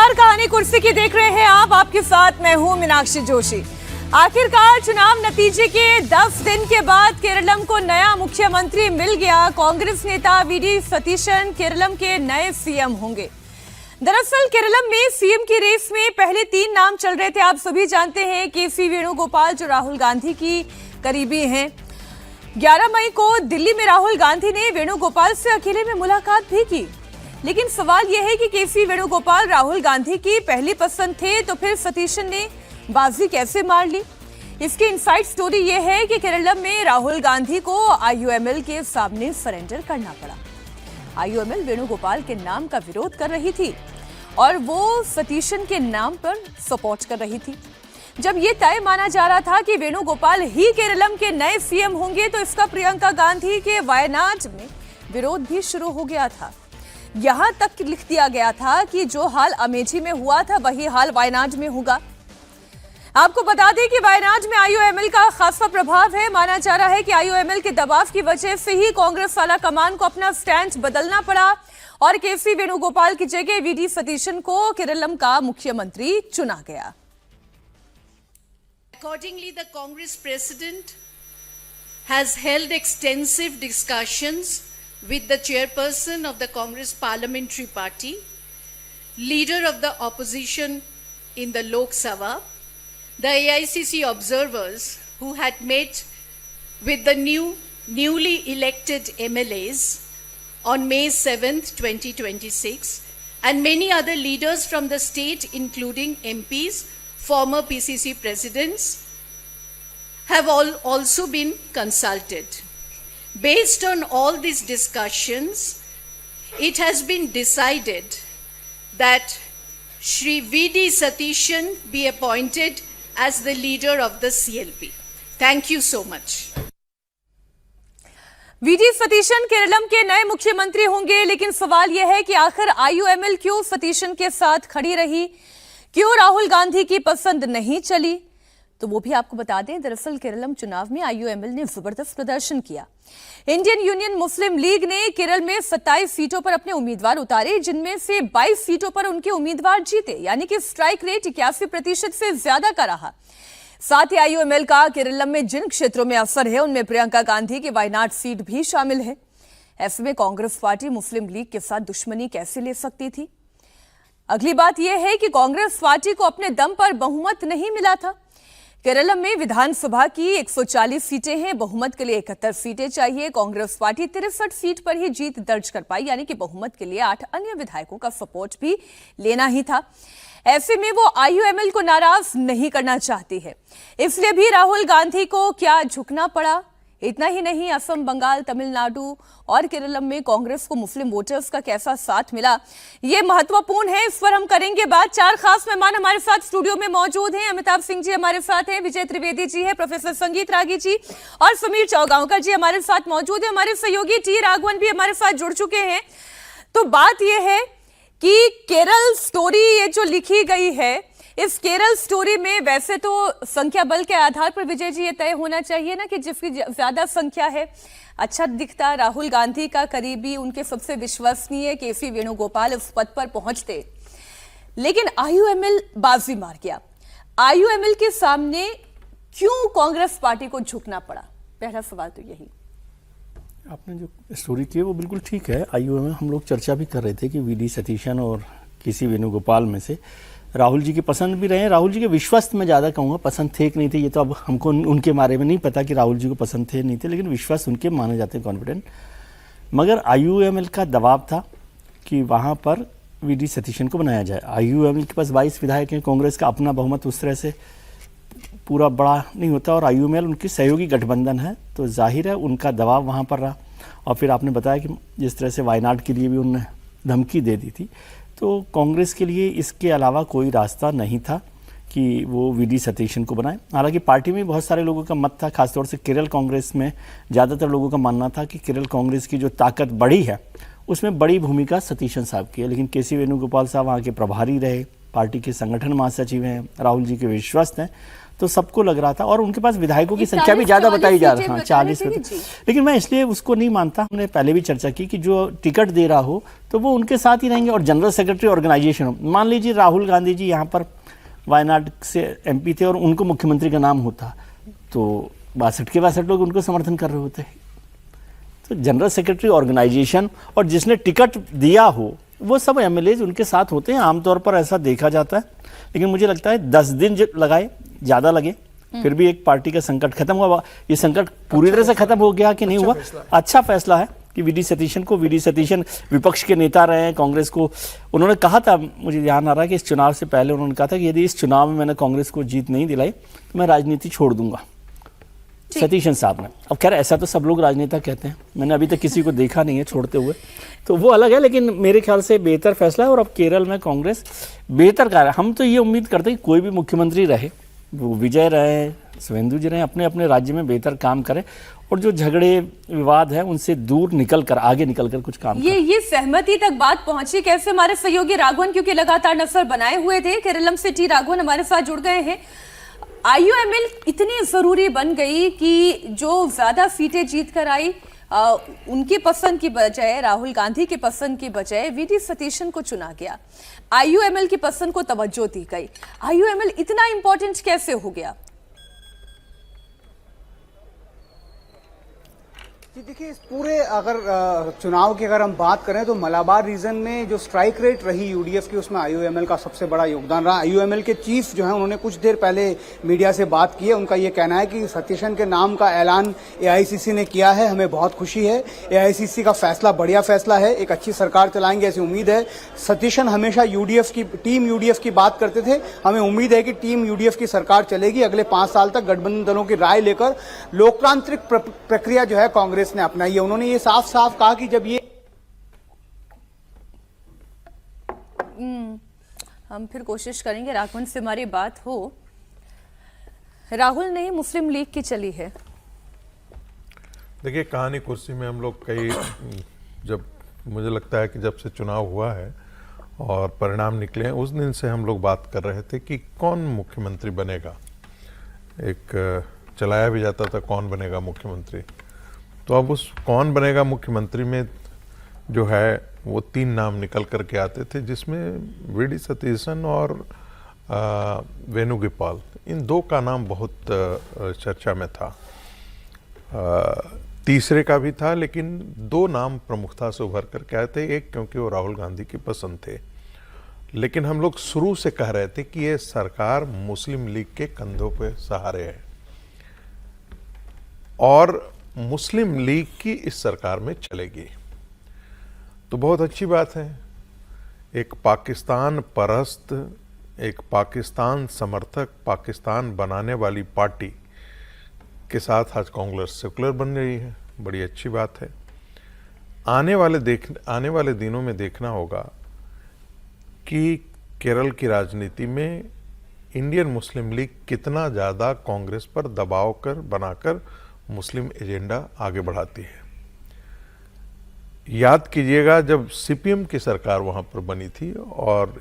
नमस्कार, कहानी कुर्सी की देख रहे हैं आप। आपके साथ मैं हूं मीनाक्षी जोशी। आखिरकार चुनाव नतीजे के 10 दिन के बाद केरलम को नया मुख्यमंत्री मिल गया। कांग्रेस नेता वीडी सतीशन केरलम के नए सीएम होंगे। दरअसल केरलम में सीएम की रेस में पहले 3 नाम चल रहे थे। आप सभी जानते हैं कि सी वेणुगोपाल जो राहुल गांधी की करीबी हैं। 11 मई को दिल्ली में राहुल गांधी ने वेणुगोपाल से अकेले में मुलाकात भी की, लेकिन सवाल यह है कि केसी वेणुगोपाल राहुल गांधी की पहली पसंद थे, तो फिर सतीशन ने बाजी कैसे मार ली? इसकी इनसाइड स्टोरी यह है कि केरलम में राहुल गांधी को आईयूएमएल के सामने सरेंडर करना पड़ा। आईयूएमएल वेणुगोपाल के नाम का विरोध कर रही थी और वो सतीशन के नाम पर सपोर्ट कर रही थी। जब ये तय माना जा रहा था कि वेणुगोपाल ही केरलम के नए सीएम होंगे, तो इसका प्रियंका गांधी के वायनाड में विरोध भी शुरू हो गया था। यहां तक लिख दिया गया था कि जो हाल अमेठी में हुआ था वही हाल वायनाड में होगा। आपको बता दें कि वायनाड में आईयूएमएल का खासा प्रभाव है। माना जा रहा है कि आईयूएमएल के दबाव की वजह से ही कांग्रेस वाला कमान को अपना स्टैंड बदलना पड़ा और केसी वेणुगोपाल की जगह वीडी सतीशन को केरलम का मुख्यमंत्री चुना गया। Accordingly, the Congress President has held extensive discussions with the chairperson of the Congress Parliamentary Party, leader of the opposition in the Lok Sabha, the AICC observers who had met with the newly elected MLAs on May 7th, 2026, and many other leaders from the state, including MPs, former PCC presidents, have also been consulted. Based on all these discussions, it has been decided that Shri V.D. Satishan be appointed as the leader of the CLP. Thank you so much. VD Satheesan Keralam के नए मुख्यमंत्री होंगे, लेकिन सवाल यह है कि आखिर आईयूएमएल क्यों सतीशन के साथ खड़ी रही, क्यों राहुल गांधी की पसंद नहीं चली? तो वो भी आपको बता दें, दरअसल केरलम चुनाव में आईयूएमएल ने जबरदस्त प्रदर्शन किया। इंडियन यूनियन मुस्लिम लीग ने केरल में 27 सीटों पर अपने उम्मीदवार उतारे, जिनमें से 22 सीटों पर उनके उम्मीदवार जीते, यानी कि स्ट्राइक रेट 81% से ज्यादा का रहा। साथ ही आईयूएमएल का केरलम में जिन क्षेत्रों में असर है, उनमें प्रियंका गांधी की वायनाड सीट भी शामिल है। ऐसे में कांग्रेस पार्टी मुस्लिम लीग के साथ दुश्मनी कैसे ले सकती थी? अगली बात यह है कि कांग्रेस पार्टी को अपने दम पर बहुमत नहीं मिला था। केरलम में विधानसभा की 140 सीटें हैं, बहुमत के लिए 71 सीटें चाहिए। कांग्रेस पार्टी 63 सीट पर ही जीत दर्ज कर पाई, यानी कि बहुमत के लिए 8 अन्य विधायकों का सपोर्ट भी लेना ही था। ऐसे में वो आईयूएमएल को नाराज नहीं करना चाहती है, इसलिए भी राहुल गांधी को क्या झुकना पड़ा? इतना ही नहीं, असम, बंगाल, तमिलनाडु और केरलम में कांग्रेस को मुस्लिम वोटर्स का कैसा साथ मिला, ये महत्वपूर्ण है। इस पर हम करेंगे बात। 4 खास मेहमान हमारे साथ स्टूडियो में मौजूद हैं। अमिताभ सिंह जी हमारे साथ हैं, विजय त्रिवेदी जी है, प्रोफेसर संगीत रागी जी और समीर चौगांवकर जी हमारे साथ मौजूद है। हमारे सहयोगी टी राघवन भी हमारे साथ जुड़ चुके हैं। तो बात यह है कि केरल स्टोरी ये जो लिखी गई है, इस केरल स्टोरी में वैसे तो संख्या बल के आधार पर विजय जी ये तय होना चाहिए ना कि जिसकी ज्यादा संख्या है, अच्छा दिखता राहुल गांधी का करीबी, उनके सबसे विश्वसनीय केसी वेणुगोपाल इस पद पर पहुंचते, लेकिन आईयूएमएल बाजी मार गया। आईयूएमएल के सामने क्यों कांग्रेस पार्टी को झुकना पड़ा? पहला सवाल तो यही। आपने जो स्टोरी की है वो बिल्कुल ठीक है। आईयूएमएल हम लोग चर्चा भी कर रहे थे कि वीडी सतीशन और केसी वेणुगोपाल में से राहुल जी की पसंद भी रहे। राहुल जी के विश्वस्त मैं ज़्यादा कहूँगा, पसंद थे कि नहीं थे ये तो अब हमको उनके बारे में नहीं पता कि राहुल जी को पसंद थे नहीं थे, लेकिन विश्वास उनके माने जाते हैं, कॉन्फिडेंट। मगर आईयूएमएल का दबाव था कि वहाँ पर वीडी सतीशन को बनाया जाए। आईयूएमएल के पास 22 विधायक हैं, कांग्रेस का अपना बहुमत उस तरह से पूरा बड़ा नहीं होता और आईयूएमएल उनकी सहयोगी गठबंधन है, तो जाहिर है उनका दबाव वहाँ पर रहा। और फिर आपने बताया कि जिस तरह से वायनाड के लिए भी उन्होंने धमकी दे दी थी, तो कांग्रेस के लिए इसके अलावा कोई रास्ता नहीं था कि वो वीडी सतीशन को बनाए। हालांकि पार्टी में बहुत सारे लोगों का मत था, खासतौर से केरल कांग्रेस में ज़्यादातर लोगों का मानना था कि केरल कांग्रेस की जो ताकत बढ़ी है उसमें बड़ी भूमिका सतीशन साहब की है। लेकिन केसी वेणुगोपाल साहब वहाँ के प्रभारी रहे, पार्टी के संगठन महासचिव हैं, राहुल जी के विश्वस्त हैं, तो सबको लग रहा था, और उनके पास विधायकों की ये संख्या भी 40 ज्यादा बताई जा रही सीटें है, बता रहे 40 थे जी। लेकिन मैं इसलिए उसको नहीं मानता। हमने पहले भी चर्चा की कि जो टिकट दे रहा हो तो वो उनके साथ ही रहेंगे, और जनरल सेक्रेटरी ऑर्गेनाइजेशन हो। मान लीजिए राहुल गांधी जी यहाँ पर वायनाड से MP थे और उनको मुख्यमंत्री का नाम होता, तो 62 के 62 लोग उनको समर्थन कर रहे होते। तो जनरल सेक्रेटरी ऑर्गेनाइजेशन और जिसने टिकट दिया हो वो सब MLAs उनके साथ होते हैं, आमतौर पर ऐसा देखा जाता है। लेकिन मुझे लगता है 10 दिन लगाए, ज़्यादा लगे, फिर भी एक पार्टी का संकट खत्म हुआ। ये संकट पूरी तरह से खत्म हो गया कि नहीं हुआ, अच्छा फैसला है कि VD सतीशन विपक्ष के नेता रहे हैं कांग्रेस को। उन्होंने कहा था, मुझे ध्यान आ रहा है कि इस चुनाव से पहले उन्होंने कहा था कि यदि इस चुनाव में मैंने कांग्रेस को जीत नहीं दिलाई तो मैं राजनीति छोड़ दूंगा, सतीशन साहब ने। अब खैर ऐसा तो सब लोग राजनेता कहते हैं, मैंने अभी तक किसी को देखा नहीं है छोड़ते हुए, तो वो अलग है। लेकिन मेरे ख्याल से बेहतर फैसला है, और अब केरल में कांग्रेस बेहतर कर रहा है। हम तो ये उम्मीद करते हैं कि कोई भी मुख्यमंत्री रहे, वो विजय रहे, शुभेंदु जी रहे, अपने अपने राज्य में बेहतर काम करें, और जो झगड़े विवाद है उनसे दूर निकलकर, आगे निकलकर कुछ काम करें। ये सहमति तक बात पहुंची कैसे? हमारे सहयोगी राघवन क्योंकि लगातार नजर बनाए हुए थे केरलम से, टी राघवन हमारे साथ जुड़ गए हैं। IUML इतनी जरूरी बन गई कि जो ज्यादा सीटें जीत कर आई, उनकी पसंद की बजाय, राहुल गांधी की पसंद की बजाय VD सतीशन को चुना गया। IUML की पसंद को तवज्जो दी गई। IUML इतना इंपॉर्टेंट कैसे हो गया? जी देखिए, इस पूरे अगर चुनाव की अगर हम बात करें तो मलाबार रीजन में जो स्ट्राइक रेट रही UDF की, उसमें IUML का सबसे बड़ा योगदान रहा। IUML के चीफ जो है उन्होंने कुछ देर पहले मीडिया से बात की है। उनका ये कहना है कि सतीशन के नाम का ऐलान AICC ने किया है, हमें बहुत खुशी है। AICC का फैसला बढ़िया फैसला है, एक अच्छी सरकार चलाएंगे ऐसी उम्मीद है। सतीशन हमेशा टीम UDF की बात करते थे, हमें उम्मीद है कि टीम UDF की सरकार चलेगी अगले 5 साल तक। गठबंधन दलों की राय लेकर लोकतांत्रिक प्रक्रिया जो है कांग्रेस ने अपनाई है। उन्होंने ये साफ साफ कहा कि जब ये हम फिर कोशिश करेंगे राघवन से हमारी बात हो। राहुल नहीं, मुस्लिम लीग की चली है। देखिए, कहानी कुर्सी में हम लोग कई जब मुझे लगता है कि जब से चुनाव हुआ है और परिणाम निकले हैं, उस दिन से हम लोग बात कर रहे थे कि कौन मुख्यमंत्री बनेगा। एक चलाया भी जाता था कौन बनेगा मुख्यमंत्री। तो अब उस कौन बनेगा मुख्यमंत्री में जो है वो 3 नाम निकल कर के आते थे, जिसमें VD सतीशन और वेणुगोपाल, इन 2 का नाम बहुत चर्चा में था। तीसरे का भी था, लेकिन 2 नाम प्रमुखता से उभर कर के आए थे। एक क्योंकि वो राहुल गांधी की पसंद थे, लेकिन हम लोग शुरू से कह रहे थे कि ये सरकार मुस्लिम लीग के कंधों पे सहारे है, और मुस्लिम लीग की इस सरकार में चलेगी। तो बहुत अच्छी बात है। एक पाकिस्तान परस्त, एक पाकिस्तान समर्थक, पाकिस्तान बनाने वाली पार्टी के साथ आज कांग्रेस सेकुलर बन रही है, बड़ी अच्छी बात है। आने वाले दिनों में देखना होगा कि केरल की राजनीति में इंडियन मुस्लिम लीग कितना ज़्यादा कांग्रेस पर दबाव बनाकर मुस्लिम एजेंडा आगे बढ़ाती है। याद कीजिएगा, जब CPM की सरकार वहाँ पर बनी थी और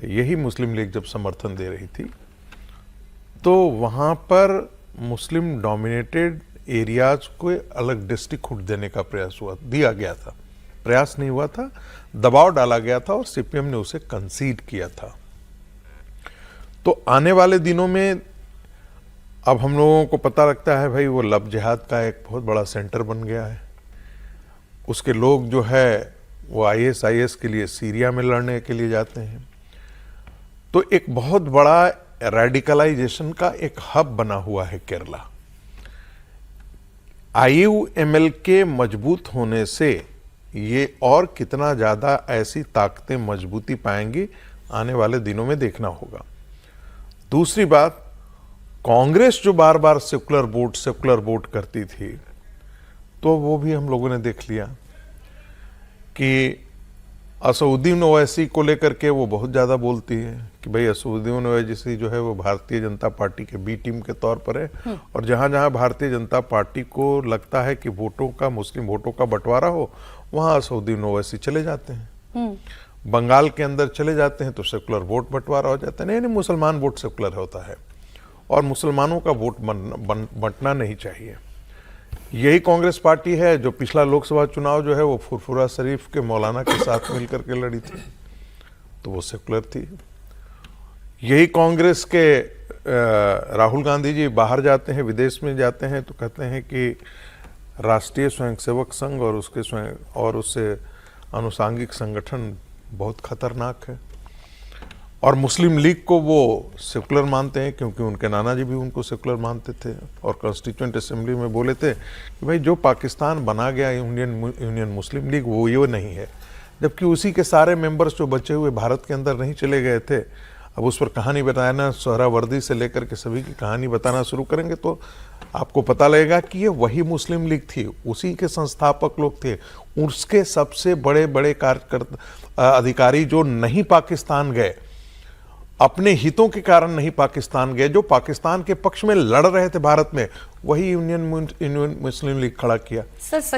यही मुस्लिम लीग जब समर्थन दे रही थी, तो वहाँ पर मुस्लिम डोमिनेटेड एरियाज को अलग डिस्ट्रिक्ट देने का दिया गया था। प्रयास नहीं हुआ था, दबाव डाला गया था और CPM ने उसे कंसीड किया था। तो आने वाले दिनों में अब हम लोगों को पता लगता है भाई वो लब जिहाद का एक बहुत बड़ा सेंटर बन गया है। उसके लोग जो है वो IS के लिए सीरिया में लड़ने के लिए जाते हैं। तो एक बहुत बड़ा रेडिकलाइजेशन का एक हब बना हुआ है केरला। IUML के मजबूत होने से ये और कितना ज़्यादा ऐसी ताकतें मजबूती पाएंगी, आने वाले दिनों में देखना होगा। दूसरी बात, कांग्रेस जो बार बार सेकुलर वोट करती थी, तो वो भी हम लोगों ने देख लिया कि असउद्दीन ओवैसी को लेकर के वो बहुत ज़्यादा बोलती है कि भाई असउद्दीन ओवैसी जो है वो भारतीय जनता पार्टी के B टीम के तौर पर है, और जहाँ जहाँ भारतीय जनता पार्टी को लगता है कि मुस्लिम वोटों का बंटवारा हो, वहाँ असउद्दीन ओवैसी चले जाते हैं। बंगाल के अंदर चले जाते हैं तो सेकुलर वोट बंटवारा हो जाता है। नहीं, मुसलमान वोट सेकुलर होता है। और मुसलमानों का वोट बंटना नहीं चाहिए। यही कांग्रेस पार्टी है जो पिछला लोकसभा चुनाव जो है वो फुरफुरा शरीफ के मौलाना के साथ मिलकर के लड़ी थी, तो वो सेकुलर थी। यही कांग्रेस के राहुल गांधी जी बाहर जाते हैं, विदेश में जाते हैं, तो कहते हैं कि राष्ट्रीय स्वयंसेवक संघ और उससे अनुसांगिक संगठन बहुत खतरनाक है। और मुस्लिम लीग को वो सेकुलर मानते हैं क्योंकि उनके नाना जी भी उनको सेकुलर मानते थे और कॉन्स्टिट्यूएंट असेंबली में बोले थे कि भाई जो पाकिस्तान बना गया यूनियन मुस्लिम लीग वो ये नहीं है, जबकि उसी के सारे मेंबर्स जो बचे हुए भारत के अंदर नहीं चले गए थे। अब उस पर कहानी बताना, सोहरावर्दी से लेकर के सभी की कहानी बताना शुरू करेंगे तो आपको पता लगेगा कि ये वही मुस्लिम लीग थी, उसी के संस्थापक लोग थे। उसके सबसे बड़े बड़े कार्यकर्ता अधिकारी जो नहीं पाकिस्तान गए, अपने हितों के कारण नहीं पाकिस्तान गए, जो पाकिस्तान के पक्ष में लड़ रहे थे भारत में, वही यूनियन मुस्लिम लीग खड़ा किया।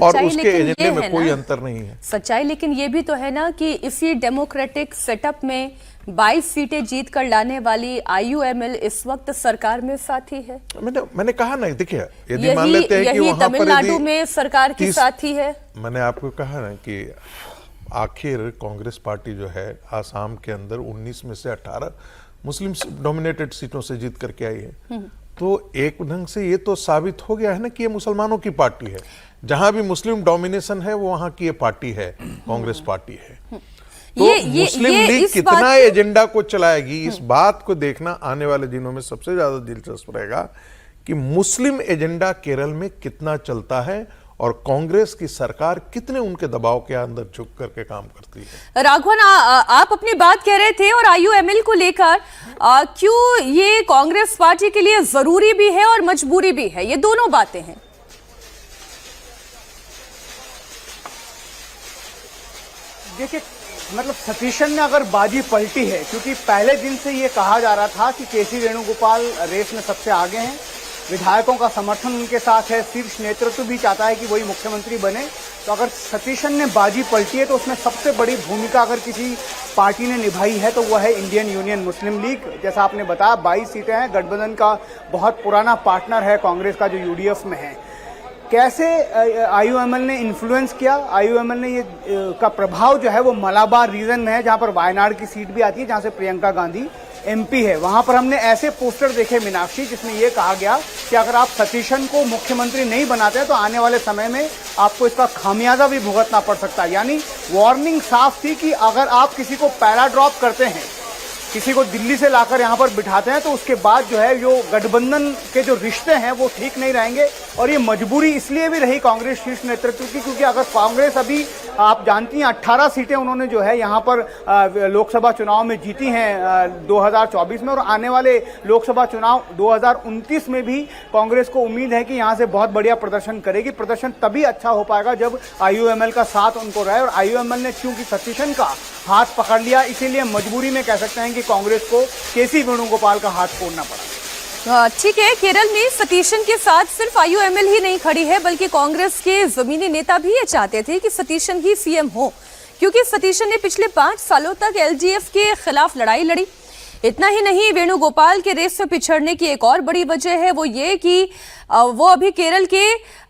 और उसके एजेंडे में कोई अंतर नहीं है। सच्चाई लेकिन ये भी तो है ना कि इसी डेमोक्रेटिक सेटअप में 22 सीटें जीत कर लाने वाली IUML इस वक्त सरकार में साथी है। मैंने कहा ना, देखिए यदि मान लेते हैं कि वहां पर तमिलनाडु में सरकार की साथी है, मैंने आपको कहा ना कि आखिर कांग्रेस पार्टी जो है आसाम के अंदर 19 में से 18 मुस्लिम डोमिनेटेड सीटों से जीत करके आई है, तो एक ढंग से ये तो साबित हो गया है ना कि ये मुसलमानों की पार्टी है। जहां भी मुस्लिम डोमिनेशन है वो वहां की ये पार्टी है, कांग्रेस पार्टी है। तो मुस्लिम लीग कितना एजेंडा को चलाएगी, इस बात को देखना आने वाले दिनों में सबसे ज्यादा दिलचस्प रहेगा कि मुस्लिम एजेंडा केरल में कितना चलता है और कांग्रेस की सरकार कितने उनके दबाव के अंदर झुक करके काम करती है। राघवन, आप अपनी बात कह रहे थे और IUML को लेकर क्यों ये कांग्रेस पार्टी के लिए जरूरी भी है और मजबूरी भी है, ये दोनों बातें हैं। देखिए, मतलब सतीशन ने अगर बाजी पलटी है, क्योंकि पहले दिन से ये कहा जा रहा था कि केसी वेणुगोपाल रेस में सबसे आगे हैं, विधायकों का समर्थन उनके साथ है, शीर्ष नेतृत्व भी चाहता है कि वही मुख्यमंत्री बने। तो अगर सतीशन ने बाजी पलटी है तो उसमें सबसे बड़ी भूमिका अगर किसी पार्टी ने निभाई है तो वह है इंडियन यूनियन मुस्लिम लीग। जैसा आपने बताया 22 सीटें हैं, गठबंधन का बहुत पुराना पार्टनर है कांग्रेस का जो UDF में है। कैसे IUML ने इन्फ्लुएंस किया, IUML ने ये का प्रभाव जो है वो मलाबार रीजन में है, जहां पर वायनाड की सीट भी आती है, जहां से प्रियंका गांधी MP है। वहां पर हमने ऐसे पोस्टर देखे मीनाक्षी, जिसमें यह कहा गया कि अगर आप सतीशन को मुख्यमंत्री नहीं बनाते हैं तो आने वाले समय में आपको इसका खामियाजा भी भुगतना पड़ सकता है। यानी वार्निंग साफ थी कि अगर आप किसी को पैरा ड्रॉप करते हैं, किसी को दिल्ली से लाकर यहां पर बिठाते हैं, तो उसके बाद जो है जो गठबंधन के जो रिश्ते हैं वो ठीक नहीं रहेंगे। और ये मजबूरी इसलिए भी रही कांग्रेस शीर्ष नेतृत्व की, क्योंकि अगर कांग्रेस अभी, आप जानती हैं 18 सीटें उन्होंने जो है यहां पर लोकसभा चुनाव में जीती हैं 2024 में, और आने वाले लोकसभा चुनाव 2029 में भी कांग्रेस को उम्मीद है कि यहां से बहुत बढ़िया प्रदर्शन करेगी। प्रदर्शन तभी अच्छा हो पाएगा जब IUML का साथ उनको रहे, और IUML ने चूंकि सतीशन का हाथ पकड़ लिया, इसीलिए मजबूरी में कह सकते हैं कि कांग्रेस को केसी वेणुगोपाल का हाथ छोड़ना पड़ा। ठीक है, केरल में सतीशन के साथ सिर्फ IUML ही नहीं खड़ी है, बल्कि कांग्रेस के जमीनी नेता भी ये चाहते थे कि सतीशन ही CM हो, क्योंकि सतीशन ने पिछले 5 सालों तक LGF के खिलाफ लड़ाई लड़ी। इतना ही नहीं, वेणुगोपाल के रेस में पिछड़ने की एक और बड़ी वजह है वो ये कि वो अभी केरल के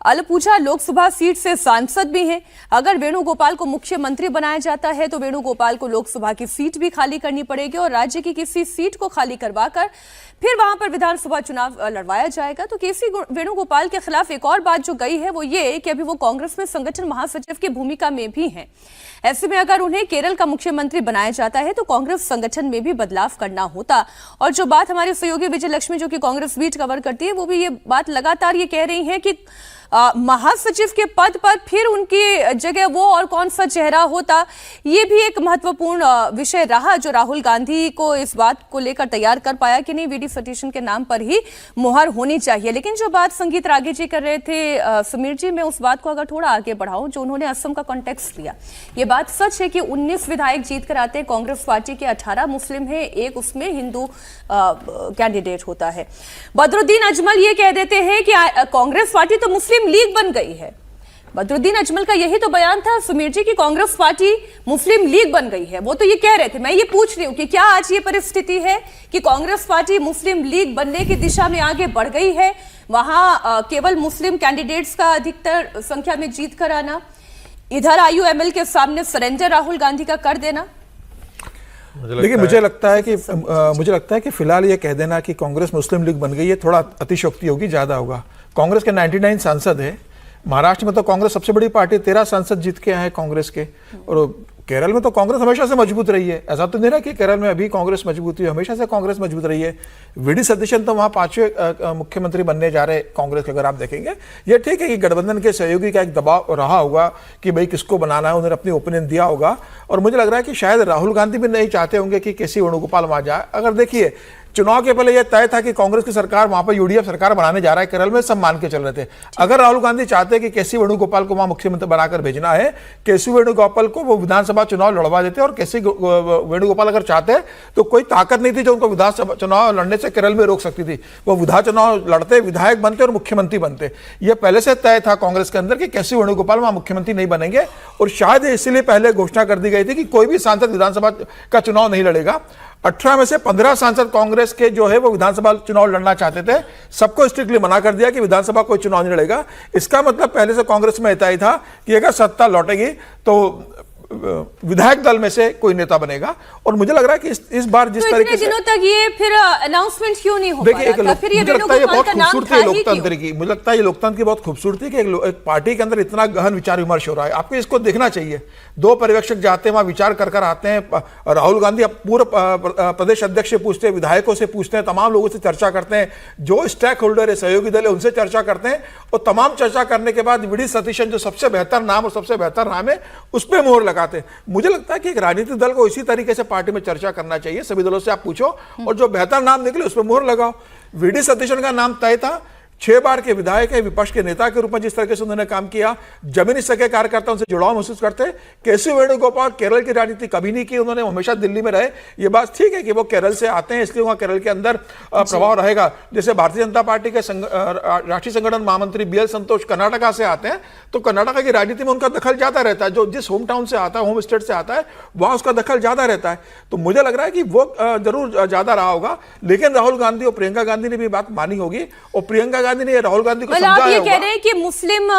अलपुझा लोकसभा सीट से सांसद भी हैं। अगर वेणुगोपाल को मुख्यमंत्री बनाया जाता है तो वेणुगोपाल को लोकसभा की सीट भी खाली करनी पड़ेगी और राज्य की किसी सीट को खाली करवाकर फिर वहां पर विधानसभा चुनाव लड़वाया जाएगा। तो केसी वेणुगोपाल के खिलाफ एक और बात जो गई है वो ये कि अभी वो कांग्रेस में संगठन महासचिव की भूमिका में भी हैं। ऐसे में अगर उन्हें केरल का मुख्यमंत्री बनाया जाता है तो कांग्रेस संगठन में भी बदलाव करना होता। और जो बात हमारे सहयोगी विजय लक्ष्मी जो कि कांग्रेस बीट कवर करती है वो भी ये बात लगातार ये कह रही है कि महासचिव के पद पर फिर उनकी जगह वो और कौन सा चेहरा होता, ये भी एक महत्वपूर्ण विषय रहा जो राहुल गांधी को इस बात को लेकर तैयार कर पाया कि नहीं, VD सतीशन के नाम पर ही मुहर होनी चाहिए। लेकिन जो बात संगीत रागे जी कर रहे थे समीर जी, मैं उस बात को अगर थोड़ा आगे बढ़ाऊं, जो उन्होंने असम का कॉन्टेक्स्ट लिया, ये बात सच है कि 19 विधायक जीत कर आते हैं कांग्रेस पार्टी के, 18 मुस्लिम है, एक उसमें हिंदू कैंडिडेट होता है। बदरुद्दीन अजमल ये कह देते हैं कि कांग्रेस पार्टी तो मुस्लिम लीग बन गई है, बदरुद्दीन अजमल का यही तो बयान था सुमीर जी की कांग्रेस पार्टी मुस्लिम लीग बन गई है। वो तो ये कह रहे थे, मैं ये पूछ रही हूँ कि क्या आज ये परिस्थिति है कि कांग्रेस पार्टी मुस्लिम लीग बनने की दिशा में आगे बढ़ गई है? वहां केवल मुस्लिम कैंडिडेट्स का अधिकतर संख्या में जीत कर आना, इधर आईयूएमएल के सामने सरेंडर राहुल गांधी का कर देना। देखिए मुझे लगता है कि फिलहाल ये कह देना कि कांग्रेस मुस्लिम लीग बन गई है थोड़ा अतिशयोक्ति होगी, ज्यादा होगा। कांग्रेस के 99 सांसद है, महाराष्ट्र में तो कांग्रेस सबसे बड़ी पार्टी, 13 सांसद जीत के आए हैं कांग्रेस के, और केरल में तो कांग्रेस हमेशा से मजबूत रही है। ऐसा तो नहीं रहा कि केरल में अभी कांग्रेस मजबूत हुई, हमेशा से कांग्रेस मजबूत रही है। वीडी सतीशन तो वहां 5वें मुख्यमंत्री बनने जा रहे कांग्रेस के, अगर आप देखेंगे। ये ठीक है कि गठबंधन के सहयोगी का एक दबाव रहा होगा कि भाई किसको बनाना है, उन्होंने अपनी ओपिनियन दिया होगा। और मुझे लग रहा है कि शायद राहुल गांधी भी नहीं चाहते होंगे कि केसी वेणुगोपाल वहां जाए। अगर देखिए चुनाव के पहले यह तय था कि कांग्रेस की सरकार वहां पर यूडीएफ सरकार बनाने जा रहा है केरल में, सब मान के चल रहे थे। अगर राहुल गांधी चाहते कि केसी वेणुगोपाल को वहां मुख्यमंत्री बनाकर भेजना है, केसी वेणुगोपाल को वो विधानसभा चुनाव लड़वा देते, और केसी वेणुगोपाल अगर चाहते तो कोई ताकत नहीं थी जो उनको विधानसभा चुनाव लड़ने से केरल में रोक सकती थी। वो विधान चुनाव लड़ते, विधायक बनते और मुख्यमंत्री बनते। यह पहले से तय था कांग्रेस के अंदर कि केसी वेणुगोपाल वहां मुख्यमंत्री नहीं बनेंगे, और शायद इसीलिए पहले घोषणा कर दी गई थी कि कोई भी सांसद विधानसभा का चुनाव नहीं लड़ेगा। 18 में से 15 सांसद कांग्रेस के जो है वो विधानसभा चुनाव लड़ना चाहते थे, सबको स्ट्रिक्टली मना कर दिया कि विधानसभा कोई चुनाव नहीं लड़ेगा। इसका मतलब पहले से कांग्रेस में तय था कि अगर सत्ता लौटेगी तो विधायक दल में से कोई नेता बनेगा। और मुझे लग रहा है कि इस बार जिस तरीके से दिनों तक ये फिर अनाउंसमेंट क्यों नहीं हो देखिए, पाया था? फिर ये मुझे लगता है ये बहुत वेणुगोपाल का नाम खूबसूरती है था ही लोकतंत्र क्यों? की। मुझे लगता है ये लोकतंत्र की बहुत खूबसूरती है कि एक पार्टी के अंदर इतना गहन विचार विमर्श हो रहा है। आपको इसको देखना चाहिए। 2 पर्यवेक्षक जाते हैं वहां, विचार कर आते हैं। राहुल गांधी अब पूर्व प्रदेश अध्यक्ष से पूछते हैं, विधायकों से पूछते हैं, तमाम लोगों से चर्चा करते हैं, जो स्टेक होल्डर है, सहयोगी दल है, उनसे चर्चा करते हैं। और तमाम चर्चा करने के बाद वीडी सतीशन जो सबसे बेहतर नाम और सबसे बेहतर नाम है, उस पर मोहर लगाते हैं। मुझे लगता है कि एक राजनीतिक दल को इसी तरीके से पार्टी में चर्चा करना चाहिए। सभी दलों से आप पूछो और जो बेहतर नाम निकले उस पर मोहर लगाओ। वीडी सतीशन का नाम तय था, 6 बार के विधायक है, विपक्ष के नेता के रूप में जिस तरह से उन्होंने काम किया, जमीनी स्तर के कार्यकर्ता उनसे जुड़ाव महसूस करते हैं। केसी वेणुगोपाल केरल की राजनीति कभी नहीं की, उन्होंने हमेशा दिल्ली में रहे। ये बात ठीक है कि वो केरल से आते हैं, इसलिए वहां केरल के अंदर प्रभाव रहेगा। जैसे भारतीय जनता पार्टी के राष्ट्रीय संगठन महामंत्री BL संतोष कर्नाटका से आते हैं, तो कर्नाटका की राजनीति में उनका दखल ज्यादा रहता है। जो जिस होम टाउन से आता है, होम स्टेट से आता है, वहां उसका दखल ज्यादा रहता है। तो मुझे लग रहा है कि वो जरूर ज्यादा रहा होगा। लेकिन राहुल गांधी और प्रियंका गांधी ने भी बात मानी होगी, और प्रियंका गांधी ने राहुल गांधी को समझाया आप ये होगा। कह रहे हैं कि मुस्लिम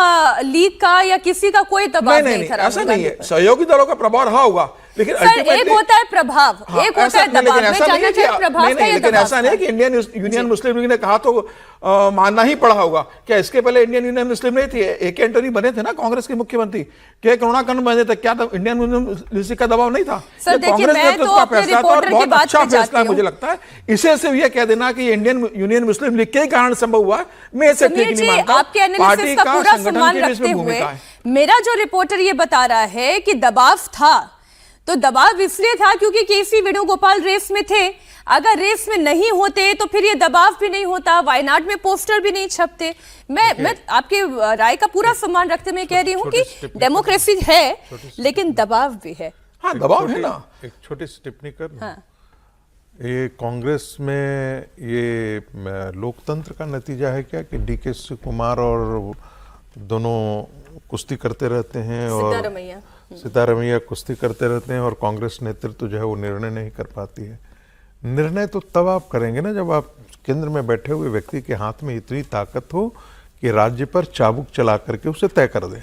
लीग का या किसी का कोई दबाव नहीं था? ऐसा नहीं है, सहयोगी दलों का प्रभाव रहा होगा, लेकिन सर, एक होता है प्रभाव, एक होता है दबाव। मैं जानना चाहती हूं प्रभाव का या लेकिन दबाव ऐसा नहीं है कि इंडियन यूनियन मुस्लिम लीग ने कहा तो मानना ही पड़ा होगा। क्या इसके पहले इंडियन यूनियन मुस्लिम नहीं थी? AK एंटनी बने थे ना कांग्रेस के मुख्यमंत्री, के करुणाकरण बने थे। क्या इंडियन यूनियन लीग का दबाव नहीं था? सर, देखिए, कांग्रेस मैं नेतृत्व तो का अपने फैसला था, और रिपोर्टर की बहुत बात अच्छा पे जाती फैसला हूं। मुझे लगता है। इसे सिर्फ यह कह देना कि इंडियन यूनियन मुस्लिम लीग के कारण संभव हुआ, मैं इसे ठीक नहीं मानता। आपके एनालिसिस का पूरा सम्मान रखते हुए मेरा जो रिपोर्टर ये बता रहा है कि दबाव था, तो दबाव इसलिए था क्योंकि केसी वेणुगोपाल रेस में थे। अगर रेस में नहीं होते तो फिर ये दबाव भी नहीं होता, वायनाड में पोस्टर भी नहीं छपते। मैं आपके राय का पूरा सम्मान रखते मैं कह रही हूं कि डेमोक्रेसी है, लेकिन दबाव भी है। हाँ, दबाव है ना। एक छोटी सी टिप्पणी कर दूं? हाँ। ये कांग्रेस में ये लोकतंत्र का नतीजा है क्या कि DK कुमार और दोनों कुश्ती करते रहते हैं, और सिद्धारमैया कुश्ती करते रहते हैं, और कांग्रेस नेतृत्व जो है वो निर्णय नहीं कर पाती है। निर्णय तो तब आप करेंगे ना जब आप केंद्र में बैठे हुए व्यक्ति के हाथ में इतनी ताकत हो कि राज्य पर चाबुक चला करके उसे तय कर दें।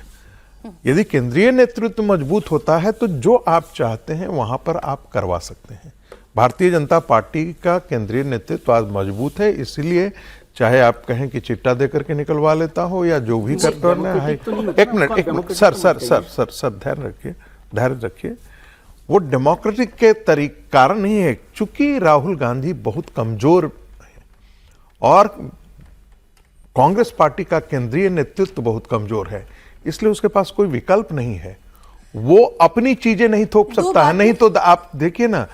यदि केंद्रीय नेतृत्व मजबूत होता है तो जो आप चाहते हैं वहां पर आप करवा सकते हैं। भारतीय जनता पार्टी का केंद्रीय नेतृत्व आज मजबूत है, इसीलिए चाहे आप कहें कि चिट्टा देकर के निकलवा लेता हो या जो भी करता है। एक मिनट सर धैर्य रखिए। वो डेमोक्रेटिक के कारण नहीं है, चूंकि राहुल गांधी बहुत कमजोर है और कांग्रेस पार्टी का केंद्रीय नेतृत्व बहुत कमजोर है, इसलिए उसके पास कोई विकल्प नहीं है। वो अपनी चीजें नहीं थोप सकता है। नहीं तो आप देखिए ना,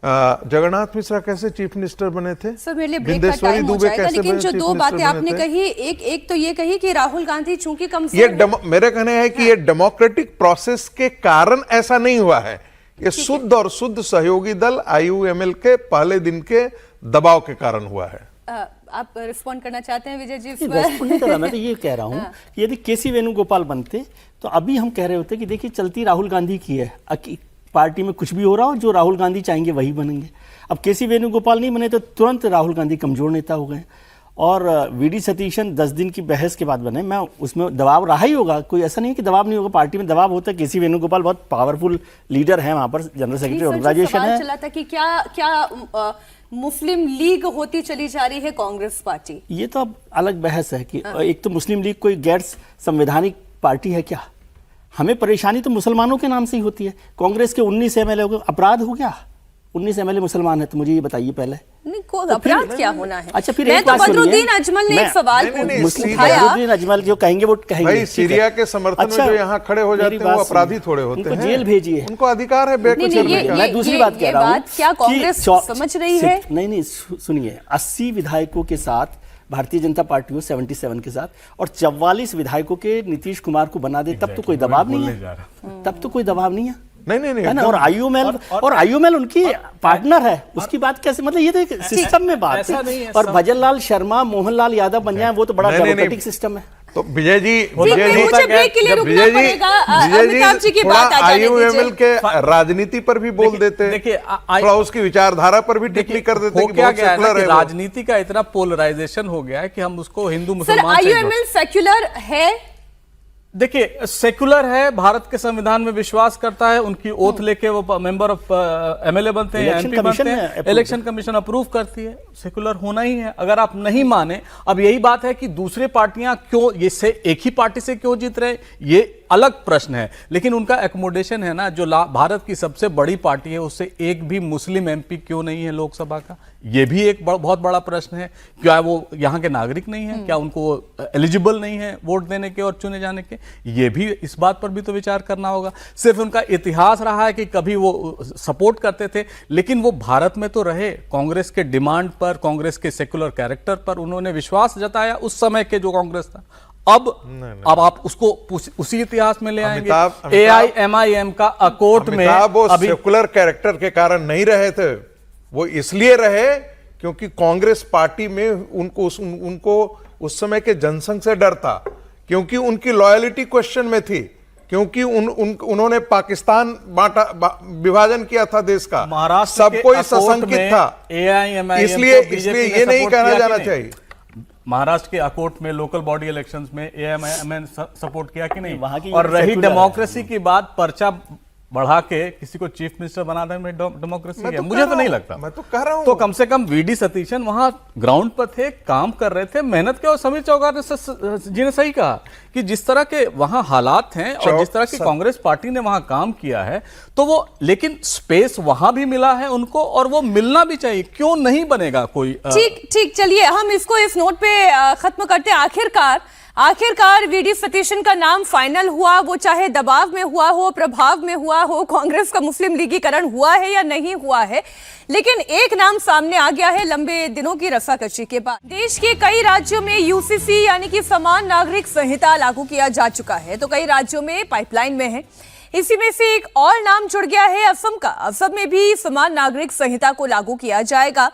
जगन्नाथ मिश्रा कैसे चीफ मिनिस्टर बने थे, सर मेरे लिए ब्रेक का टाइम हो जाएगा, लेकिन जो 2 बातें आपने कही, एक तो ये कही कि राहुल गांधी चूंकि कमजोर, मेरे कहने हैं कि ये डेमोक्रेटिक प्रोसेस के कारण ऐसा नहीं हुआ है। ये शुद्ध और शुद्ध सहयोगी दल IUML के पहले दिन के दबाव के कारण हुआ है। आप रिस्पॉन्ड करना चाहते हैं विजय जी इस नहीं, पर? रेस्पॉन्ड नहीं कर रहा, मैं तो ये कह रहा हूँ कि यदि केसी वेणुगोपाल बनते तो अभी हम कह रहे होते कि देखिए चलती राहुल गांधी की है, पार्टी में कुछ भी हो रहा हो, जो राहुल गांधी चाहेंगे वही बनेंगे। अब केसी वेणुगोपाल नहीं बने तो तुरंत राहुल गांधी कमजोर नेता हो गए, और वीडी सतीशन 10 दिन की बहस के बाद बने। मैं उसमें दबाव रहा ही होगा, कोई ऐसा नहीं है कि दबाव नहीं होगा, पार्टी में दबाव होता है। केसी वेणुगोपाल बहुत पावरफुल लीडर है, वहां पर जनरल सेक्रेटरी ऑर्गेनाइजेशन है। चला था कि क्या मुस्लिम लीग होती चली जा रही है कांग्रेस पार्टी? ये तो अब अलग बहस है कि एक तो मुस्लिम लीग कोई गैर संवैधानिक पार्टी है क्या? हमें परेशानी तो मुसलमानों के नाम से ही होती है। कांग्रेस के 19 एमएलए हो गए, अपराध हो गया? 19 एमएलए मुसलमान है तो मुझे ये बताइए पहले। नहीं, कोई अपराध क्या होना है? अच्छा, फिर मैं एक तो बात सुनिए, बदरुद्दीन अजमल ने एक सवाल उठाया। बदरुद्दीन अजमल जो कहेंगे वो कहेंगे, भाई ठीक है। सीरिया के समर्थन अच्छा, में जो यहाँ खड़े हो जाते मेरी हैं वो बात अपराधी सुनिए। थोड़े होते उनको हैं, जेल भेजिए, उनको अधिकार है नहीं, नहीं, मैं दूसरी बात कह रहा हूँ। क्या कांग्रेस समझ रही है? नहीं, सुनिए, 80 विधायकों के साथ भारतीय जनता पार्टी को 77 के साथ, और 44 विधायकों के नीतीश कुमार को बना दे, तब तो कोई दबाव नहीं है, तब तो कोई दबाव नहीं है। नहीं है ना? और आईयूएमएल उनकी पार्टनर है, उसकी बात कैसे, मतलब ये तो एक सिस्टम में बात है। और भजनलाल शर्मा, मोहनलाल यादव बन जाए, वो तो बड़ा डेमोक्रेटिक सिस्टम है। तो विजय जी थोड़ा आईयूएमएल के राजनीति पर भी बोल देते हैं, देखिए थोड़ा उसकी विचारधारा पर भी टिप्पणी कर देते हैं कि क्या बहुत गया है ना सेकुलर कि है वो। राजनीति का इतना पोलराइजेशन हो गया है कि हम उसको हिंदू सर, मुसलमान से आईयूएमएल सेक्युलर है? देखिए, सेकुलर है, भारत के संविधान में विश्वास करता है, उनकी ओथ लेके वो मेंबर ऑफ एमएलए बनते हैं, एमपी बनते हैं, इलेक्शन कमीशन अप्रूव करती है, सेकुलर होना ही है। अगर आप नहीं माने, अब यही बात है कि दूसरे पार्टियां क्यों ये से एक ही पार्टी से क्यों जीत रहे, ये अलग प्रश्न है, लेकिन उनका एकोमोडेशन है ना, जो भारत की सबसे बड़ी पार्टी है उससे एक भी मुस्लिम एमपी क्यों नहीं है लोकसभा का, ये भी एक बहुत बड़ा प्रश्न है। क्या वो यहाँ के नागरिक नहीं है? क्या उनको एलिजिबल नहीं है वोट देने के और चुने जाने के? ये भी, इस बात पर भी तो विचार करना होगा। सिर्फ उनका इतिहास रहा है कि कभी वो सपोर्ट करते थे, लेकिन वो भारत में तो रहे, कांग्रेस के डिमांड पर, कांग्रेस के सेकुलर कैरेक्टर पर उन्होंने विश्वास जताया उस समय के जो कांग्रेस था। अब आप उसको उसी इतिहास में ले आएंगे। AIMIM का अकोट में वो सेकुलर कैरेक्टर के कारण नहीं रहे थे, वो इसलिए रहे क्योंकि कांग्रेस पार्टी में उनको उस समय के जनसंघ से डर था, क्योंकि उनकी लॉयल्टी क्वेश्चन में थी, क्योंकि उन्होंने पाकिस्तान विभाजन किया था देश का, महाराष्ट्र सब कोई सशंकित था, इसलिए ये नहीं कहना जाना चाहिए। महाराष्ट्र के अकोट में लोकल बॉडी इलेक्शंस में AIMIM सपोर्ट किया कि नहीं? वहां की और रही सेकुलर डेमोक्रेसी की बात, पर्चा बढ़ा के किसी को चीफ मिनिस्टर बना देने में डेमोक्रेसी है? मुझे तो नहीं लगता। मैं तो कह रहा हूं, तो कम से कम वीडी सतीशन वहां ग्राउंड पर थे, काम कर रहे थे, मेहनत के। और समीर चौगान जी ने सही कहा कि जिस तरह के वहां हालात हैं और जिस तरह की कांग्रेस पार्टी ने वहां काम किया है, तो वो, लेकिन स्पेस वहां भी मिला है उनको, और वो मिलना भी चाहिए। क्यों नहीं बनेगा कोई? ठीक, चलिए हम इसको इस नोट पे खत्म करते हैं। आखिरकार वीडी सतीशन का नाम फाइनल हुआ, वो चाहे दबाव में हुआ हो, प्रभाव में हुआ हो, कांग्रेस का मुस्लिम लीगीकरण हुआ है या नहीं हुआ है, लेकिन एक नाम सामने आ गया है लंबे दिनों की रस्साकशी के बाद। देश के कई राज्यों में यूसीसी यानी कि समान नागरिक संहिता लागू किया जा चुका है, तो कई राज्यों में पाइपलाइन में है। इसी में से एक और नाम जुड़ गया है असम का। असम में भी समान नागरिक संहिता को लागू किया जाएगा,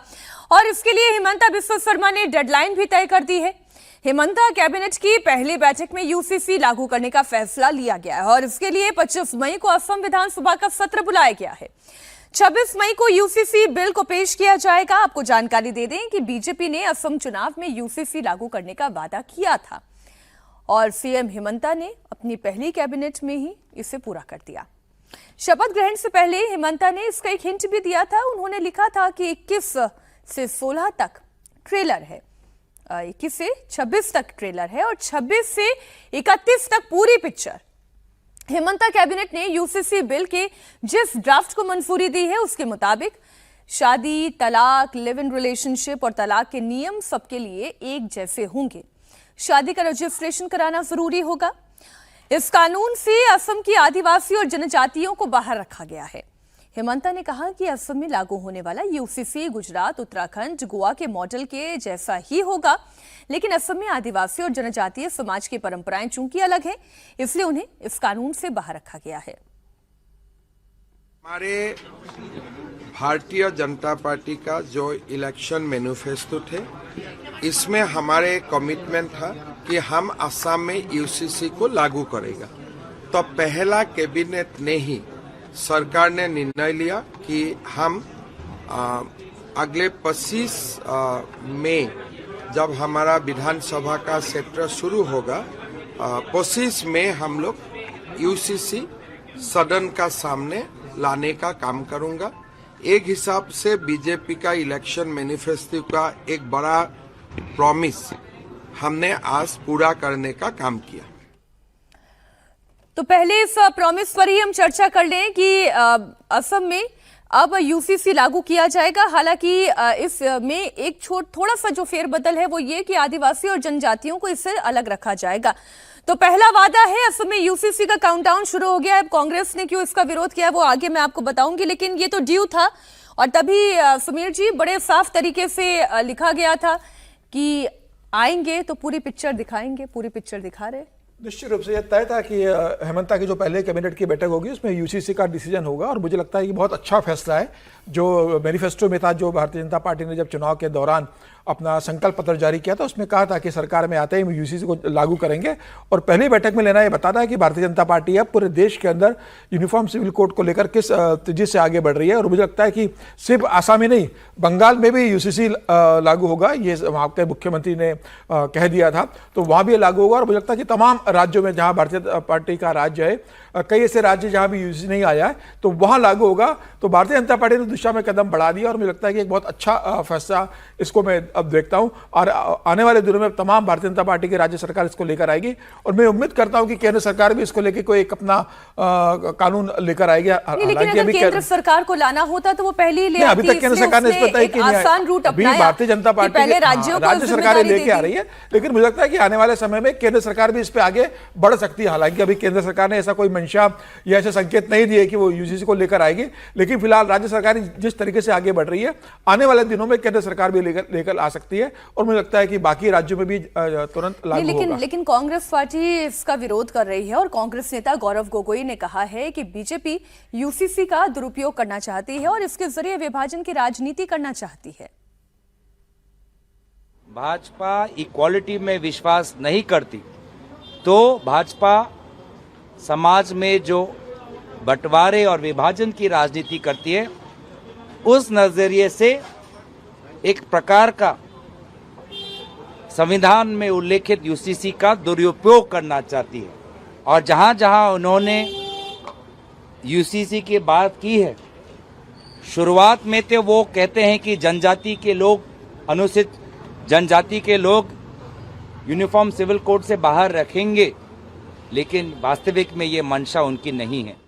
और इसके लिए हिमंता बिस्वा शर्मा ने डेडलाइन भी तय कर दी है। हिमंता कैबिनेट की पहली बैठक में यूसीसी लागू करने का फैसला लिया गया है, और इसके लिए 25 मई को असम विधानसभा का सत्र बुलाया गया है। 26 मई को यूसीसी बिल को पेश किया जाएगा। आपको जानकारी दे दें कि बीजेपी ने असम चुनाव में यूसीसी लागू करने का वादा किया था, और सीएम हिमंता ने अपनी पहली कैबिनेट में ही इसे पूरा कर दिया। शपथ ग्रहण से पहले हिमंता ने इसका एक हिंट भी दिया था। उन्होंने लिखा था कि 21 से 16 तक ट्रेलर है, 21 से 26 तक ट्रेलर है, और 26 से 31 तक पूरी पिक्चर। हिमंता कैबिनेट ने यूसीसी बिल के जिस ड्राफ्ट को मंजूरी दी है, उसके मुताबिक शादी, तलाक, लिव इन रिलेशनशिप और तलाक के नियम सबके लिए एक जैसे होंगे। शादी का रजिस्ट्रेशन कराना जरूरी होगा। इस कानून से असम की आदिवासी और जनजातियों को बाहर रखा गया है। हिमंता ने कहा कि असम में लागू होने वाला यूसीसी गुजरात, उत्तराखंड, गोवा के मॉडल के जैसा ही होगा, लेकिन असम में आदिवासी और जनजातीय समाज की परंपराएं चूंकि अलग हैं, इसलिए उन्हें इस कानून से बाहर रखा गया है। हमारे भारतीय जनता पार्टी का जो इलेक्शन मैनिफेस्टो थे, इसमें हमारे कमिटमेंट था कि हम असम में यूसीसी को लागू करेगा। तो पहला कैबिनेट ने ही सरकार ने निर्णय लिया कि हम अगले 25 मई जब हमारा विधानसभा का सत्र शुरू होगा, 25 मई हम लोग यूसीसी सदन का सामने लाने का काम करूंगा। एक हिसाब से बीजेपी का इलेक्शन मैनिफेस्टो का एक बड़ा प्रॉमिस हमने आज पूरा करने का काम किया। तो पहले इस प्रॉमिस पर ही हम चर्चा कर लें कि असम में अब यूसीसी लागू किया जाएगा। हालांकि इस में एक थोड़ा सा जो फेरबदल है वो ये कि आदिवासी और जनजातियों को इससे अलग रखा जाएगा। तो पहला वादा है, असम में यूसीसी का काउंटडाउन शुरू हो गया है। अब कांग्रेस ने क्यों इसका विरोध किया है वो आगे मैं आपको बताऊंगी, लेकिन ये तो ड्यू था और तभी सुमीर जी बड़े साफ तरीके से लिखा गया था कि आएंगे तो पूरी पिक्चर दिखाएंगे, पूरी पिक्चर दिखा रहे। निश्चित रूप से यह तय था कि हेमंता की जो पहले कैबिनेट की बैठक होगी उसमें यूसीसी का डिसीजन होगा और मुझे लगता है कि बहुत अच्छा फैसला है जो मैनिफेस्टो में था, जो भारतीय जनता पार्टी ने जब चुनाव के दौरान अपना संकल्प पत्र जारी किया था उसमें कहा था कि सरकार में आते ही यूसीसी को लागू करेंगे। और पहली बैठक में लेना यह बताता है कि भारतीय जनता पार्टी अब पूरे देश के अंदर यूनिफॉर्म सिविल कोड को लेकर किस तेजी से आगे बढ़ रही है। और मुझे लगता है कि सिर्फ आसाम ही नहीं, बंगाल में भी यूसीसी लागू होगा, ये वहाँ के मुख्यमंत्री ने कह दिया था, तो वहाँ भी लागू होगा। और मुझे लगता है कि तमाम राज्यों में जहाँ भारतीय जनता पार्टी का राज्य है, कई ऐसे राज्य जहाँ भी यूसीसी नहीं आया है तो वहाँ लागू होगा। तो भारतीय जनता पार्टी ने दिशा में कदम बढ़ा दिया और मुझे लगता है कि एक बहुत अच्छा फैसला इसको मैं अब देखता हूं। और आने वाले दिनों में तमाम भारतीय जनता पार्टी की राज्य सरकार इसको लेकर आएगी और मैं उम्मीद करता हूं कि केंद्र सरकार भी इसको लेकर कोई एक अपना कानून लेकर आएगी। लेकिन अगर केंद्र सरकार को लाना होता तो वो पहले ही ले आती। अभी तक केंद्र सरकार ने इस बताया कि आसान रूट अपनाया। भारतीय जनता पार्टी पहले राज्यों को राज्य सरकारें लेके आ रही है, लेकिन मुझे लगता है कि आने वाले समय में केंद्र सरकार भी इस पे आगे बढ़ सकती है। हालांकि अभी केंद्र सरकार ने ऐसा कोई मंशा या ऐसे संकेत नहीं दिए कि वो यूसीसी को लेकर आएगी, लेकिन फिलहाल राज्य सरकार जिस तरीके से आगे बढ़ रही है, आने वाले दिनों में केंद्र सरकार भी लेकर आ सकती है और मुझे लगता है कि बाकी राज्यों में भी तुरंत लागू होगा। लेकिन कांग्रेस पार्टी इसका विरोध कर रही है और कांग्रेस नेता गौरव गोगोई ने कहा है कि बीजेपी यूसीसी का दुरुपयोग करना चाहती है और इसके जरिए विभाजन की राजनीति करना चाहती है। भाजपा इक्वालिटी में विश्वास नहीं करती तो भाजपा समाज में जो बंटवारे और विभाजन की राजनीति करती है, उस नजरिए से एक प्रकार का संविधान में उल्लेखित यूसीसी का दुरुपयोग करना चाहती है। और जहां जहां उन्होंने यूसीसी की बात की है, शुरुआत में तो वो कहते हैं कि जनजाति के लोग, अनुसूचित जनजाति के लोग यूनिफॉर्म सिविल कोड से बाहर रखेंगे, लेकिन वास्तविक में ये मंशा उनकी नहीं है।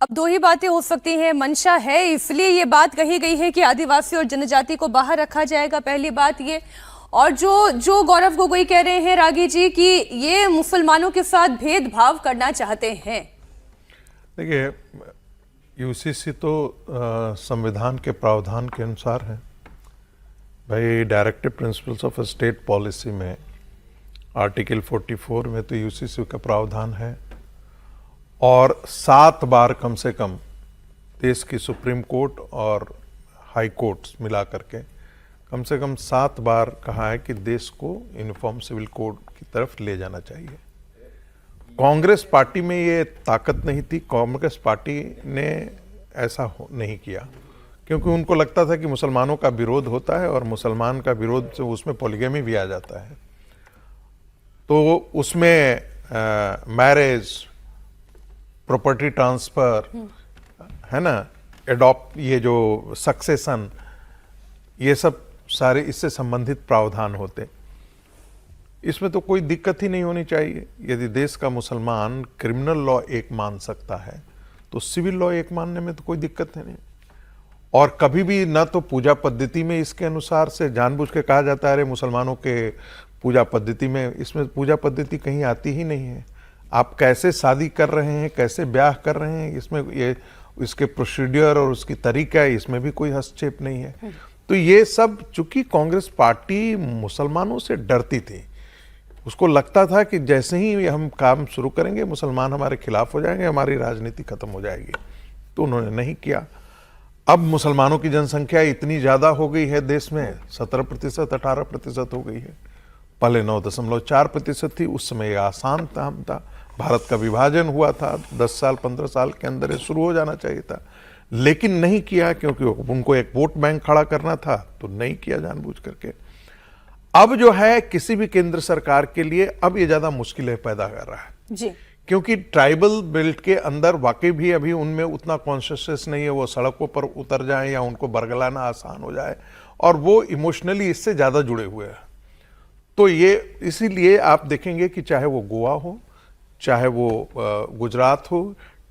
अब दो ही बातें हो सकती हैं, मंशा है इसलिए ये बात कही गई है कि आदिवासी और जनजाति को बाहर रखा जाएगा, पहली बात ये। और जो गौरव गोगोई कह रहे हैं रागी जी कि ये मुसलमानों के साथ भेदभाव करना चाहते हैं। देखिए, यूसीसी तो संविधान के प्रावधान के अनुसार है भाई। Directive principles of state policy में आर्टिकल 44 में तो यूसीसी का प्रावधान है और 7 बार कम से कम देश की सुप्रीम कोर्ट और हाई कोर्ट्स मिला करके कम से कम 7 बार कहा है कि देश को यूनिफॉर्म सिविल कोड की तरफ ले जाना चाहिए। कांग्रेस पार्टी में ये ताकत नहीं थी, कांग्रेस पार्टी ने ऐसा नहीं किया क्योंकि उनको लगता था कि मुसलमानों का विरोध होता है और मुसलमान का विरोध से उसमें पॉलीगैमी भी आ जाता है, तो उसमें मैरिज, प्रॉपर्टी ट्रांसफर है ना, एडॉप्ट, ये जो सक्सेशन, ये सब सारे इससे संबंधित प्रावधान होते। इसमें तो कोई दिक्कत ही नहीं होनी चाहिए। यदि देश का मुसलमान क्रिमिनल लॉ एक मान सकता है तो सिविल लॉ एक मानने में तो कोई दिक्कत है नहीं। और कभी भी ना तो पूजा पद्धति में इसके अनुसार से जानबूझ के कहा जाता है अरे मुसलमानों के पूजा पद्धति में, इसमें पूजा पद्धति कहीं आती ही नहीं है। आप कैसे शादी कर रहे हैं, कैसे ब्याह कर रहे हैं, इसमें ये इसके प्रोसीडियर और उसकी तरीका है, इसमें भी कोई हस्तक्षेप नहीं है। तो ये सब चूंकि कांग्रेस पार्टी मुसलमानों से डरती थी, उसको लगता था कि जैसे ही हम काम शुरू करेंगे मुसलमान हमारे खिलाफ हो जाएंगे, हमारी राजनीति खत्म हो जाएगी। तो उन्होंने नहीं किया। अब मुसलमानों की जनसंख्या इतनी ज्यादा हो गई है देश में, 17%, 18% हो गई है। पहले 9.4% थी, उस समय यह आसान काम था। भारत का विभाजन हुआ था, 10 साल 15 साल के अंदर ये शुरू हो जाना चाहिए था, लेकिन नहीं किया, क्योंकि उनको एक वोट बैंक खड़ा करना था, तो नहीं किया जानबूझ करके। अब जो है किसी भी केंद्र सरकार के लिए अब ये ज्यादा मुश्किलें पैदा कर रहा है जी, क्योंकि ट्राइबल बेल्ट के अंदर वाकई भी अभी उनमें उतना कॉन्शियसनेस नहीं है, वो सड़कों पर उतर जाएं या उनको बरगलाना आसान हो जाए, और वो इमोशनली इससे ज्यादा जुड़े हुए हैं। तो ये इसीलिए आप देखेंगे कि चाहे वो गोवा हो, चाहे वो गुजरात हो,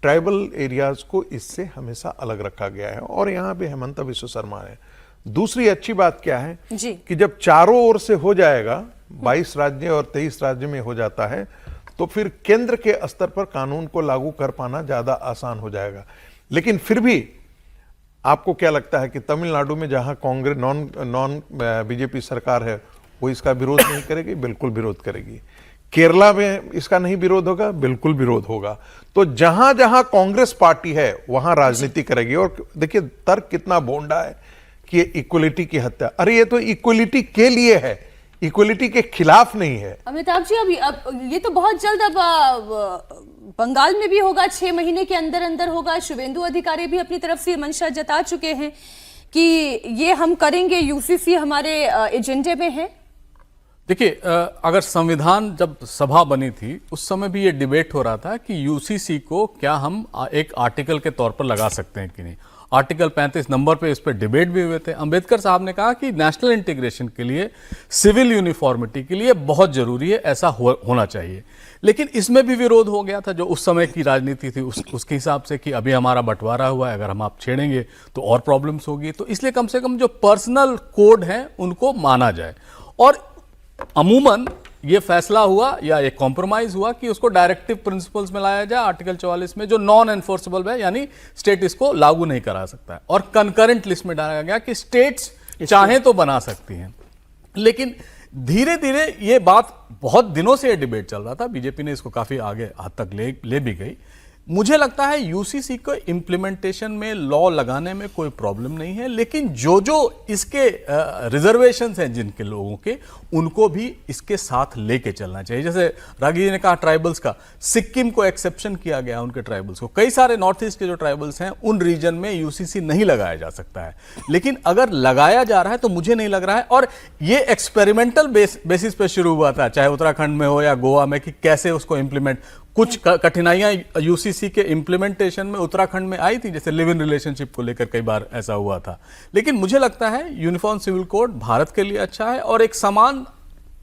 ट्राइबल एरियाज को इससे हमेशा अलग रखा गया है, और यहाँ पे हेमंत बिस्व शर्मा है। दूसरी अच्छी बात क्या है जी, कि जब चारों ओर से हो जाएगा, 22 राज्य और 23 राज्य में हो जाता है, तो फिर केंद्र के स्तर पर कानून को लागू कर पाना ज्यादा आसान हो जाएगा। लेकिन फिर भी आपको क्या लगता है कि तमिलनाडु में जहां कांग्रेस नॉन बीजेपी सरकार है, वो इसका विरोध नहीं करेगी? बिल्कुल विरोध करेगी। केरला में इसका नहीं विरोध होगा? बिल्कुल विरोध होगा। तो जहां जहां कांग्रेस पार्टी है वहां राजनीति करेगी। और देखिए तर्क कितना भोंडा है कि ये इक्वलिटी की हत्या, अरे ये तो इक्वलिटी के लिए है, इक्वलिटी के खिलाफ नहीं है। अमिताभ जी, अब ये तो बहुत जल्द अब बंगाल में भी होगा, 6 महीने के अंदर अंदर होगा। शुभेंदु अधिकारी भी अपनी तरफ से मंशा जता चुके हैं कि ये हम करेंगे, यूसीसी हमारे एजेंडे में है। देखिए, अगर संविधान जब सभा बनी थी उस समय भी ये डिबेट हो रहा था कि यूसीसी को क्या हम एक आर्टिकल के तौर पर लगा सकते हैं कि नहीं। आर्टिकल 35 नंबर पे इस पर डिबेट भी हुए थे। अंबेडकर साहब ने कहा कि नेशनल इंटीग्रेशन के लिए, सिविल यूनिफॉर्मिटी के लिए बहुत जरूरी है, ऐसा होना चाहिए। लेकिन इसमें भी विरोध हो गया था, जो उस समय की राजनीति थी उसके हिसाब से कि अभी हमारा बंटवारा हुआ है, अगर हम आप छेड़ेंगे तो और प्रॉब्लम्स होगी। तो इसलिए कम से कम जो पर्सनल कोड हैं उनको माना जाए। और अमूमन ये फैसला हुआ या ये कॉम्प्रोमाइज हुआ कि उसको डायरेक्टिव प्रिंसिपल्स में लाया जाए, आर्टिकल 44 में, जो नॉन एनफोर्सेबल है, यानी स्टेट इसको लागू नहीं करा सकता है। और कंकरेंट लिस्ट में डाला गया कि स्टेट्स चाहें तो बना सकती हैं। लेकिन धीरे धीरे ये बात, बहुत दिनों से ये डिबेट चल रहा था, बीजेपी ने इसको काफी आगे हद तक ले भी गई। मुझे लगता है यूसीसी को इम्प्लीमेंटेशन में, लॉ लगाने में कोई प्रॉब्लम नहीं है, लेकिन जो जो इसके रिजर्वेशंस हैं जिनके लोगों के, उनको भी इसके साथ लेके चलना चाहिए। जैसे रागी जी ने कहा ट्राइबल्स का, सिक्किम को एक्सेप्शन किया गया उनके ट्राइबल्स को। कई सारे नॉर्थ ईस्ट के जो ट्राइबल्स हैं उन रीजन में यूसीसी नहीं लगाया जा सकता है, लेकिन अगर लगाया जा रहा है तो मुझे नहीं लग रहा है। और ये एक्सपेरिमेंटल बेसिस पे शुरू हुआ था, चाहे उत्तराखंड में हो या गोवा में, कि कैसे उसको इम्प्लीमेंट। कुछ कठिनाइयां यूसीसी के इम्प्लीमेंटेशन में उत्तराखंड में आई थी, जैसे लिव इन रिलेशनशिप को लेकर कई बार ऐसा हुआ था। लेकिन मुझे लगता है यूनिफॉर्म सिविल कोड भारत के लिए अच्छा है, और एक समान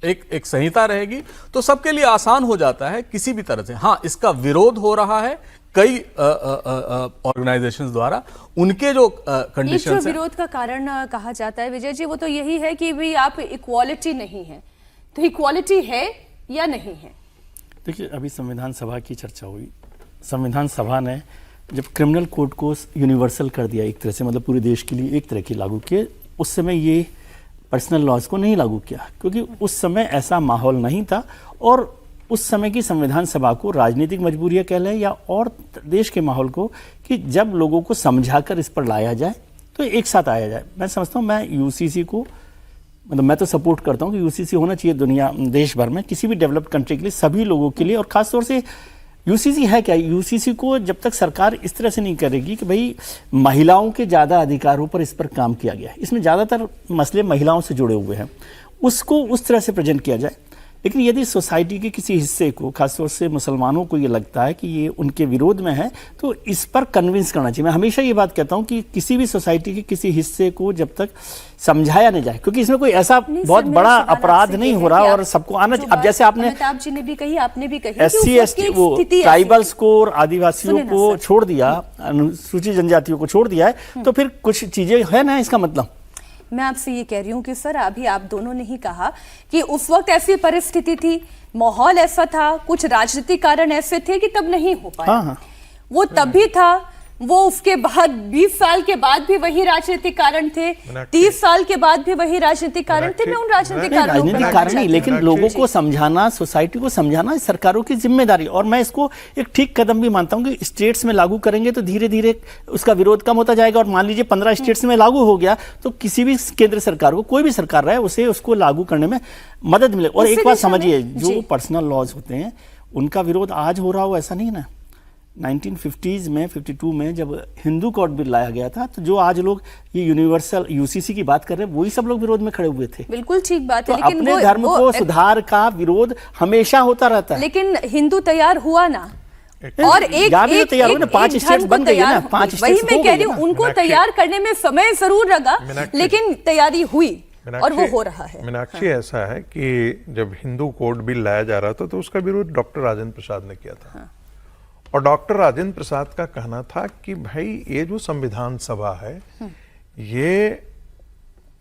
एक संहिता रहेगी तो सबके लिए आसान हो जाता है किसी भी तरह से। हाँ, इसका विरोध हो रहा है कई ऑर्गेनाइजेशंस द्वारा, उनके जो कंडीशंस जो विरोध का कारण कहा जाता है विजय जी, वो तो यही है कि भाई आप इक्वालिटी नहीं है, तो इक्वालिटी है या नहीं है? देखिए, अभी संविधान सभा की चर्चा हुई। संविधान सभा ने जब क्रिमिनल कोड को यूनिवर्सल कर दिया, एक तरह से, मतलब पूरे देश के लिए एक तरह की लागू किए, उस समय ये पर्सनल लॉज को नहीं लागू किया, क्योंकि उस समय ऐसा माहौल नहीं था। और उस समय की संविधान सभा को राजनीतिक मजबूरियां कह लें या और देश के माहौल को, कि जब लोगों को समझाकर इस पर लाया जाए तो एक साथ आया जाए। मैं समझता हूँ, मैं यूसीसी को, मतलब मैं तो सपोर्ट करता हूँ कि यूसीसी होना चाहिए दुनिया, देश भर में, किसी भी डेवलप्ड कंट्री के लिए, सभी लोगों के लिए। और खासतौर से यूसीसी है क्या, यूसीसी को जब तक सरकार इस तरह से नहीं करेगी कि भाई महिलाओं के ज़्यादा अधिकारों पर इस पर काम किया गया है, इसमें ज़्यादातर मसले महिलाओं से जुड़े हुए हैं, उसको उस तरह से प्रेजेंट किया जाए। लेकिन यदि सोसाइटी के किसी हिस्से को, खासतौर से मुसलमानों को ये लगता है कि ये उनके विरोध में है, तो इस पर कन्विंस करना चाहिए। मैं हमेशा ये बात कहता हूँ कि किसी भी सोसाइटी के किसी हिस्से को जब तक समझाया नहीं जाए, क्योंकि इसमें कोई ऐसा बहुत बड़ा अपराध नहीं हो रहा और सबको आना चाहिए। अब जैसे आपने अमिताभ जी ने भी कही, आपने भी कही, SC ST वो ट्राइबल्स को और आदिवासियों को छोड़ दिया, अनुसूचित जनजातियों को छोड़ दिया है, तो फिर कुछ चीजें है ना, इसका मतलब। मैं आपसे ये कह रही हूँ कि सर, अभी आप दोनों ने ही कहा कि उस वक्त ऐसी परिस्थिति थी, माहौल ऐसा था, कुछ राजनीतिक कारण ऐसे थे कि तब नहीं हो पाया। हाँ। वो तब भी था, वो उसके बाद 20 साल के बाद भी वही राजनीतिक कारण थे, 30 साल के बाद भी वही राजनीतिक कारण थे। मैं उन राजनीतिक कारणों राजनीतिक कारण नहीं, लेकिन लोगों को समझाना, सोसाइटी को समझाना सरकारों की जिम्मेदारी। और मैं इसको एक ठीक कदम भी मानता हूं कि स्टेट्स में लागू करेंगे तो धीरे धीरे उसका विरोध कम होता जाएगा। और मान लीजिए 15 स्टेट्स में लागू हो गया तो किसी भी केंद्र सरकार को, कोई भी सरकार रहे, उसे उसको लागू करने में मदद मिले। और एक बात समझिए, जो पर्सनल लॉज होते हैं उनका विरोध आज हो रहा हो ऐसा नहीं ना। 1950s में 52 में जब हिंदू कोड बिल लाया गया था, तो जो आज लोग ये यूनिवर्सल यूसीसी की बात कर रहे हैं वही सब लोग विरोध में खड़े हुए थे। बिल्कुल ठीक बात है, तो लेकिन अपने धर्म को सुधार का विरोध हमेशा होता रहता है। लेकिन हिंदू तैयार हुआ ना, और एक तैयार हुए ना, 5 स्टेट्स बन गई है ना, 5 वही मैं कह रही हूँ, उनको तैयार करने में समय जरूर लगा, लेकिन तैयारी हुई और वो हो रहा है। मीनाक्षी, ऐसा है कि जब हिंदू कोड बिल लाया जा रहा था तो उसका विरोध डॉक्टर राजेंद्र प्रसाद ने किया था। और डॉक्टर राजेंद्र प्रसाद का कहना था कि भाई ये जो संविधान सभा है ये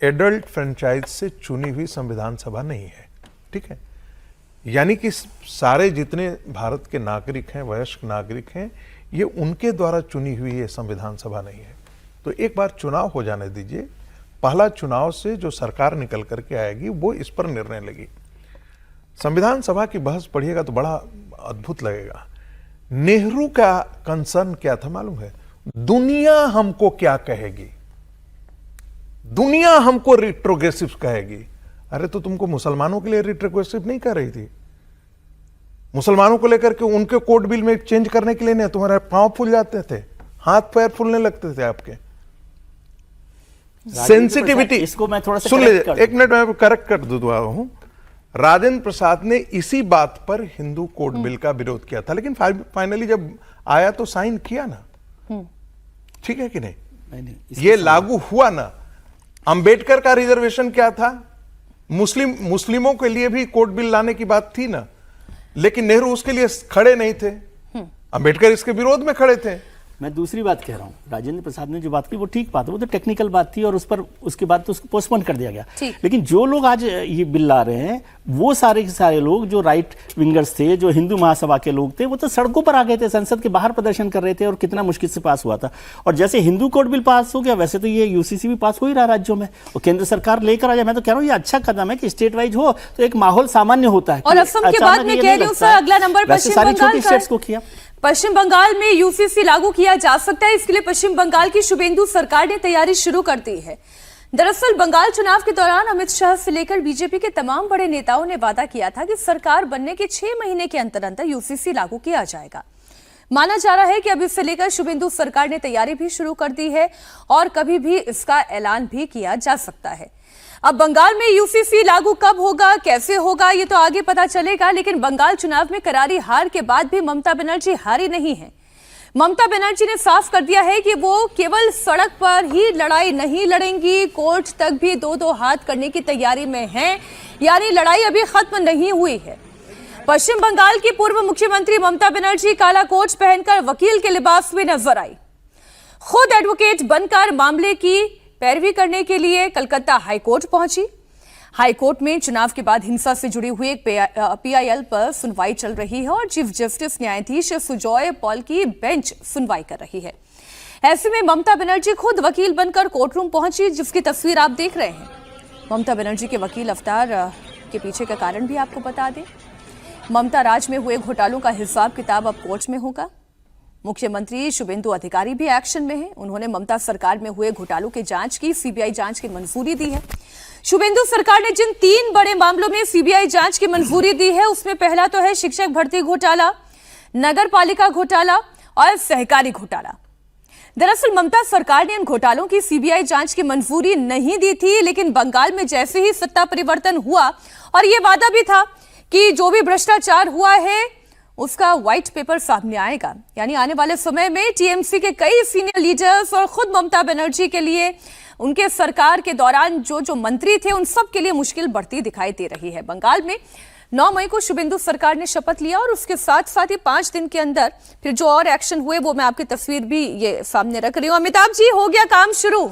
एडल्ट फ्रेंचाइज से चुनी हुई संविधान सभा नहीं है, ठीक है। यानी कि सारे जितने भारत के नागरिक हैं, वयस्क नागरिक हैं, ये उनके द्वारा चुनी हुई ये संविधान सभा नहीं है। तो एक बार चुनाव हो जाने दीजिए, पहला चुनाव से जो सरकार निकल करके आएगी वो इस पर निर्णय लेगी। संविधान सभा की बहस पढ़िएगा तो बड़ा अद्भुत लगेगा। नेहरू का कंसर्न क्या था मालूम है? दुनिया हमको क्या कहेगी, दुनिया हमको रिट्रोग्रेसिव कहेगी। अरे तो तुमको मुसलमानों के लिए रिट्रोग्रेसिव नहीं कर रही थी, मुसलमानों को लेकर के उनके कोड बिल में चेंज करने के लिए नहीं, तुम्हारे पांव फूल जाते थे, हाथ पैर फूलने लगते थे आपके। सेंसिटिविटी, इसको मैं थोड़ा सा सुन लीजिए, एक मिनट में करेक्ट कर दूंगा हूं। राजेंद्र प्रसाद ने इसी बात पर हिंदू कोड बिल का विरोध किया था, लेकिन फाइनली जब आया तो साइन किया ना, ठीक है कि नहीं? ये लागू हुआ ना। अंबेडकर का रिजर्वेशन क्या था? मुस्लिमों के लिए भी कोड बिल लाने की बात थी ना, लेकिन नेहरू उसके लिए खड़े नहीं थे, अंबेडकर इसके विरोध में खड़े थे। मैं दूसरी बात कह रहा हूँ, राजेंद्र प्रसाद ने जो बात की वो ठीक बात है, वो तो टेक्निकल बात थी और उस पर उसके बाद तो उसको पोस्टपोन कर दिया गया। लेकिन जो लोग आज ये बिल ला रहे हैं वो सारे के सारे लोग जो राइट विंगर्स थे, जो हिंदू महासभा के लोग थे, वो तो सड़कों पर आ गए थे, संसद के बाहर प्रदर्शन कर रहे थे और कितना मुश्किल से पास हुआ था। और जैसे हिंदू कोड बिल पास हो गया वैसे तो ये यूसीसी भी पास हो ही रहा राज्यों में, और केंद्र सरकार लेकर आ जाए। मैं तो कह रहा हूँ ये अच्छा कदम है कि स्टेट वाइज हो तो एक माहौल सामान्य होता है। और असम के बाद में कह रही हूँ सर, अगला नंबर पश्चिम बंगाल को किया। पश्चिम बंगाल में यूसीसी लागू किया जा सकता है, इसके लिए पश्चिम बंगाल की शुभेंदु सरकार ने तैयारी शुरू कर दी है। दरअसल बंगाल चुनाव के दौरान अमित शाह से लेकर बीजेपी के तमाम बड़े नेताओं ने वादा किया था कि सरकार बनने के 6 महीने के अंदर अंदर यूसीसी लागू किया जाएगा। माना जा रहा है कि अब इससे लेकर शुभेंदु सरकार ने तैयारी भी शुरू कर दी है और कभी भी इसका ऐलान भी किया जा सकता है। अब बंगाल में यूसीसी लागू कब होगा, कैसे होगा, ये तो आगे पता चलेगा। लेकिन बंगाल चुनाव में करारी हार के बाद भी ममता बनर्जी हारी नहीं है। ममता बनर्जी ने साफ कर दिया है कि वो केवल सड़क पर ही लड़ाई नहीं लड़ेंगी, कोर्ट तक भी 2-2 हाथ करने की तैयारी में हैं, यानी लड़ाई अभी खत्म नहीं हुई है। पश्चिम बंगाल की पूर्व मुख्यमंत्री ममता बनर्जी काला कोट पहनकर वकील के लिबास में नजर आई। खुद एडवोकेट बनकर मामले की पैरवी करने के लिए कलकत्ता हाईकोर्ट पहुंची। हाईकोर्ट में चुनाव के बाद हिंसा से जुड़ी हुई एक पीआईएल पर सुनवाई चल रही है और चीफ जस्टिस न्यायाधीश सुजॉय पॉल की बेंच सुनवाई कर रही है। ऐसे में ममता बनर्जी खुद वकील बनकर कोर्टरूम पहुंची, जिसकी तस्वीर आप देख रहे हैं। ममता बनर्जी के वकील अवतार के पीछे का कारण भी आपको बता दें। ममता राज में हुए घोटालों का हिसाब किताब अब कोर्ट में होगा। मुख्यमंत्री शुभेंदु अधिकारी भी एक्शन में हैं। उन्होंने ममता सरकार में हुए घोटालों की जांच की, सीबीआई जांच की मंजूरी दी है। शुभेंदु सरकार ने जिन 3 बड़े मामलों में सीबीआई जांच की मंजूरी दी है उसमें पहला तो है शिक्षक भर्ती घोटाला, नगर पालिका घोटाला और सहकारी घोटाला। दरअसल ममता सरकार ने इन घोटालों की सीबीआई जांच की मंजूरी नहीं दी थी, लेकिन बंगाल में जैसे ही सत्ता परिवर्तन हुआ और यह वादा भी था कि जो भी भ्रष्टाचार हुआ है उसका व्हाइट पेपर सामने आएगा। यानी आने वाले समय में टीएमसी के कई सीनियर लीडर्स और खुद ममता बनर्जी के लिए उनके सरकार के दौरान जो मंत्री थे उन सब के लिए मुश्किल बढ़ती दिखाई दे रही है। बंगाल में 9 मई को शुभेंदु सरकार ने शपथ लिया और उसके साथ साथ ही 5 दिन के अंदर फिर जो और एक्शन हुए वो मैं आपकी तस्वीर भी ये सामने रख रही हूँ। अमिताभ जी, हो गया काम शुरू,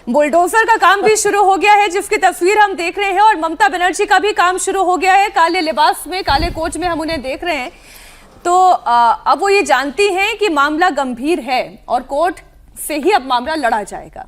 बुलडोजर का काम भी शुरू हो गया है जिसकी तस्वीर हम देख रहे हैं, और ममता बनर्जी का भी काम शुरू हो गया है। काले लिबास में, काले कोच में हम उन्हें देख रहे हैं। तो अब वो ये जानती हैं कि मामला गंभीर है और कोर्ट से ही अब मामला लड़ा जाएगा।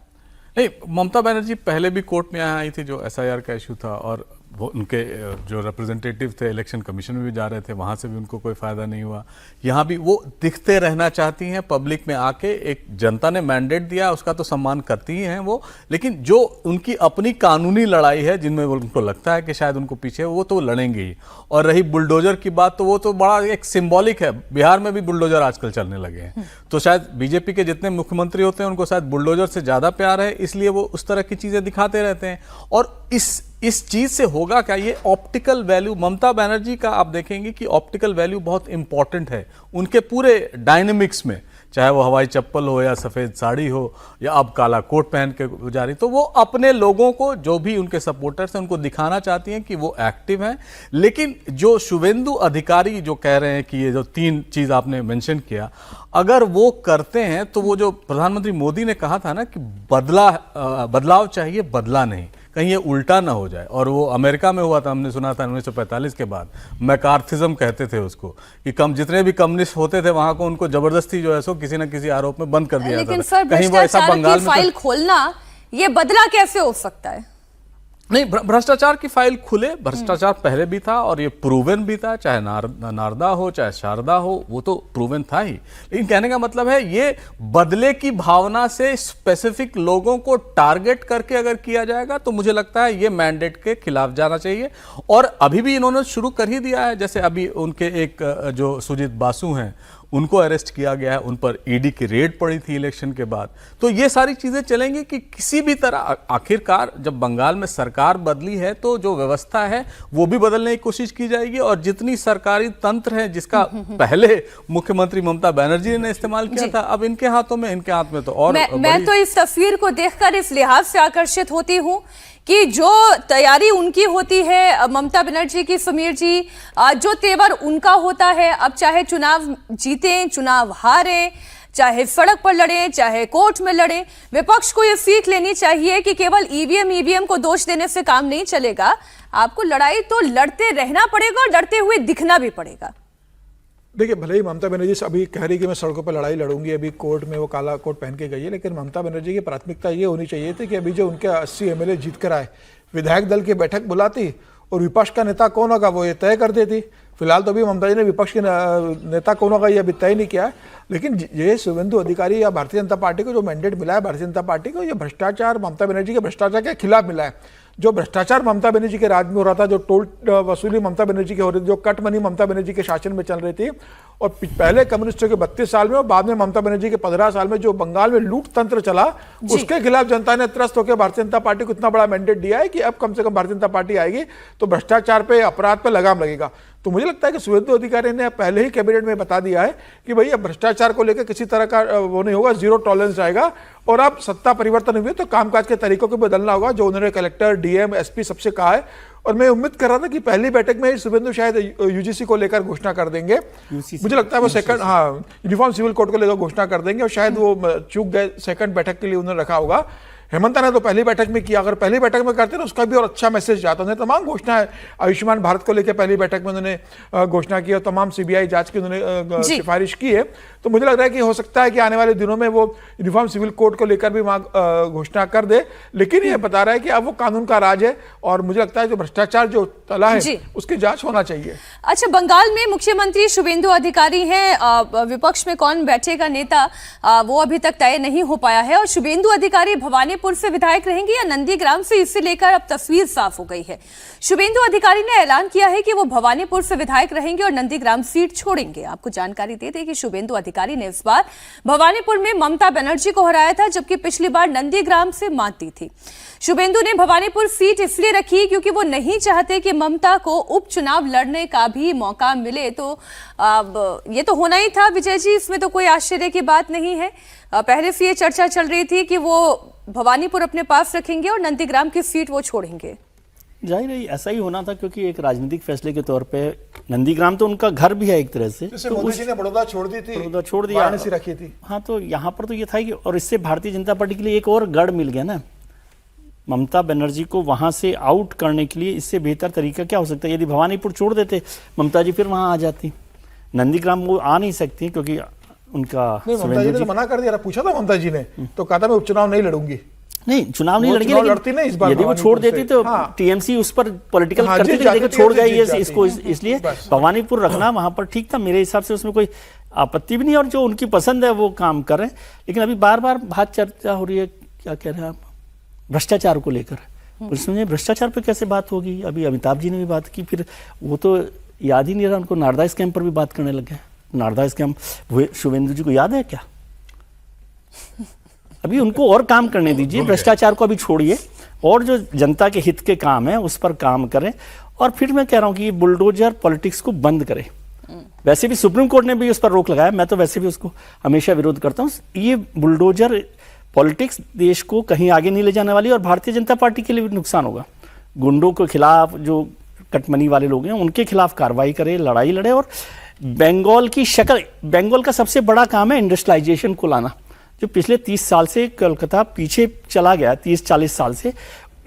नहीं, ममता बनर्जी पहले भी कोर्ट में आई थी जो एसआईआर का इशू था, और वो उनके जो रिप्रेजेंटेटिव थे इलेक्शन कमीशन में भी जा रहे थे, वहां से भी उनको कोई फायदा नहीं हुआ। यहाँ भी वो दिखते रहना चाहती हैं पब्लिक में आके, एक जनता ने मैंडेट दिया उसका तो सम्मान करती ही हैं वो, लेकिन जो उनकी अपनी कानूनी लड़ाई है जिनमें उनको लगता है कि शायद उनको पीछे, वो तो लड़ेंगे ही। और रही बुलडोजर की बात, तो वो तो बड़ा एक सिंबॉलिक है, बिहार में भी बुलडोजर आजकल चलने लगे हैं, तो शायद बीजेपी के जितने मुख्यमंत्री होते हैं उनको शायद बुलडोजर से ज्यादा प्यार है, इसलिए वो उस तरह की चीजें दिखाते रहते हैं। और इस चीज से होगा क्या, ये ऑप्टिकल वैल्यू, ममता बनर्जी का आप देखेंगे कि ऑप्टिकल वैल्यू बहुत इंपॉर्टेंट है उनके पूरे डायनेमिक्स में, चाहे वो हवाई चप्पल हो या सफेद साड़ी हो या अब काला कोट पहन के जा रही, तो वो अपने लोगों को, जो भी उनके सपोर्टर्स हैं, उनको दिखाना चाहती हैं कि वो एक्टिव हैं। लेकिन जो शुभेंदु अधिकारी जो कह रहे हैं कि ये जो 3 चीज आपने मेंशन किया, अगर वो करते हैं तो वो जो प्रधानमंत्री मोदी ने कहा था ना कि बदलाव चाहिए, बदला नहीं, कहीं ये उल्टा ना हो जाए। और वो अमेरिका में हुआ था, हमने सुना था 1945 के बाद, मैकार्थिज्म कहते थे उसको, कि जितने भी कम्युनिस्ट होते थे वहां को उनको जबरदस्ती जो है सो किसी न किसी आरोप में बंद कर दिया लेकिन जाता था। सर, कहीं वो ऐसा बंगाल में फाइल खोलना ये बदला कैसे हो सकता है? नहीं, भ्रष्टाचार की फाइल खुले, भ्रष्टाचार पहले भी था और ये प्रूवन भी था, चाहे नारदा हो चाहे शारदा हो, वो तो प्रूवन था ही। लेकिन कहने का मतलब है ये बदले की भावना से स्पेसिफिक लोगों को टारगेट करके अगर किया जाएगा तो मुझे लगता है ये मैंडेट के खिलाफ जाना चाहिए। और अभी भी इन्होंने शुरू कर ही दिया है, जैसे अभी उनके एक जो सुजीत बासु हैं उनको अरेस्ट किया गया है, उन पर ईडी की रेड पड़ी थी इलेक्शन के बाद। तो ये सारी चीजें चलेंगी कि किसी भी तरह, आखिरकार जब बंगाल में सरकार बदली है तो जो व्यवस्था है वो भी बदलने की कोशिश की जाएगी। और जितनी सरकारी तंत्र है जिसका पहले मुख्यमंत्री ममता बनर्जी ने इस्तेमाल किया था, अब इनके हाथों में, इनके हाथ में तो और मैं तो इस तस्वीर को देखकर इस लिहाज से आकर्षित होती हूं कि जो तैयारी उनकी होती है, ममता बनर्जी की, समीर जी, जो तेवर उनका होता है, अब चाहे चुनाव जीतें, चुनाव हारें, चाहे सड़क पर लड़ें, चाहे कोर्ट में लड़ें, विपक्ष को ये सीख लेनी चाहिए कि केवल ईवीएम को दोष देने से काम नहीं चलेगा। आपको लड़ाई तो लड़ते रहना पड़ेगा और लड़ते हुए दिखना भी पड़ेगा। देखिए, भले ही ममता बनर्जी अभी कह रही कि मैं सड़कों पर लड़ाई लड़ूंगी, अभी कोर्ट में वो काला कोट पहन के गई है, लेकिन ममता बनर्जी की प्राथमिकता ये होनी चाहिए थी कि अभी जो उनके 80 एमएलए जीत कर आए, विधायक दल की बैठक बुलाती और विपक्ष का नेता कौन होगा वो ये तय कर देती। फिलहाल तो अभी ममता जी ने विपक्ष के नेता कौन होगा ये अभी तय नहीं किया है, लेकिन ये शुभेंदु अधिकारी या भारतीय जनता पार्टी को जो मैंडेट मिला है, भारतीय जनता पार्टी को, ये भ्रष्टाचार, ममता बनर्जी के भ्रष्टाचार के खिलाफ मिला है। जो भ्रष्टाचार ममता बनर्जी के राज में हो रहा था, जो टोल वसूली ममता बनर्जी की हो रही थी, जो कट मनी ममता बनर्जी के शासन में चल रही थी, और पहले कम्युनिस्टों के 32 साल में और बाद में ममता बनर्जी के 15 साल में जो बंगाल में लूट तंत्र चला, उसके खिलाफ जनता ने त्रस्त होकर भारतीय जनता पार्टी को इतना बड़ा मैंडेट दिया है कि अब कम से कम भारतीय जनता पार्टी आएगी तो भ्रष्टाचार पे, अपराध पे लगाम लगेगा। तो मुझे लगता है कि शुभेंदु अधिकारी ने पहले ही कैबिनेट में बता दिया है कि भाई अब भ्रष्टाचार को लेकर किसी तरह का वो नहीं होगा, जीरो टॉलरेंस आएगा। और अब सत्ता परिवर्तन हुए तो कामकाज के तरीकों को बदलना होगा, जो उन्होंने कलेक्टर, डीएम, एसपी सबसे कहा है। और मैं उम्मीद कर रहा था कि पहली बैठक में शुभेंदु शायद यूजीसी को लेकर घोषणा कर देंगे। मुझे लगता है वो सेकंड, हाँ, यूनिफॉर्म सिविल कोड को लेकर घोषणा कर देंगे, और शायद वो चूक गए, सेकंड बैठक के लिए उन्होंने रखा होगा। हेमंता ने तो पहली बैठक में किया, अगर पहली बैठक में करते तो उसका भी और अच्छा मैसेज जाता। उन्होंने तमाम घोषणाएं, आयुष्मान भारत को लेकर पहली बैठक में उन्होंने घोषणा की और तमाम सीबीआई जांच की उन्होंने सिफारिश की है। तो मुझे लग रहा है कि हो सकता है कि आने वाले दिनों में वो यूनिफॉर्म सिविल कोड को लेकर भी घोषणा कर दे, लेकिन ये बता रहा है कि अब वो कानून का राज है और मुझे लगता है जो भ्रष्टाचार जो तला है उसकी जांच होना चाहिए। अच्छा, बंगाल में मुख्यमंत्री शुभेंदु अधिकारी हैं, विपक्ष में कौन बैठेगा नेता वो अभी तक तय नहीं हो पाया है। और शुभेंदु अधिकारी भवानीपुर से विधायक रहेंगे या नंदीग्राम से, इससे लेकर अब तस्वीर साफ हो गई है। शुभेंदु अधिकारी ने ऐलान किया है कि वो भवानीपुर से विधायक रहेंगे और नंदीग्राम सीट छोड़ेंगे। आपको जानकारी दे दें कि शुभेंदु अधिकारी ने इस बार भवानीपुर में ममता बनर्जी को हराया था, जबकि पिछली बार नंदीग्राम से मात दी थी। शुभेंदु ने भवानीपुर सीट इसलिए रखी क्योंकि वो नहीं चाहते कि ममता को उपचुनाव लड़ने का भी मौका मिले। तो अब ये तो होना ही था विजय जी, इसमें तो कोई आश्चर्य की बात नहीं है। पहले से ये चर्चा चल रही थी कि वो भवानीपुर अपने पास रखेंगे और नंदीग्राम की सीट वो छोड़ेंगे। जाहिर है ऐसा ही होना था, क्योंकि एक राजनीतिक फैसले के तौर पे नंदीग्राम तो उनका घर भी है एक तरह से। तो मोदी जी ने बड़ौदा छोड़ दी थी, बड़ौदा छोड़ दिया, वाराणसी रखी थी। हाँ, तो यहाँ पर तो ये था कि, और इससे भारतीय जनता पार्टी के लिए एक और गढ़ मिल गया ना, ममता बनर्जी को वहां से आउट करने के लिए। इससे बेहतर तरीका क्या हो सकता है? यदि भवानीपुर छोड़ देते ममता जी, फिर वहां आ जाती। नंदीग्राम वो आ नहीं सकती हैं क्योंकि उनका नहीं, ममता जी ने तो मना कर दिया, पूछा था ममता जी ने, तो कहा था मैं उपचुनाव नहीं लड़ूंगी। नहीं, चुनाव नहीं लड़ेगी, लड़ती नहीं इस बार, यदि वो छोड़ देती तो टीएमसी उस पर पॉलिटिकल करती थी, लेकिन छोड़ गई है इसको, इसलिए भवानीपुर रखना वहां पर ठीक था मेरे हिसाब से, उसमें कोई आपत्ति भी नहीं, और जो उनकी पसंद है वो काम कर रहे हैं। लेकिन अभी बार बार बात चर्चा हो रही है, क्या कह रहे हैं आप, भ्रष्टाचार को लेकर। उसमें भ्रष्टाचार पर कैसे बात होगी? अभी अमिताभ जी ने भी बात की, फिर वो तो याद ही नहीं रहा उनको, नारदा स्कैम पर भी बात करने लग गए। नारदा स्कैम शुभेंदु जी को याद है क्या? अभी उनको और काम करने दीजिए, भ्रष्टाचार को अभी छोड़िए और जो जनता के हित के काम है उस पर काम करें। और फिर मैं कह रहा हूं कि ये बुलडोजर पॉलिटिक्स को बंद करें। वैसे भी सुप्रीम कोर्ट ने भी उस पर रोक लगाया, मैं तो वैसे भी उसको हमेशा विरोध करता हूं। ये बुलडोजर पॉलिटिक्स देश को कहीं आगे नहीं ले जाने वाली, और भारतीय जनता पार्टी के लिए भी नुकसान होगा। गुंडों के खिलाफ, जो कटमनी वाले लोग हैं उनके खिलाफ कार्रवाई करे, लड़ाई लड़े। और बंगाल की शक्ल, बंगाल का सबसे बड़ा काम है इंडस्ट्रियलाइजेशन को लाना, जो पिछले 30 साल से कोलकाता पीछे चला गया, 30-40 साल से,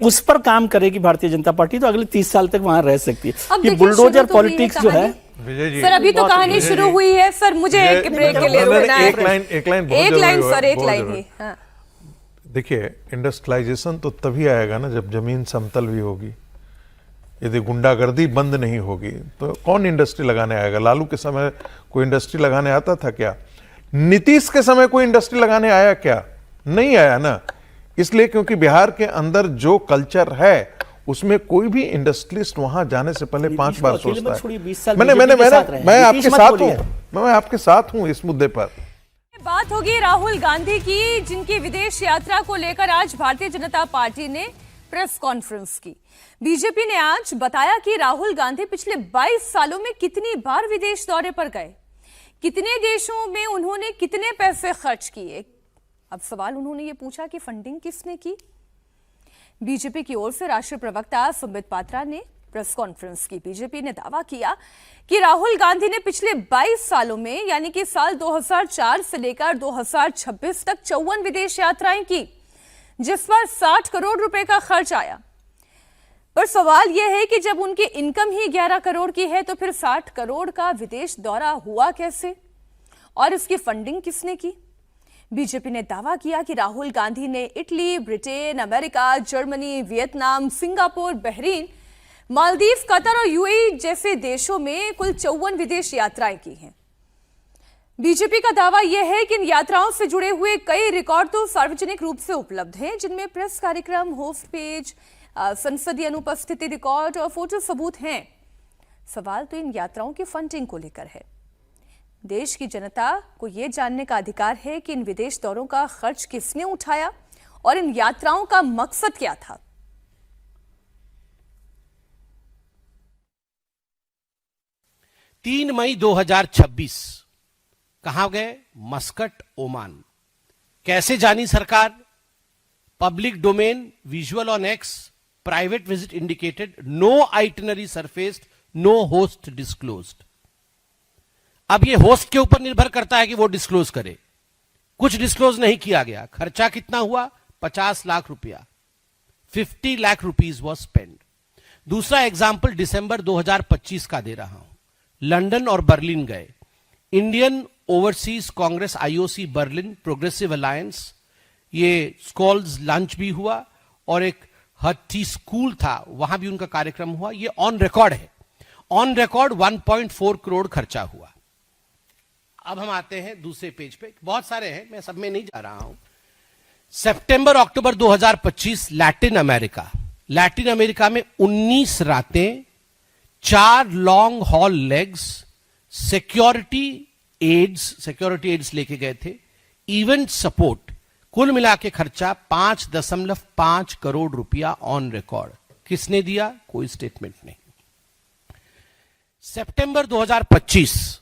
उस पर काम करेगी भारतीय जनता पार्टी, तो अगले 30 साल तक वहां रह सकती है। ये बुलडोजर पॉलिटिक्स जो है, विजय जी, सर अभी तो कहानी शुरू हुई है सर, मुझे एक ब्रेक के लिए रुकना है। एक लाइन ही। हाँ। देखिए, इंडस्ट्रियलाइजेशन तो तभी आएगा ना जब जमीन समतल भी होगी। यदि गुंडागर्दी बंद नहीं होगी तो कौन इंडस्ट्री लगाने आएगा? लालू के समय कोई इंडस्ट्री लगाने आता था क्या? नीतीश के समय कोई इंडस्ट्री लगाने आया क्या? नहीं आया ना। इसलिए क्योंकि बिहार के अंदर जो कल्चर है उसमें कोई भी इंडस्ट्रियलिस्ट वहां जाने से पहले 5 बार सोचता है। मैं आपके साथ हूं इस मुद्दे पर। बात होगी राहुल गांधी की, जिनकी विदेश यात्रा को लेकर आज भारतीय जनता पार्टी ने प्रेस कॉन्फ्रेंस की। बीजेपी ने आज बताया कि राहुल गांधी पिछले 22 सालों में कितनी बार विदेश दौरे पर गए, कितने देशों में उन्होंने कितने पैसे खर्च किए। अब सवाल उन्होंने ये पूछा कि फंडिंग किसने की। बीजेपी की ओर से राष्ट्रीय प्रवक्ता संबित पात्रा ने प्रेस कॉन्फ्रेंस की। बीजेपी ने दावा किया कि राहुल गांधी ने पिछले 22 सालों में, यानी कि साल 2004 से लेकर 2026 तक 54 विदेश यात्राएं की, जिस पर 60 करोड़ रुपए का खर्च आया। पर सवाल यह है कि जब उनकी इनकम ही 11 करोड़ की है तो फिर 60 करोड़ का विदेश दौरा हुआ कैसे और इसकी फंडिंग किसने की। बीजेपी ने दावा किया कि राहुल गांधी ने Italy, Britain, America, Germany, Vietnam, Singapore, Bahrain, Maldives, Qatar और यूएई जैसे देशों में कुल 54 विदेश यात्राएं की हैं। बीजेपी का दावा यह है कि इन यात्राओं से जुड़े हुए कई रिकॉर्ड तो सार्वजनिक रूप से उपलब्ध हैं, जिनमें प्रेस कार्यक्रम, होस्ट पेज, संसदीय अनुपस्थिति रिकॉर्ड और फोटो सबूत हैं। सवाल तो इन यात्राओं की फंडिंग को लेकर है। देश की जनता को यह जानने का अधिकार है कि इन विदेश दौरों का खर्च किसने उठाया और इन यात्राओं का मकसद क्या था। 3 मई 2026 कहां गए? Muscat, Oman. कैसे जानी सरकार? Public domain, visual on X, private visit indicated, no itinerary surfaced, no host disclosed. अब ये होस्ट के ऊपर निर्भर करता है कि वो डिस्क्लोज करे। कुछ डिस्क्लोज नहीं किया गया। खर्चा कितना हुआ? 50 लाख रुपया। 50 लाख रुपीज वॉज स्पेंड। दूसरा एग्जाम्पल दिसंबर 2025 का दे रहा हूं। लंदन और बर्लिन गए। Indian overseas Congress IOC Berlin progressive alliance, ये स्कॉल्स लंच भी हुआ और एक हट्टी स्कूल था, वहां भी उनका कार्यक्रम हुआ। ये ऑन रिकॉर्ड है। ऑन रिकॉर्ड 1.4 करोड़ खर्चा हुआ। अब हम आते हैं दूसरे पेज पे, बहुत सारे हैं, मैं सब में नहीं जा रहा हूं। सितंबर अक्टूबर 2025 लैटिन अमेरिका। लैटिन अमेरिका में 19 रातें, 4 long haul legs, security aides लेके गए थे, इवेंट सपोर्ट, कुल मिला के खर्चा 5.5 करोड़ रुपया ऑन रिकॉर्ड। किसने दिया? कोई स्टेटमेंट नहीं। सितंबर 2025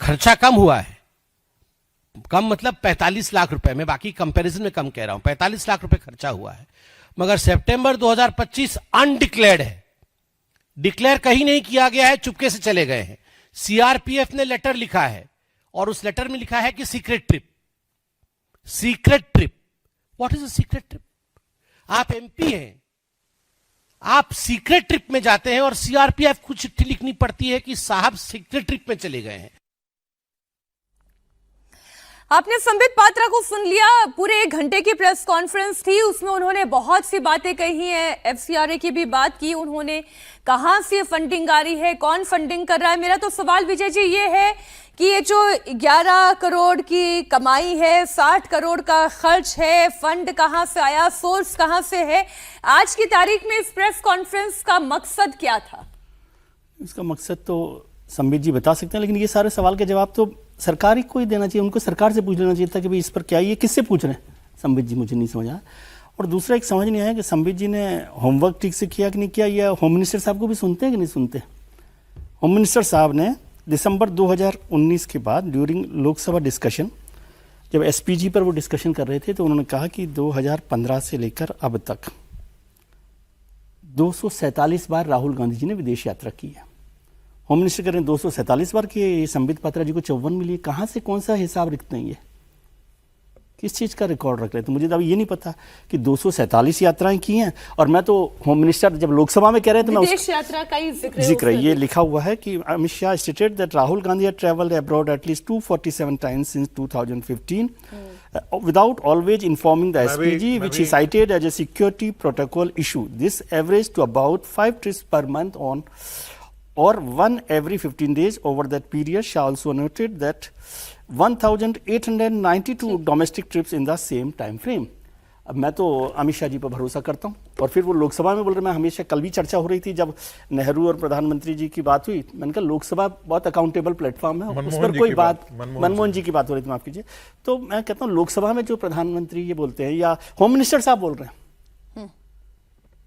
खर्चा कम हुआ है। कम मतलब 45 लाख रुपए, मैं बाकी कंपैरिजन में कम कह रहा हूं। 45 लाख रुपए खर्चा हुआ है, मगर सितंबर 2025 अनडिक्लेयर्ड है। डिक्लेयर कहीं नहीं किया गया है, चुपके से चले गए हैं। सीआरपीएफ ने लेटर लिखा है और उस लेटर में लिखा है कि secret trip. Secret trip, what is a secret trip? आप एमपी हैं, आप सीक्रेट ट्रिप में जाते हैं और सीआरपीएफ को चिट्ठी लिखनी पड़ती है कि साहब सीक्रेट ट्रिप में चले गए हैं। आपने संबित पात्रा को सुन लिया। पूरे 1 घंटे की प्रेस कॉन्फ्रेंस थी, उसमें उन्होंने बहुत सी बातें कही हैं। एफसीआरए की भी बात की उन्होंने, कहां से फंडिंग आ रही है, कौन फंडिंग कर रहा है। मेरा तो सवाल विजय जी ये है कि ये जो 11 करोड़ की कमाई है, 60 करोड़ का खर्च है, फंड कहां से आया, सोर्स कहां से है, आज की तारीख में इस प्रेस कॉन्फ्रेंस का मकसद क्या था? इसका मकसद तो संबित जी बता सकते हैं, लेकिन ये सारे सवाल के जवाब तो सरकार ही को ही देना चाहिए। उनको सरकार से पूछ लेना चाहिए था कि भाई इस पर क्या, ये किससे पूछ रहे हैं संबित जी, मुझे नहीं समझ आया। और दूसरा एक समझ नहीं आया कि संबित जी ने होमवर्क ठीक से किया कि नहीं किया, या होम मिनिस्टर साहब को भी सुनते हैं कि नहीं सुनते। होम मिनिस्टर साहब ने दिसंबर 2019 के बाद ड्यूरिंग लोकसभा डिस्कशन, जब एसपीजी पर वो डिस्कशन कर रहे थे, तो उन्होंने कहा कि 2015 से लेकर अब तक 247 बार राहुल गांधी जी ने विदेश यात्रा की है। होम मिनिस्टर कह रहे हैं 247 बार की, संबित पात्रा जी को 54 मिली। कहाँ से कौन सा हिसाब रखते हैं, ये किस चीज़ का रिकॉर्ड रख रहे हैं? तो मुझे तो अभी ये नहीं पता कि 247 यात्राएं की हैं। और मैं तो होम मिनिस्टर जब लोकसभा में कह रहे थे, मैं विदेश यात्रा का ही जिक्र ये लिखा हुआ है कि Amit Shah stated that Rahul Gandhi had travelled abroad at least 247 times since 2015 without always informing the SPG, which he cited as a security protocol issue. This averaged to about 5 trips per month on or 1 every 15 days over that period. Shah also noted that 1,892 domestic trips in the same time frame. अब मैं तो अमित शाह जी पर भरोसा करता हूँ। और फिर वो लोकसभा में बोल रहे, मैं हमेशा, कल भी चर्चा हो रही थी जब नेहरू और प्रधानमंत्री जी की बात हुई, मैंने कहा लोकसभा बहुत अकाउंटेबल प्लेटफॉर्म है, उस पर कोई बात, मनमोहन जी की बात हो रही थी, माफ कीजिए। तो मैं कहता हूँ लोकसभा में जो प्रधानमंत्री ये बोलते हैं या होम मिनिस्टर साहब बोल रहे हैं,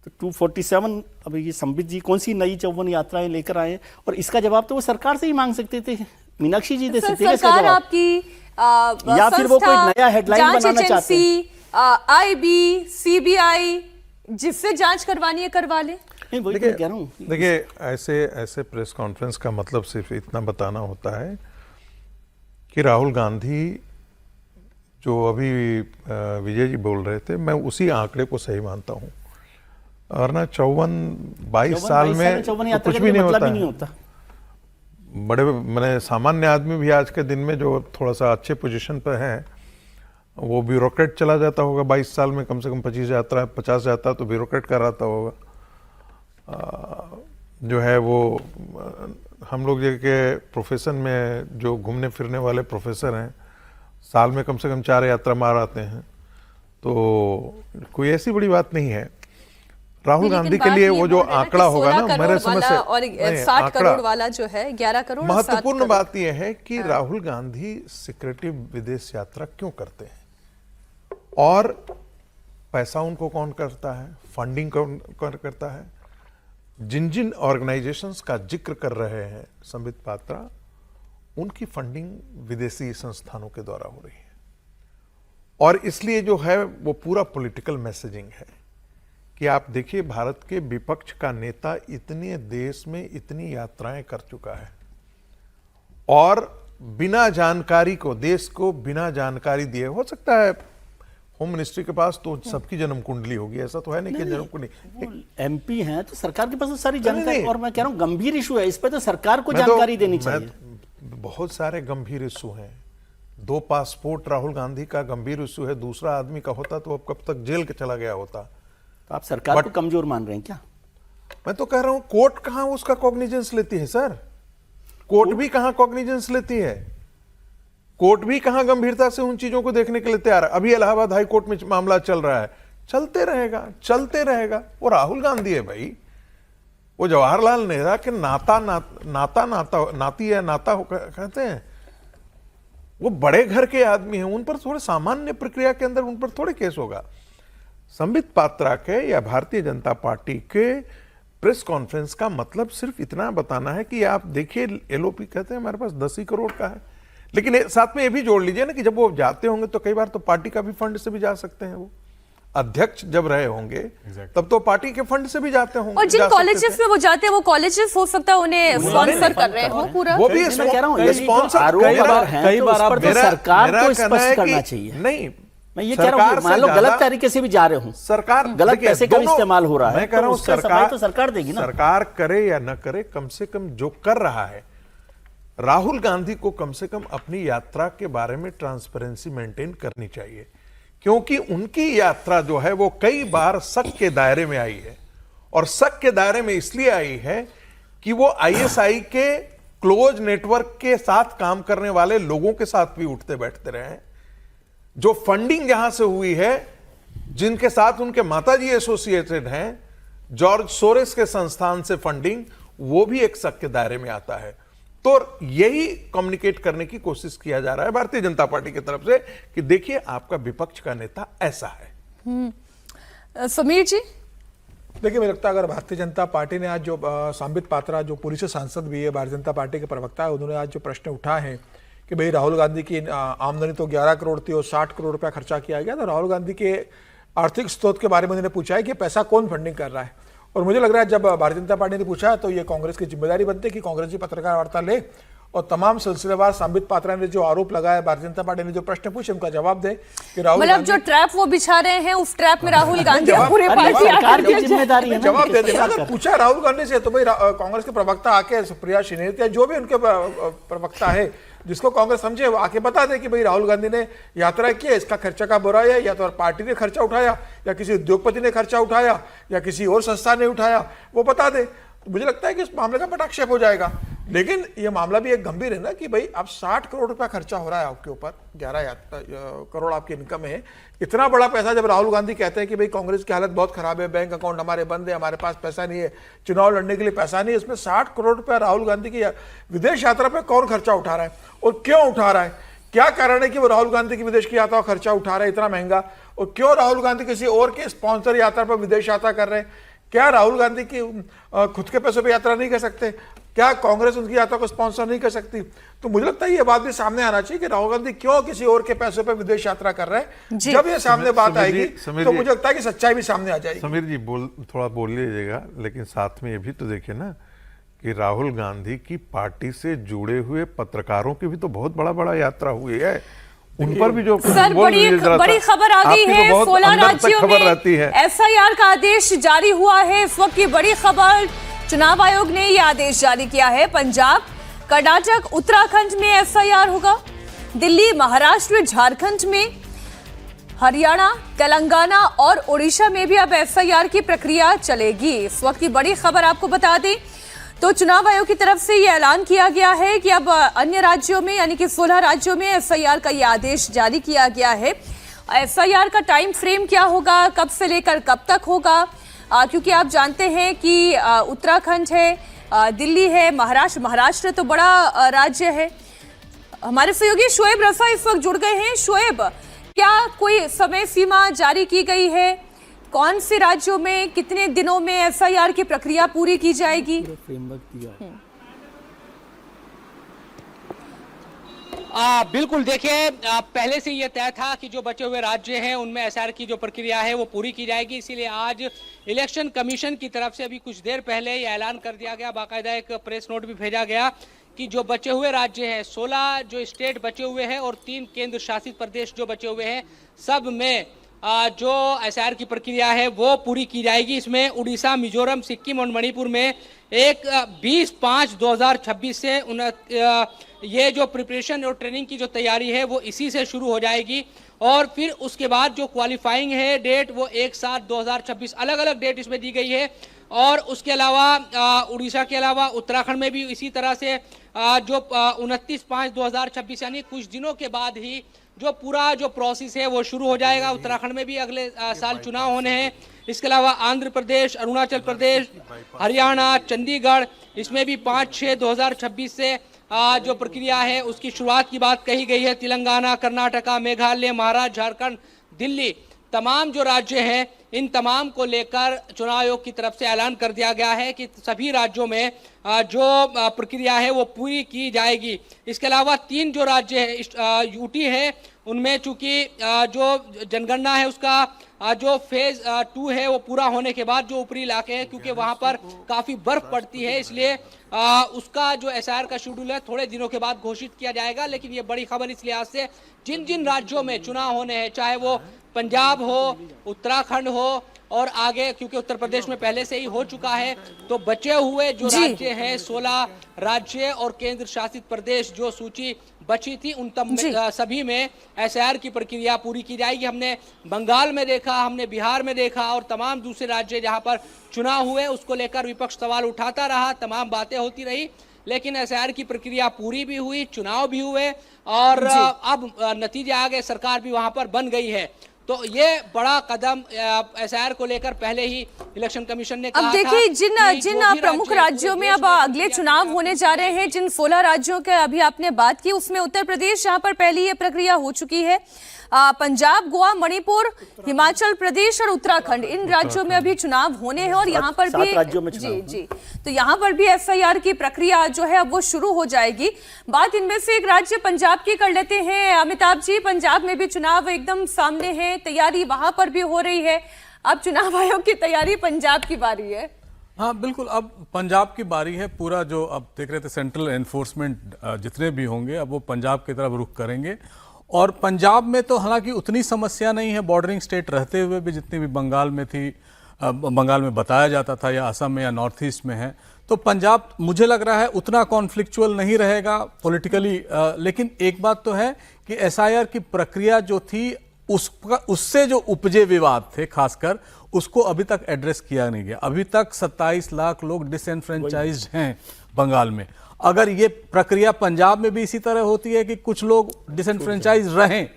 तो 247, अब ये संबित जी कौन सी नई 54 यात्राएं लेकर आए, और इसका जवाब तो वो सरकार से ही मांग सकते थे, मीनाक्षी जी दे सकते थे इसका जवाब, आपकी या फिर वो कोई नया हेडलाइन बनाना चाहते हैं, आईबी, सीबीआई, जिससे जांच करवानी है करवा ले। नहीं, वही तो कह रहा हूँ। देखिए, ऐसे प्रेस कॉन्फ्रेंस का मतलब सिर्फ इतना बताना होता है कि राहुल गांधी जो अभी विजय जी बोल रहे थे, मैं उसी आंकड़े को सही मानता हूँ। और ना 22 साल में तो कुछ भी नहीं होता। बड़े मैंने सामान्य आदमी भी आज के दिन में जो थोड़ा सा अच्छे पोजीशन पर है, वो ब्यूरोक्रेट चला जाता होगा 22 साल में, कम से कम 50 यात्रा तो ब्यूरोक्रेट कराता होगा। जो है वो हम लोग के प्रोफेशन में जो घूमने फिरने वाले प्रोफेसर हैं, साल में कम से कम 4 यात्रा मार आते हैं, तो कोई ऐसी बड़ी बात नहीं है। राहुल गांधी के लिए वो जो आंकड़ा होगा ना, मेरे समझ से और 60 करोड़ वाला जो है 11 करोड़, महत्वपूर्ण बात यह है कि राहुल गांधी सिक्रेटिव विदेश यात्रा क्यों करते हैं, और पैसा उनको कौन करता है, फंडिंग कौन करता है। जिन ऑर्गेनाइजेशंस का जिक्र कर रहे हैं संबित पात्रा, उनकी फंडिंग विदेशी संस्थानों के द्वारा हो रही है, और इसलिए जो है वो पूरा पॉलिटिकल मैसेजिंग है कि आप देखिए, भारत के विपक्ष का नेता इतने देश में इतनी यात्राएं कर चुका है, और बिना जानकारी को, देश को बिना जानकारी दिए, हो सकता है होम मिनिस्ट्री के पास तो सबकी जन्म कुंडली होगी, ऐसा तो है नहीं कि जन्म कुंडली, एमपी हैं तो सरकार के पास तो सारी जानकारी, और मैं कह रहा हूँ गंभीर इशू है, इस पे तो सरकार को जानकारी देनी चाहिए। बहुत सारे गंभीर इशू हैं। 2 पासपोर्ट राहुल गांधी का गंभीर इशू है, दूसरा आदमी का होता तो अब कब तक जेल के चला गया होता। तो आप सरकार को कमजोर मान रहे हैं क्या? मैं तो कह रहा हूं, कोर्ट कहां उसका कॉग्निजेंस लेती है सर, कोर्ट भी कहां कॉग्निजेंस लेती है, कोर्ट भी कहां गंभीरता से उन चीजों को देखने के लिए तैयार है। अभी इलाहाबाद हाई कोर्ट में मामला चल रहा है, चलते रहेगा। वो राहुल गांधी है भाई, वो जवाहरलाल नेहरू के नाता कहते हैं, वो बड़े घर के आदमी हैं, उन पर थोड़े सामान्य प्रक्रिया के अंदर उन पर थोड़े केस होगा। संबित पात्रा के या भारतीय जनता पार्टी के प्रेस कॉन्फ्रेंस का मतलब सिर्फ इतना बताना है कि आप देखिए, एलओपी कहते हैं हमारे पास 10 ही करोड़ का है, लेकिन साथ में ये भी जोड़ लीजिए ना कि जब वो जाते होंगे तो कई बार तो पार्टी का भी फंड से भी जा सकते हैं। वो अध्यक्ष जब रहे होंगे तब तो पार्टी के फंड से भी जाते होंगे, और जिन कॉलेजेस में वो जाते हैं वो कॉलेजेस हो सकता है उन्हें स्पॉन्सर कर रहे हो पूरा, वो भी मैं कह रहा हूं, स्पॉन्सर कई बार आप सरकार को स्पष्ट करना चाहिए। नहीं, मैं ये कह रहा हूँ, मान लो गलत तरीके से भी जा रहे हूँ, सरकार गलत पैसे का इस्तेमाल हो रहा है, मैं कह रहा हूँ सरकार तो सरकार देगी ना। सरकार करे या न करे, कम से कम जो कर रहा है, राहुल गांधी को कम से कम अपनी यात्रा के बारे में ट्रांसपेरेंसी मेंटेन करनी चाहिए, क्योंकि उनकी यात्रा जो है वो कई बार शक के दायरे में आई है। और शक के दायरे में इसलिए आई है कि वो आईएसआई के क्लोज नेटवर्क के साथ काम करने वाले लोगों के साथ भी उठते बैठते रहे हैं। जो फंडिंग यहां से हुई है, जिनके साथ उनके माताजी एसोसिएटेड हैं, जॉर्ज सोरेस के संस्थान से फंडिंग, वो भी एक शक के दायरे में आता है। तो यही कम्युनिकेट करने की कोशिश किया जा रहा है भारतीय जनता पार्टी की तरफ से कि देखिए आपका विपक्ष का नेता ऐसा है। समीर जी, देखिए, मुझे लगता है अगर भारतीय जनता पार्टी ने आज जो संबित पात्रा जो पुरी से सांसद भी है, भारतीय जनता पार्टी के प्रवक्ता है, उन्होंने आज जो प्रश्न उठा है कि भाई राहुल गांधी की आमदनी तो 11 करोड़ थी और 60 करोड़ रुपया खर्चा किया गया, तो राहुल गांधी के आर्थिक स्रोत के बारे में उन्होंने पूछा है कि पैसा कौन फंडिंग कर रहा है। और मुझे लग रहा है जब भारतीय जनता पार्टी ने पूछा तो ये कांग्रेस की जिम्मेदारी बनती है कि कांग्रेस की पत्रकार वार्ता ले और तमाम सिलसिलेवार संबित पात्रा ने जो आरोप लगाया, भारतीय जनता पार्टी ने जो प्रश्न पूछे, उनका जवाब दे कि राहुल मतलब जो ट्रैप वो बिछा रहे हैं, उस ट्रैप में राहुल गांधी और पूरे पार्टी की जिम्मेदारी है, जवाब दे देना। अगर पूछा राहुल गांधी से तो भाई कांग्रेस के प्रवक्ता आके, सुप्रिया श्रीनेत या जो भी उनके प्रवक्ता है जिसको कांग्रेस समझे, वो आके बता दे कि भाई राहुल गांधी ने यात्रा की है, इसका खर्चा का बुरा है, या तो पार्टी ने खर्चा उठाया, या किसी उद्योगपति ने खर्चा उठाया, या किसी और संस्था ने उठाया, वो बता दे। तो मुझे लगता है कि इस मामले का पटाक्षेप हो जाएगा। लेकिन ये मामला भी एक गंभीर है ना कि भाई अब 60 करोड़ रुपया खर्चा हो रहा है आपके ऊपर, 11 करोड़ आपकी इनकम है, इतना बड़ा पैसा जब राहुल गांधी कहते हैं कि भाई कांग्रेस की हालत बहुत खराब है, बैंक अकाउंट हमारे बंद है, हमारे पास पैसा नहीं है, चुनाव लड़ने के लिए पैसा नहीं है, इसमें 60 करोड़ रुपया राहुल गांधी की विदेश यात्रा पर कौन खर्चा उठा रहा है और क्यों उठा रहा है? क्या कारण है कि वो राहुल गांधी की विदेश की यात्रा का खर्चा उठा रहा है इतना महंगा? और क्यों राहुल गांधी किसी और के स्पॉन्सर यात्रा पर विदेश यात्रा कर रहे हैं? क्या राहुल गांधी की खुद के पैसों पर यात्रा नहीं कर सकते? क्या कांग्रेस उनकी यात्रा को स्पॉन्सर नहीं कर सकती? तो मुझे लगता है ये बात भी सामने आना चाहिए कि राहुल गांधी क्यों किसी और के पैसों पर विदेश यात्रा कर रहे हैं। जब ये सामने बात आएगी तो मुझे लगता है कि सच्चाई भी सामने आ जाएगी। समीर जी थोड़ा बोल लीजिएगा, लेकिन साथ में ये भी तो देखिए ना कि राहुल गांधी की पार्टी से जुड़े हुए पत्रकारों की भी तो बहुत बड़ा यात्रा हुई है, उन पर भी जो सर बड़ी खबर आ गई है। 16 राज्यों में एफआईआर का आदेश जारी हुआ है। इस वक्त की बड़ी खबर, चुनाव आयोग ने यह आदेश जारी किया है। पंजाब, कर्नाटक, उत्तराखंड में एफआईआर होगा। दिल्ली, महाराष्ट्र, झारखंड में, हरियाणा, तेलंगाना और ओडिशा में भी अब एफआईआर की प्रक्रिया चलेगी। इस वक्त की बड़ी खबर आपको बता दें तो चुनाव आयोग की तरफ से यह ऐलान किया गया है कि अब अन्य राज्यों में यानी कि 16 राज्यों में एफआईआर का यह आदेश जारी किया गया है। एफआईआर का टाइम फ्रेम क्या होगा, कब से लेकर कब तक होगा, क्योंकि आप जानते हैं कि उत्तराखंड है, दिल्ली है, महाराष्ट्र तो बड़ा राज्य है। हमारे सहयोगी शोएब रफा इस वक्त जुड़ गए हैं। शोएब, क्या कोई समय सीमा जारी की गई है? कौन से राज्यों में कितने दिनों में एफआईआर की प्रक्रिया पूरी की जाएगी? बिल्कुल, देखिए पहले से यह तय था कि जो बचे हुए राज्य हैं उनमें एसआईआर की जो प्रक्रिया है वो पूरी की जाएगी। इसीलिए आज इलेक्शन कमीशन की तरफ से अभी कुछ देर पहले यह ऐलान कर दिया गया, बाकायदा एक प्रेस नोट भी भेजा गया कि जो बचे हुए राज्य हैं, 16 जो स्टेट बचे हुए हैं और 3 केंद्र शासित प्रदेश जो बचे हुए हैं, सब में जो एसआईआर की प्रक्रिया है वो पूरी की जाएगी। इसमें उड़ीसा, मिजोरम, सिक्किम और मणिपुर में 20/5/2026 से ये जो प्रिपरेशन और ट्रेनिंग की जो तैयारी है वो इसी से शुरू हो जाएगी। और फिर उसके बाद जो क्वालिफाइंग है डेट वो 1/7/2026, अलग अलग डेट इसमें दी गई है। और उसके अलावा उड़ीसा के अलावा उत्तराखंड में भी इसी तरह से जो 29/5/2026 यानी कुछ दिनों के बाद ही जो पूरा जो प्रोसेस है वो शुरू हो जाएगा। उत्तराखंड में भी अगले साल चुनाव होने हैं। इसके अलावा आंध्र प्रदेश, अरुणाचल प्रदेश, हरियाणा, चंडीगढ़, इसमें भी 5/6/2026 से जो प्रक्रिया है उसकी शुरुआत की बात कही गई है। तेलंगाना, कर्नाटका, मेघालय, महाराष्ट्र, झारखंड, दिल्ली, तमाम जो राज्य हैं इन तमाम को लेकर चुनाव आयोग की तरफ से ऐलान कर दिया गया है कि सभी राज्यों में जो प्रक्रिया है वो पूरी की जाएगी। इसके अलावा 3 जो राज्य है यूटी है, उनमें चूंकि जो जनगणना है उसका जो फेज 2 है वो पूरा होने के बाद जो ऊपरी इलाके हैं, क्योंकि वहां पर काफी बर्फ पड़ती है, इसलिए उसका जो एसआईआर का शेड्यूल है थोड़े दिनों के बाद घोषित किया जाएगा। लेकिन ये बड़ी खबर इस लिहाज से जिन जिन राज्यों में चुनाव होने हैं, चाहे वो पंजाब हो, उत्तराखंड हो और आगे, क्योंकि उत्तर प्रदेश में पहले से ही हो चुका है, तो बचे हुए जो राज्य हैं 16 राज्य और केंद्र शासित प्रदेश जो सूची बची थी उन सभी में एसआईआर की प्रक्रिया पूरी की जाएगी। हमने बंगाल में देखा, हमने बिहार में देखा और तमाम दूसरे राज्य जहां पर चुनाव हुए उसको लेकर विपक्ष सवाल उठाता रहा, तमाम बातें होती रही, लेकिन एसआईआर की प्रक्रिया पूरी भी हुई, चुनाव भी हुए और अब नतीजे आ गए, सरकार भी वहां पर बन गई है। तो ये बड़ा कदम एसआईआर को लेकर पहले ही इलेक्शन कमीशन ने कहा अब देखिए जिन प्रमुख राज्यों में अब अगले चुनाव होने जा रहे हैं, जिन 16 राज्यों के अभी आपने बात की, उसमें उत्तर प्रदेश जहां पर पहली ये प्रक्रिया हो चुकी है, पंजाब, गोवा, मणिपुर, हिमाचल प्रदेश और उत्तराखंड, इन राज्यों में अभी चुनाव होने हैं और यहाँ पर भी जी तो यहाँ पर भी एसआईआर की प्रक्रिया जो है अब वो शुरू हो जाएगी। बात इनमें से एक राज्य पंजाब की कर लेते हैं। अमिताभ जी, पंजाब में भी चुनाव एकदम सामने है, तैयारी वहां पर भी हो रही है, अब चुनाव आयोग की तैयारी, पंजाब की बारी है। हाँ बिल्कुल, अब पंजाब की बारी है। पूरा जो अब देख रहे थे सेंट्रल एनफोर्समेंट जितने भी होंगे अब वो पंजाब की तरफ रुख करेंगे। और पंजाब में तो हालांकि उतनी समस्या नहीं है, बॉर्डरिंग स्टेट रहते हुए भी, जितनी भी बंगाल में थी, बंगाल में बताया जाता था या असम में या नॉर्थ ईस्ट में है, तो पंजाब मुझे लग रहा है उतना कॉन्फ्लिक्चुअल नहीं रहेगा पॉलिटिकली। लेकिन एक बात तो है कि एसआईआर की प्रक्रिया जो थी उससे जो उपजे विवाद थे खासकर, उसको अभी तक एड्रेस किया नहीं गया। अभी तक 27 लाख लोग डिसएनफ्रेंचाइज्ड हैं बंगाल में। अगर ये प्रक्रिया पंजाब में भी इसी तरह होती है कि कुछ लोग डिसएनफ्रेंचाइज रहें,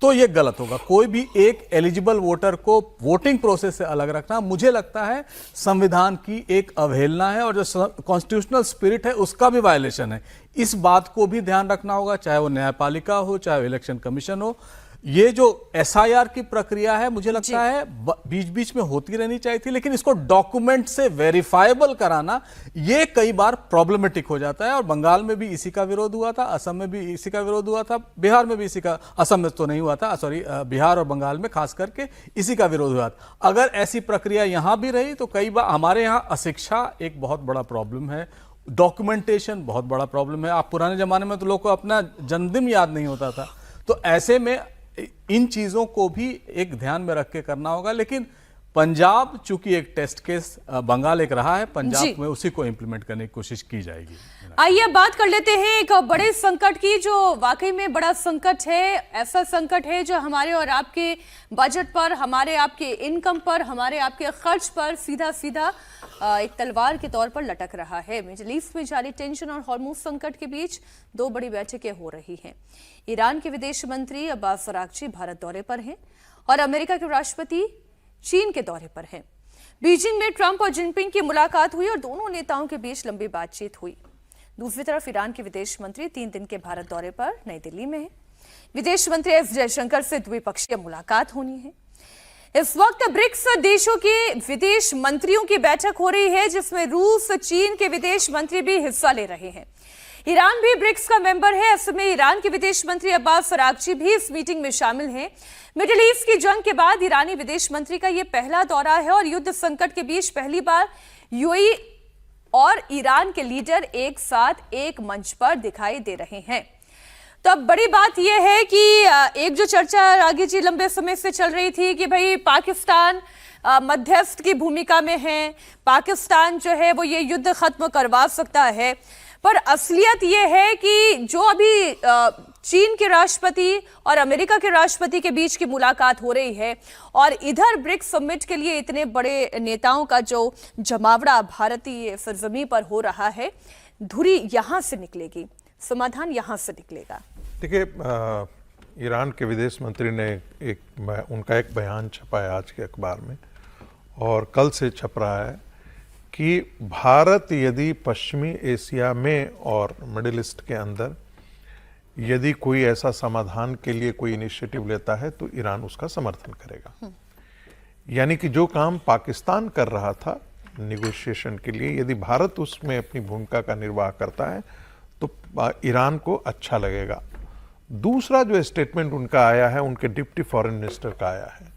तो ये गलत होगा। कोई भी एक एलिजिबल वोटर को वोटिंग प्रोसेस से अलग रखना मुझे लगता है संविधान की एक अवहेलना है और जो कॉन्स्टिट्यूशनल स्पिरिट है उसका भी वायलेशन है। इस बात को भी ध्यान रखना होगा, चाहे वो न्यायपालिका हो, चाहे वो इलेक्शन कमीशन हो। ये जो एसआईआर की प्रक्रिया है मुझे लगता है बीच बीच में होती रहनी चाहिए थी, लेकिन इसको डॉक्यूमेंट से वेरीफाइबल कराना ये कई बार प्रॉब्लमेटिक हो जाता है। और बंगाल में भी इसी का विरोध हुआ था, असम में भी इसी का विरोध हुआ था, बिहार में भी इसी का, असम में तो नहीं हुआ था, सॉरी, बिहार और बंगाल में खास करके इसी का विरोध हुआ था। अगर ऐसी प्रक्रिया यहां भी रही तो कई बार हमारे यहाँ अशिक्षा एक बहुत बड़ा प्रॉब्लम है, डॉक्यूमेंटेशन बहुत बड़ा प्रॉब्लम है। आप पुराने जमाने में तो लोग को अपना जन्मदिन याद नहीं होता था, तो ऐसे में इन चीजों को भी एक ध्यान में रख के करना होगा। लेकिन पंजाब चूंकि एक टेस्ट केस, बंगाल एक रहा है, पंजाब में उसी को इंप्लीमेंट करने की कोशिश की जाएगी। आइए बात कर लेते हैं एक बड़े संकट की, जो वाकई में बड़ा संकट है। ऐसा संकट है जो हमारे और आपके बजट पर, हमारे आपके इनकम पर, हमारे आपके खर्च पर सीधा सीधा एक तलवार के तौर पर लटक रहा है। मिडिल ईस्ट में जारी टेंशन और हॉर्मूज संकट के बीच 2 बड़ी बैठकें हो रही हैं। ईरान के विदेश मंत्री अब्बास अरागची भारत दौरे पर हैं और अमेरिका के राष्ट्रपति चीन के दौरे पर हैं। बीजिंग में ट्रंप और जिनपिंग की मुलाकात हुई और दोनों नेताओं के बीच लंबी बातचीत हुई। दूसरी तरफ ईरान के विदेश मंत्री 3 दिन के भारत दौरे पर नई दिल्ली में हैं। विदेश मंत्री एस जयशंकर से द्विपक्षीय मुलाकात होनी है। इस वक्त ब्रिक्स देशों के विदेश मंत्रियों की बैठक हो रही है, जिसमें रूस, चीन के विदेश मंत्री भी हिस्सा ले रहे हैं। ईरान भी ब्रिक्स का मेंबर है। ऐसे में ईरान के विदेश मंत्री अब्बास अरागची भी इस मीटिंग में शामिल हैं। मिडिल ईस्ट की जंग के बाद ईरानी विदेश मंत्री का यह पहला दौरा है और युद्ध संकट के बीच पहली बार यूएई और ईरान के लीडर एक साथ एक मंच पर दिखाई दे रहे हैं। तो अब बड़ी बात यह है कि एक जो चर्चा रागी जी लंबे समय से चल रही थी कि भाई पाकिस्तान मध्यस्थ की भूमिका में है, पाकिस्तान जो है वो ये युद्ध खत्म करवा सकता है, पर असलियत यह है कि जो अभी चीन के राष्ट्रपति और अमेरिका के राष्ट्रपति के बीच की मुलाकात हो रही है और इधर ब्रिक्स समिट के लिए इतने बड़े नेताओं का जो जमावड़ा भारतीय सरजमी पर हो रहा है, धुरी यहां से निकलेगी, समाधान यहां से निकलेगा। देखिए, ईरान के विदेश मंत्री ने उनका एक बयान छपा है आज के अखबार में और कल से छप रहा है कि भारत यदि पश्चिमी एशिया में और मिडिल ईस्ट के अंदर यदि कोई ऐसा समाधान के लिए कोई इनिशिएटिव लेता है तो ईरान उसका समर्थन करेगा। यानी कि जो काम पाकिस्तान कर रहा था निगोशिएशन के लिए, यदि भारत उसमें अपनी भूमिका का निर्वाह करता है तो ईरान को अच्छा लगेगा। दूसरा जो स्टेटमेंट उनका आया है, उनके डिप्टी फॉरेन मिनिस्टर का आया है,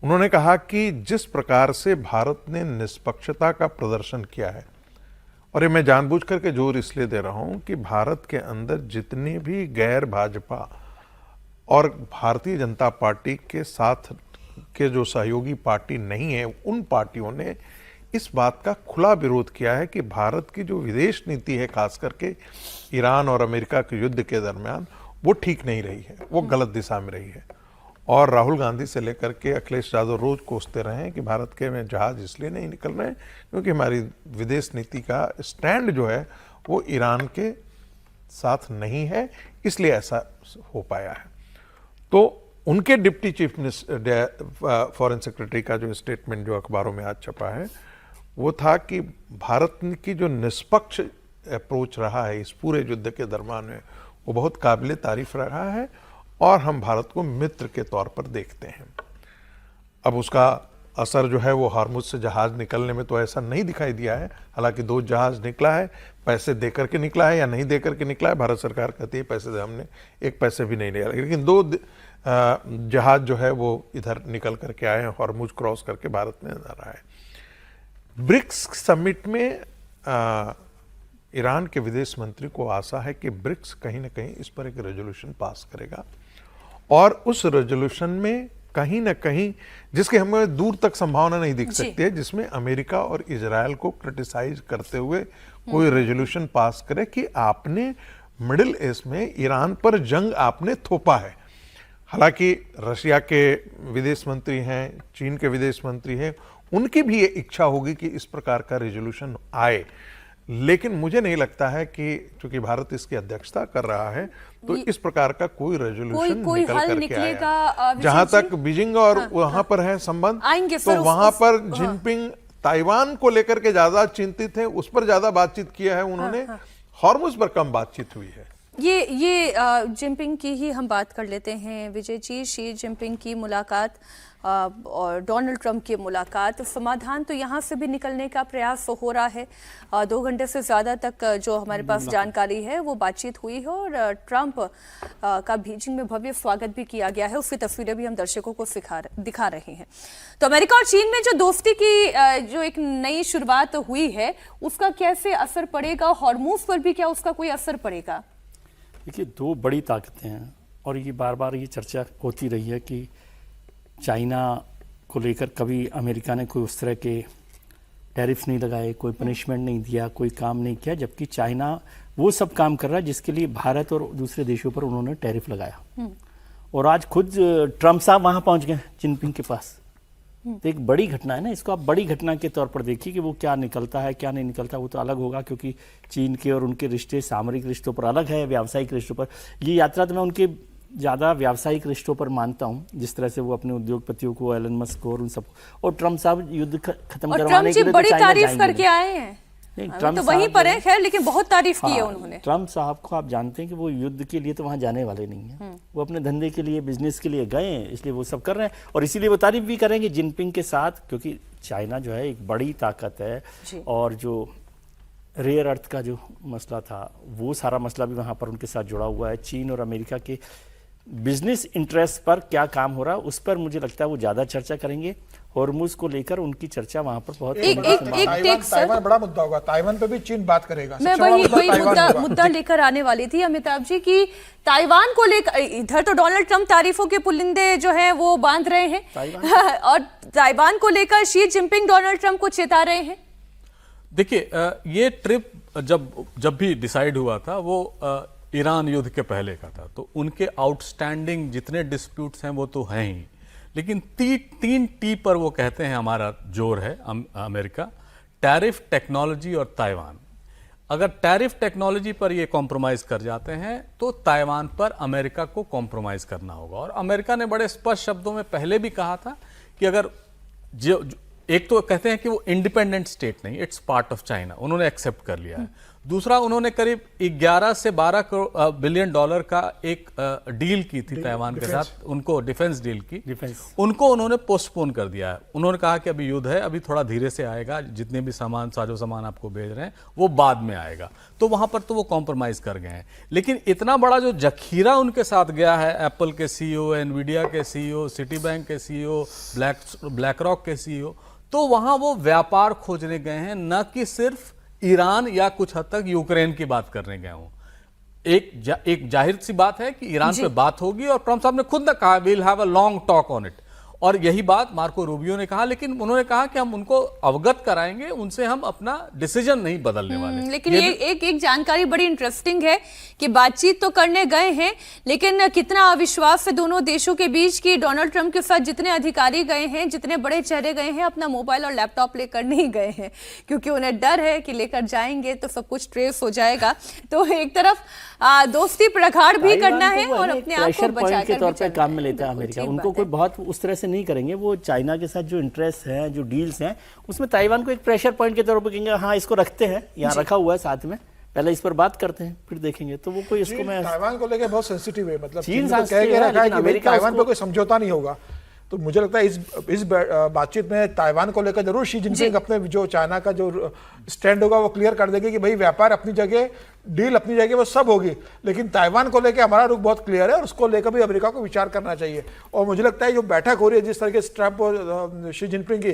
उन्होंने कहा कि जिस प्रकार से भारत ने निष्पक्षता का प्रदर्शन किया है, और ये मैं जानबूझ करके जोर इसलिए दे रहा हूं कि भारत के अंदर जितने भी गैर भाजपा और भारतीय जनता पार्टी के साथ के जो सहयोगी पार्टी नहीं है, उन पार्टियों ने इस बात का खुला विरोध किया है कि भारत की जो विदेश नीति है, खास करके ईरान और अमेरिका के युद्ध के दरमियान, वो ठीक नहीं रही है, वो गलत दिशा में रही है। और राहुल गांधी से लेकर के अखिलेश यादव रोज कोसते रहे हैं कि भारत के में जहाज इसलिए नहीं निकल रहे हैं क्योंकि हमारी विदेश नीति का स्टैंड जो है वो ईरान के साथ नहीं है, इसलिए ऐसा हो पाया है। तो उनके deputy chief minister foreign secretary का जो स्टेटमेंट जो अखबारों में आज छपा है वो था कि भारत की जो निष्पक्ष अप्रोच रहा है इस पूरे युद्ध के दरमियान में, वो बहुत काबिले तारीफ रहा है और हम भारत को मित्र के तौर पर देखते हैं। अब उसका असर जो है वो हार्मुज से जहाज निकलने में तो ऐसा नहीं दिखाई दिया है, हालांकि 2 जहाज निकला है, पैसे दे करके निकला है या नहीं दे करके निकला है, भारत सरकार कहती है पैसे हमने 1 पैसे भी नहीं लिया, लेकिन 2 जहाज जो है वो इधर निकल करके आए हैं, हार्मुज क्रॉस करके भारत में आ रहा है। ब्रिक्स समिट में ईरान के विदेश मंत्री को आशा है कि ब्रिक्स कहीं ना कहीं इस पर एक रेजोल्यूशन पास करेगा और उस रेजोल्यूशन में कहीं ना कहीं, जिसके हमें दूर तक संभावना नहीं दिख सकती है, जिसमें अमेरिका और इजराइल को क्रिटिसाइज करते हुए कोई रेजोल्यूशन पास करे कि आपने मिडिल ईस्ट में ईरान पर जंग आपने थोपा है। हालांकि रशिया के विदेश मंत्री हैं, चीन के विदेश मंत्री हैं, उनकी भी ये इच्छा होगी कि इस प्रकार का रेजोल्यूशन आए, लेकिन मुझे नहीं लगता है कि चूंकि भारत इसकी अध्यक्षता कर रहा है तो इस प्रकार का कोई रेजोल्यूशन निकल करके आएगा। जहां तक बीजिंग और वहां पर है संबंध, तो वहां पर जिनपिंग ताइवान को लेकर के ज्यादा चिंतित है, उस पर ज्यादा बातचीत किया है उन्होंने, हार्मुज पर कम बातचीत हुई है। ये जिनपिंग की ही हम बात कर लेते हैं विजय जी। शी जिनपिंग की मुलाकात और डोनाल्ड ट्रंप की मुलाकात, समाधान तो यहाँ से भी निकलने का प्रयास हो रहा है। 2 घंटे से ज़्यादा तक जो हमारे पास जानकारी है वो बातचीत हुई है और ट्रंप का बीजिंग में भव्य स्वागत भी किया गया है। उसकी तस्वीरें भी हम दर्शकों को दिखा रहे हैं। तो अमेरिका और चीन में जो दोस्ती की जो एक नई शुरुआत हुई है उसका कैसे असर पड़ेगा, हार्मुज पर भी क्या उसका कोई असर पड़ेगा? देखिए, 2 बड़ी ताकतें हैं और ये बार बार ये चर्चा होती रही है कि चाइना को लेकर कभी अमेरिका ने कोई उस तरह के टैरिफ नहीं लगाए, कोई पनिशमेंट नहीं दिया, कोई काम नहीं किया, जबकि चाइना वो सब काम कर रहा है जिसके लिए भारत और दूसरे देशों पर उन्होंने टैरिफ लगाया। और आज खुद ट्रंप साहब वहां पहुंच गए जिनपिंग के पास। तो एक बड़ी घटना है ना, इसको आप बड़ी घटना के तौर पर देखिए कि वो क्या निकलता है क्या नहीं निकलता, वो तो अलग होगा क्योंकि चीन के और उनके रिश्ते सामरिक रिश्तों पर अलग है, व्यावसायिक रिश्तों पर। ये यात्रा तो मैं उनके ज़्यादा व्यावसायिक रिश्तों पर मानता हूँ, जिस तरह से वो अपने उद्योगपतियों को, एलन मस्क को और उन सब, और ट्रंप साहब युद्ध खत्म करवाने के लिए बड़ी तारीफ करके आए हैं। ट्रंप तो वहीं पर है खैर, लेकिन बहुत तारीफ की है उन्होंने। ट्रंप साहब को आप जानते हैं कि वो युद्ध के लिए तो वहां जाने वाले नहीं है, वो अपने धंधे के लिए, बिजनेस के लिए गए हैं, इसलिए वो सब कर रहे हैं और इसीलिए वो तारीफ भी करेंगे जिनपिंग के साथ, क्योंकि चाइना जो है एक बड़ी ताकत है और जो रेयर अर्थ का जो मसला था वो सारा मसला भी वहां पर उनके साथ जुड़ा हुआ है। चीन और अमेरिका के बिजनेस इंटरेस्ट पर क्या काम हो रहा है उस पर मुझे लगता है वो ज्यादा चर्चा करेंगे। हार्मुज को लेकर उनकी चर्चा वहां पर बहुत ताइवान बड़ा मुद्दा होगा, ताइवान पे भी चीन बात करेगा। मैं वही मुद्दा लेकर आने वाली थी अमिताभ जी की ताइवान को लेकर। इधर तो डोनाल्ड ट्रंप तारीफों के पुलिंदे जो हैं वो बांध रहे हैं और ताइवान को लेकर शी जिनपिंग डोनाल्ड ट्रंप को चेता रहे हैं। देखिए, ये ट्रिप जब भी डिसाइड हुआ था वो ईरान युद्ध के पहले का था, तो उनके आउटस्टैंडिंग जितने डिस्प्यूट्स हैं वो तो हैं ही, लेकिन 3 टी पर वो कहते हैं हमारा जोर है अमेरिका, टैरिफ, टेक्नोलॉजी और ताइवान। अगर टैरिफ टेक्नोलॉजी पर ये कॉम्प्रोमाइज कर जाते हैं तो ताइवान पर अमेरिका को कॉम्प्रोमाइज करना होगा। और अमेरिका ने बड़े स्पष्ट शब्दों में पहले भी कहा था कि अगर एक तो कहते हैं कि वो इंडिपेंडेंट स्टेट नहीं, इट्स पार्ट ऑफ चाइना, उन्होंने एक्सेप्ट कर लिया है। दूसरा, उन्होंने करीब 11 से 12 बिलियन डॉलर का एक डील की थी ताइवान के साथ, उनको डिफेंस डील की, उनको उन्होंने पोस्टपोन कर दिया है। उन्होंने कहा कि अभी युद्ध है, अभी थोड़ा धीरे से आएगा, जितने भी सामान साजो सामान आपको भेज रहे हैं वो बाद में आएगा। तो वहां पर तो वो कॉम्प्रोमाइज कर गए हैं। लेकिन इतना बड़ा जो जखीरा उनके साथ गया है, एप्पल के सीईओ, एनवीडिया के सीईओ, सिटी बैंक के सीईओ, ब्लैक रॉक के सीईओ, तो वहां वो व्यापार खोजने गए हैं, न कि सिर्फ ईरान या कुछ हद तक यूक्रेन की बात करने गए हूं। एक जाहिर सी बात है कि ईरान पे बात होगी, और ट्रंप साहब ने खुद ने कहा we'll have a long talk on it, और यही बात मार्को रूबियो ने कहा। लेकिन उन्होंने कहा कि हम उनको अवगत कराएंगे, उनसे हम अपना डिसीजन नहीं बदलने वाले। लेकिन ये एक जानकारी बड़ी इंटरेस्टिंग है कि बातचीत तो करने गए हैं, लेकिन कितना अविश्वास है दोनों देशों के बीच कि डोनाल्ड ट्रंप के साथ जितने अधिकारी गए हैं, जितने बड़े चेहरे गए हैं, अपना मोबाइल और लैपटॉप लेकर नहीं गए हैं, क्योंकि उन्हें डर है कि लेकर जाएंगे तो सब कुछ ट्रेस हो जाएगा। तो एक तरफ दोस्ती प्रगाढ़ भी करना है और अपने आप को बचाकर के तौर पे काम में लेता है अमेरिका। उनको कोई बहुत उस तरह से नहीं करेंगे। वो चाइना के साथ जो इंटरेस्ट है, जो डील्स हैं, उसमें ताइवान को एक प्रेशर पॉइंट के तौर पे कहेंगे हाँ इसको रखते हैं, यहाँ रखा हुआ है साथ में, पहले इस पर बात करते हैं फिर देखेंगे। तो वो कोई इसको मैं ताइवान को लेकर बहुत सेंसिटिव है, मतलब चीन तो कह के रखा है कि भाई ताइवान पे कोई समझौता नहीं होगा। तो मुझे लगता है इस बातचीत में ताइवान को लेकर जरूर शी जिनपिंग अपने जो चाइना का जो स्टैंड होगा वो क्लियर कर देंगे कि भाई व्यापार अपनी जगह, डील अपनी जगह, वो सब होगी, लेकिन ताइवान को लेकर हमारा रुख बहुत क्लियर है और उसको लेकर भी अमेरिका को विचार करना चाहिए। और मुझे लगता है जो बैठक हो रही है जिस तरह से ट्रंप और शी जिनपिंग की,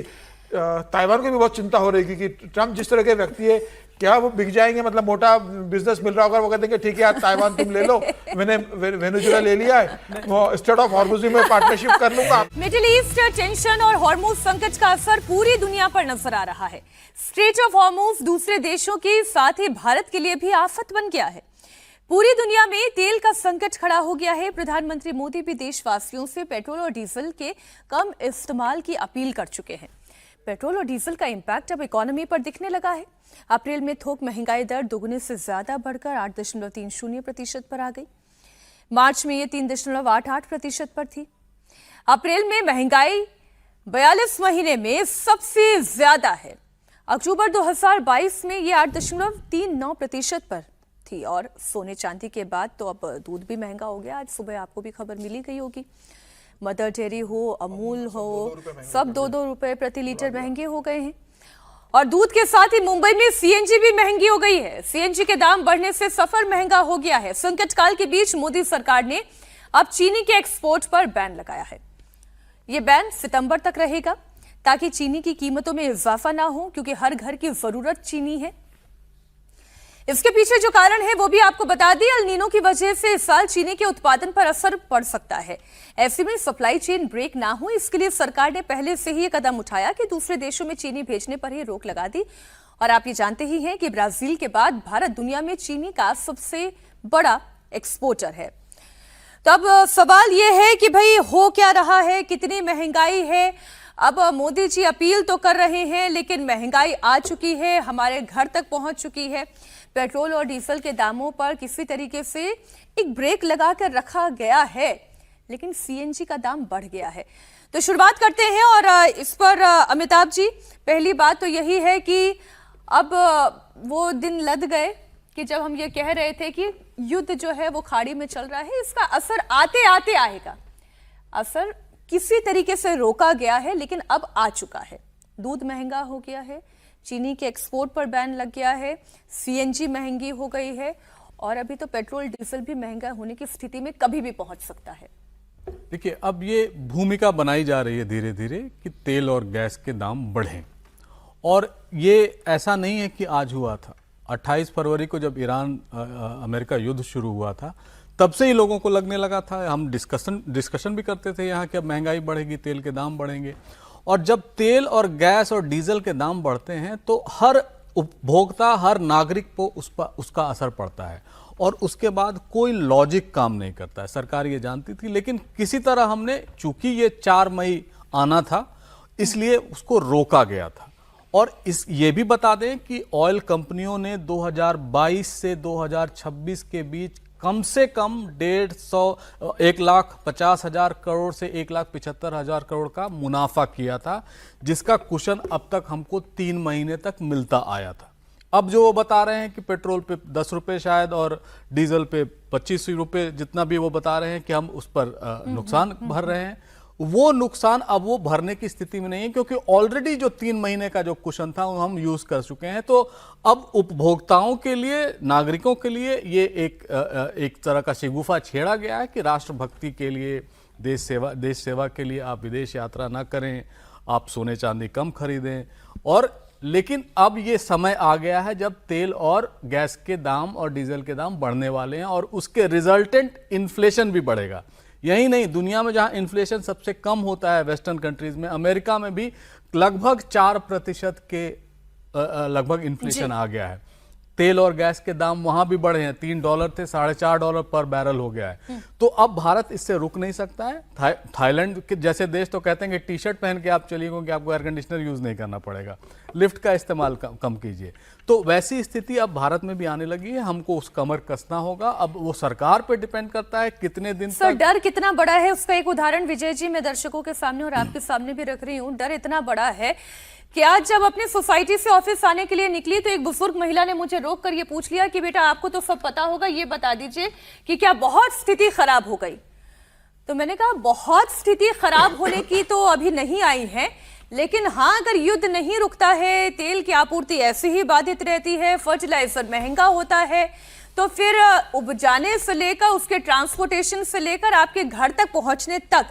ताइवान को भी बहुत चिंता हो रही है कि ट्रंप जिस तरह के व्यक्ति है, क्या वो बिक जाएंगे, मतलब मोटा बिजनेस मिल रहा होगा, वो कहते हैं ठीक है यार ताइवान तुम ले लो, मैंने वेनेजुएला ले लिया है, वो स्टेट ऑफ हॉर्मुज में पार्टनरशिप कर लूंगा। मिडिल ईस्ट टेंशन और हॉर्मुज संकट का असर पूरी दुनिया पर नजर आ रहा है। स्ट्रेट ऑफ हॉर्मुज दूसरे देशों के साथ ही भारत के लिए भी आफत बन गया है। पूरी दुनिया में तेल का संकट खड़ा हो गया है। प्रधानमंत्री मोदी भी देशवासियों से पेट्रोल और डीजल के कम इस्तेमाल की अपील कर चुके हैं। पेट्रोल और डीजल का इंपैक्ट अब इकोनॉमी पर दिखने लगा है। अप्रैल में थोक महंगाई दर दोगुने से ज्यादा बढ़कर 8.30% पर आ गई। मार्च में ये 3.88% पर थी। अप्रैल में महंगाई 42 महीने में सबसे ज्यादा है। अक्टूबर 2022 में ये 8.39% पर थी। और सोने चांदी के बाद तो अब दूध भी महंगा हो गया। आज सुबह आपको भी खबर मिली गई होगी। मदर डेयरी हो, अमूल हो, सब 2-2 रुपए प्रति लीटर महंगे हो गए हैं। और दूध के साथ ही मुंबई में सीएनजी भी महंगी हो गई है। सीएनजी के दाम बढ़ने से सफर महंगा हो गया है। संकट काल के बीच मोदी सरकार ने अब चीनी के एक्सपोर्ट पर बैन लगाया है। यह बैन सितंबर तक रहेगा ताकि चीनी की कीमतों में इजाफा ना हो, क्योंकि हर घर की जरूरत चीनी है। इसके पीछे जो कारण है वो भी आपको बता दें। एल नीनो की वजह से इस साल चीनी के उत्पादन पर असर पड़ सकता है। ऐसे में सप्लाई चेन ब्रेक ना हो, इसके लिए सरकार ने पहले से ही ये कदम उठाया कि दूसरे देशों में चीनी भेजने पर ही रोक लगा दी। और आप ये जानते ही हैं कि ब्राजील के बाद भारत दुनिया में चीनी का सबसे बड़ा एक्सपोर्टर है। तो अब सवाल यह है कि भाई हो क्या रहा है, कितनी महंगाई है। अब मोदी जी अपील तो कर रहे हैं, लेकिन महंगाई आ चुकी है, हमारे घर तक पहुंच चुकी है। पेट्रोल और डीजल के दामों पर किसी तरीके से एक ब्रेक लगाकर रखा गया है, लेकिन सीएनजी का दाम बढ़ गया है। तो शुरुआत करते हैं और इस पर अमिताभ जी, पहली बात तो यही है कि अब वो दिन लद गए कि जब हम ये कह रहे थे कि युद्ध जो है वो खाड़ी में चल रहा है, इसका असर आते आते आएगा। असर किसी तरीके से रोका गया है, लेकिन अब आ चुका है। दूध महंगा हो गया है, चीनी के एक्सपोर्ट पर बैन लग गया है, सीएनजी महंगी हो गई है, और अभी तो पेट्रोल डीजल भी महंगा होने की स्थिति में कभी भी पहुंच सकता है। देखिए, अब ये भूमिका बनाई जा रही है धीरे धीरे कि तेल और गैस के दाम बढ़ें। और ये ऐसा नहीं है कि आज हुआ था। 28 फरवरी को जब ईरान अमेरिका युद्ध शुरू हुआ था, तब से ही लोगों को लगने लगा था। हम डिस्कशन भी करते थे यहाँ कि अब महंगाई बढ़ेगी, तेल के दाम बढ़ेंगे। और जब तेल और गैस और डीजल के दाम बढ़ते हैं तो हर उपभोक्ता, हर नागरिक को उसका असर पड़ता है, और उसके बाद कोई लॉजिक काम नहीं करता है। सरकार ये जानती थी, लेकिन किसी तरह हमने, चूंकि ये 4 मई आना था, इसलिए उसको रोका गया था। और ये भी बता दें कि ऑयल कंपनियों ने 2022 से 2026 के बीच कम से कम 1,50,000 करोड़ से 1,75,000 करोड़ का मुनाफा किया था, जिसका कुशन अब तक हमको 3 महीने तक मिलता आया था। अब जो वो बता रहे हैं कि पेट्रोल पे 10 रुपए शायद और डीजल पे 25 रुपए, जितना भी वो बता रहे हैं कि हम उस पर नुकसान भर रहे हैं, वो नुकसान अब वो भरने की स्थिति में नहीं है, क्योंकि ऑलरेडी जो 3 महीने का जो कुशन था वो हम यूज कर चुके हैं। तो अब उपभोक्ताओं के लिए, नागरिकों के लिए ये एक तरह का शिगुफा छेड़ा गया है कि राष्ट्रभक्ति के लिए, देश सेवा के लिए आप विदेश यात्रा ना करें, आप सोने चांदी कम खरीदें। और लेकिन अब ये समय आ गया है जब तेल और गैस के दाम और डीजल के दाम बढ़ने वाले हैं और उसके रिजल्टेंट इन्फ्लेशन भी बढ़ेगा। यही नहीं, दुनिया में जहां इन्फ्लेशन सबसे कम होता है वेस्टर्न कंट्रीज में, अमेरिका में भी लगभग 4% के लगभग इन्फ्लेशन आ गया है। तेल और गैस के दाम वहां भी बढ़े हैं, $3 थे, $4.5 पर बैरल हो गया है। तो अब भारत इससे रुक नहीं सकता है। थाईलैंड के जैसे देश तो कहते हैं कि टी-शर्ट पहन के आप चलिए क्योंकि आपको एयर कंडीशनर यूज नहीं करना पड़ेगा, लिफ्ट का इस्तेमाल कम कीजिए। तो वैसी स्थिति अब भारत में भी आने लगी है, हमको उस कमर कसना होगा। अब वो सरकार पे डिपेंड करता है कितने दिन सर तक। डर कितना बड़ा है उसका एक उदाहरण विजय जी मैं दर्शकों के सामने और आपके सामने भी रख रही हूँ। डर इतना बड़ा है कि आज जब अपने सोसाइटी से ऑफिस आने के लिए निकली तो एक बुजुर्ग महिला ने मुझे रोक कर ये पूछ लिया कि बेटा आपको तो सब पता होगा, ये बता दीजिए कि क्या बहुत स्थिति खराब हो गई। तो मैंने कहा बहुत स्थिति खराब होने की तो अभी नहीं आई है, लेकिन हाँ अगर युद्ध नहीं रुकता है, तेल की आपूर्ति ऐसे ही बाधित रहती है, फर्टिलाइजर महंगा होता है, तो फिर उपजाने से लेकर उसके ट्रांसपोर्टेशन से लेकर आपके घर तक पहुंचने तक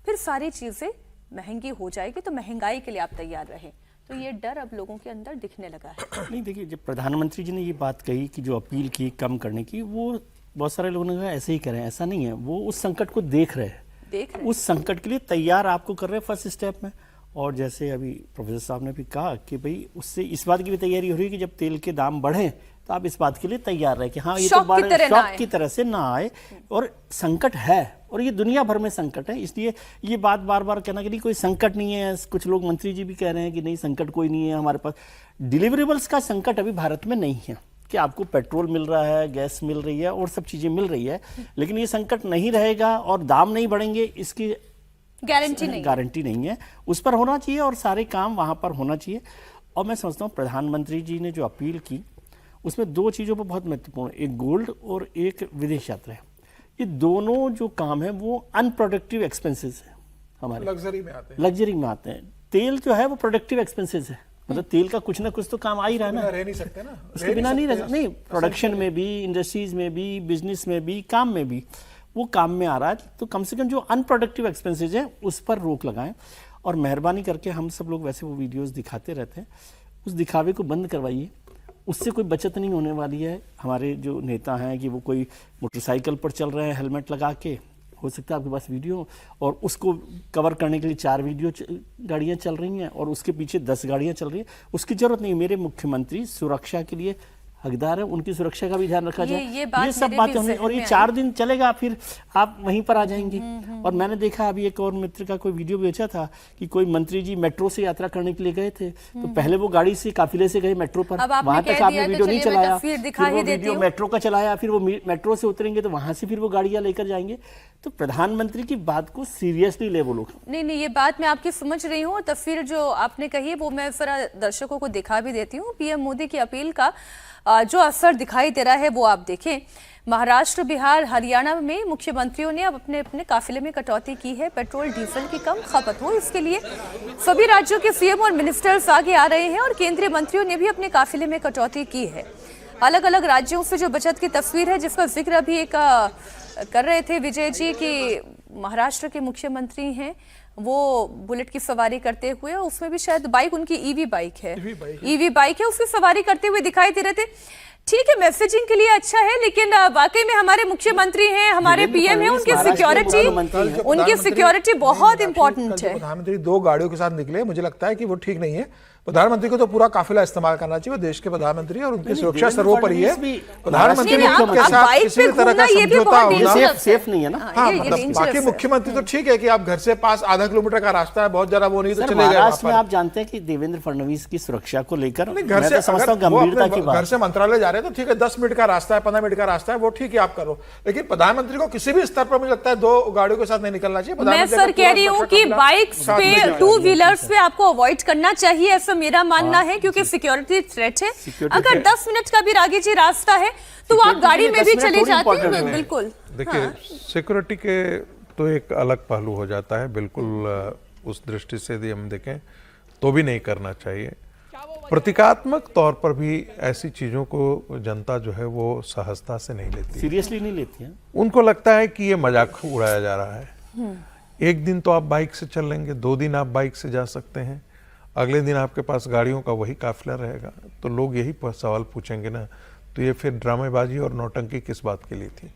फिर सारी चीजें महंगी हो जाएगी। तो महंगाई के लिए आप तैयार रहे। तो ये डर अब लोगों के अंदर दिखने लगा है। नहीं देखिए, जब प्रधानमंत्री जी ने ये बात कही कि जो अपील की कम करने की, वो बहुत सारे लोगों ने कहा ऐसे ही करें, ऐसा नहीं है। वो उस संकट को देख रहे हैं, उस संकट के लिए तैयार आपको कर रहे हैं फर्स्ट स्टेप में। और जैसे अभी प्रोफेसर साहब ने भी कहा कि भाई उससे इस बात की भी तैयारी हो रही है कि जब तेल के दाम बढ़े तो आप इस बात के लिए तैयार रहे कि हाँ ये तो शॉक की तरह से ना आए। और संकट है और ये दुनिया भर में संकट है, इसलिए ये बात बार बार कहना कि नहीं कोई संकट नहीं है। कुछ लोग मंत्री जी भी कह रहे हैं कि नहीं संकट कोई नहीं है हमारे पास। डिलीवरेबल्स का संकट अभी भारत में नहीं है कि आपको पेट्रोल मिल रहा है, गैस मिल रही है और सब चीजें मिल रही है, लेकिन ये संकट नहीं रहेगा और दाम नहीं बढ़ेंगे इसकी गारंटी नहीं है। उस पर होना चाहिए और सारे काम वहां पर होना चाहिए। और मैं समझता हूँ प्रधानमंत्री जी ने जो अपील की उसमें 2 चीज़ों पर बहुत महत्वपूर्ण, एक गोल्ड और एक विदेश यात्रा है। ये दोनों जो काम है वो अनप्रोडक्टिव एक्सपेंसेस है, हमारे लग्जरी में आते हैं। तेल जो है वो प्रोडक्टिव एक्सपेंसेस है, मतलब तेल का कुछ ना कुछ तो काम आ ही रहा है ना, रह नहीं सकते ना, उसके बिना नहीं रह नहीं। प्रोडक्शन में भी, इंडस्ट्रीज में भी, बिजनेस में भी, काम में भी वो काम में आ रहा है। तो कम से कम जो अनप्रोडक्टिव एक्सपेंसेस है उस पर रोक लगाएं। और मेहरबानी करके हम सब लोग वैसे वो वीडियोस दिखाते रहते हैं, उस दिखावे को बंद करवाइए, उससे कोई बचत नहीं होने वाली है। हमारे जो नेता हैं कि वो कोई मोटरसाइकिल पर चल रहे हैं हेलमेट लगा के, हो सकता है आपके पास वीडियो, और उसको कवर करने के लिए 4 वीडियो गाड़ियां चल रही हैं और उसके पीछे 10 गाड़ियां चल रही हैं। उसकी जरूरत नहीं। मेरे मुख्यमंत्री सुरक्षा के लिए हकदार है, उनकी सुरक्षा का भी ध्यान रखा जाए। ये सब बातें होंगी और ये 4 दिन चलेगा, फिर आप वहीं पर आ जाएंगे। और मैंने देखा अभी एक और मित्र का कोई वीडियो भेजा था कि कोई मंत्री जी मेट्रो से यात्रा करने के लिए गए थे, तो पहले वो गाड़ी से काफिले से गए मेट्रो पर, वहां तक आपने वीडियो नहीं चलाया, फिर वो वीडियो मेट्रो का चलाया, फिर वो मेट्रो से उतरेंगे तो वहां से फिर वो गाड़ियां लेकर जाएंगे। तो प्रधानमंत्री की बात को सीरियसली ले वो लोग। नहीं, ये बात मैं आपकी समझ रही हूँ। तो फिर जो आपने कही है वो मैं फिर दर्शकों को दिखा भी देती हूँ। पीएम मोदी की अपील का जो असर दिखाई दे रहा है वो आप देखें। महाराष्ट्र, बिहार, हरियाणा में मुख्यमंत्रियों ने अब अपने अपने काफिले में कटौती की है। पेट्रोल डीजल की कम खपत हो इसके लिए सभी राज्यों के सीएम और मिनिस्टर्स आगे आ रहे हैं और केंद्रीय मंत्रियों ने भी अपने काफिले में कटौती की है। अलग अलग राज्यों से जो बचत की तस्वीर है जिसका जिक्र अभी एक कर रहे थे विजय जी कि महाराष्ट्र के मुख्यमंत्री हैं वो बुलेट की सवारी करते हुए, उसमें भी शायद बाइक उनकी ईवी बाइक है, उसकी सवारी करते हुए दिखाई दे रहे थे। ठीक है, मैसेजिंग के लिए अच्छा है, लेकिन वाकई में हमारे मुख्यमंत्री हैं, हमारे पीएम हैं, उनकी सिक्योरिटी बहुत इंपॉर्टेंट है। प्रधानमंत्री 2 गाड़ियों के साथ निकले, मुझे लगता है कि वो ठीक नहीं है। प्रधानमंत्री को तो पूरा काफिला इस्तेमाल करना चाहिए, वो देश के प्रधानमंत्री और उनकी सुरक्षा सर्वोपरि है। प्रधानमंत्री के साथ किसी भी तरह का समझौता होना सेफ नहीं है ना। हाँ, मतलब बाकी मुख्यमंत्री तो ठीक है कि आप घर से पास आधा किलोमीटर का रास्ता है, बहुत ज्यादा वो नहीं तो चले गए। महाराष्ट्र में आप जानते हैं कि देवेंद्र फडणवीस की सुरक्षा को लेकर घर से समझता हूं गंभीरता की बात। घर से मंत्रालय जा रहे हैं तो ठीक है, 10 मिनट का रास्ता है, 15 मिनट का रास्ता है, वो ठीक है आप करो, लेकिन प्रधानमंत्री को किसी भी स्तर पर मुझे लगता है 2 गाड़ियों के साथ नहीं निकलना चाहिए। मैं सर कह रही हूँ कि बाइक्स पे, 2 व्हीलर्स पे आपको अवॉइड करना चाहिए ऐसे ऐसा मेरा मानना है, क्योंकि सिक्योरिटी थ्रेट है। अगर threat। 10 मिनट का भी राघी जी रास्ता है तो आप गाड़ी में भी चले जाते हैं। बिल्कुल देखिए, सिक्योरिटी के तो एक अलग पहलू हो जाता है, बिल्कुल उस दृष्टि से यदि हम देखें तो भी नहीं करना चाहिए। प्रतीकात्मक तौर पर भी ऐसी चीजों को जनता जो है वो सहजता से नहीं लेती, सीरियसली नहीं लेती है। उनको लगता है कि ये मजाक उड़ाया जा रहा है। एक दिन तो आप बाइक से चल लेंगे, 2 दिन आप बाइक से जा सकते हैं, अगले दिन आपके पास गाड़ियों का वही काफिला रहेगा, तो लोग यही सवाल पूछेंगे ना, तो ये फिर ड्रामेबाजी और नौटंकी किस बात के लिए थी।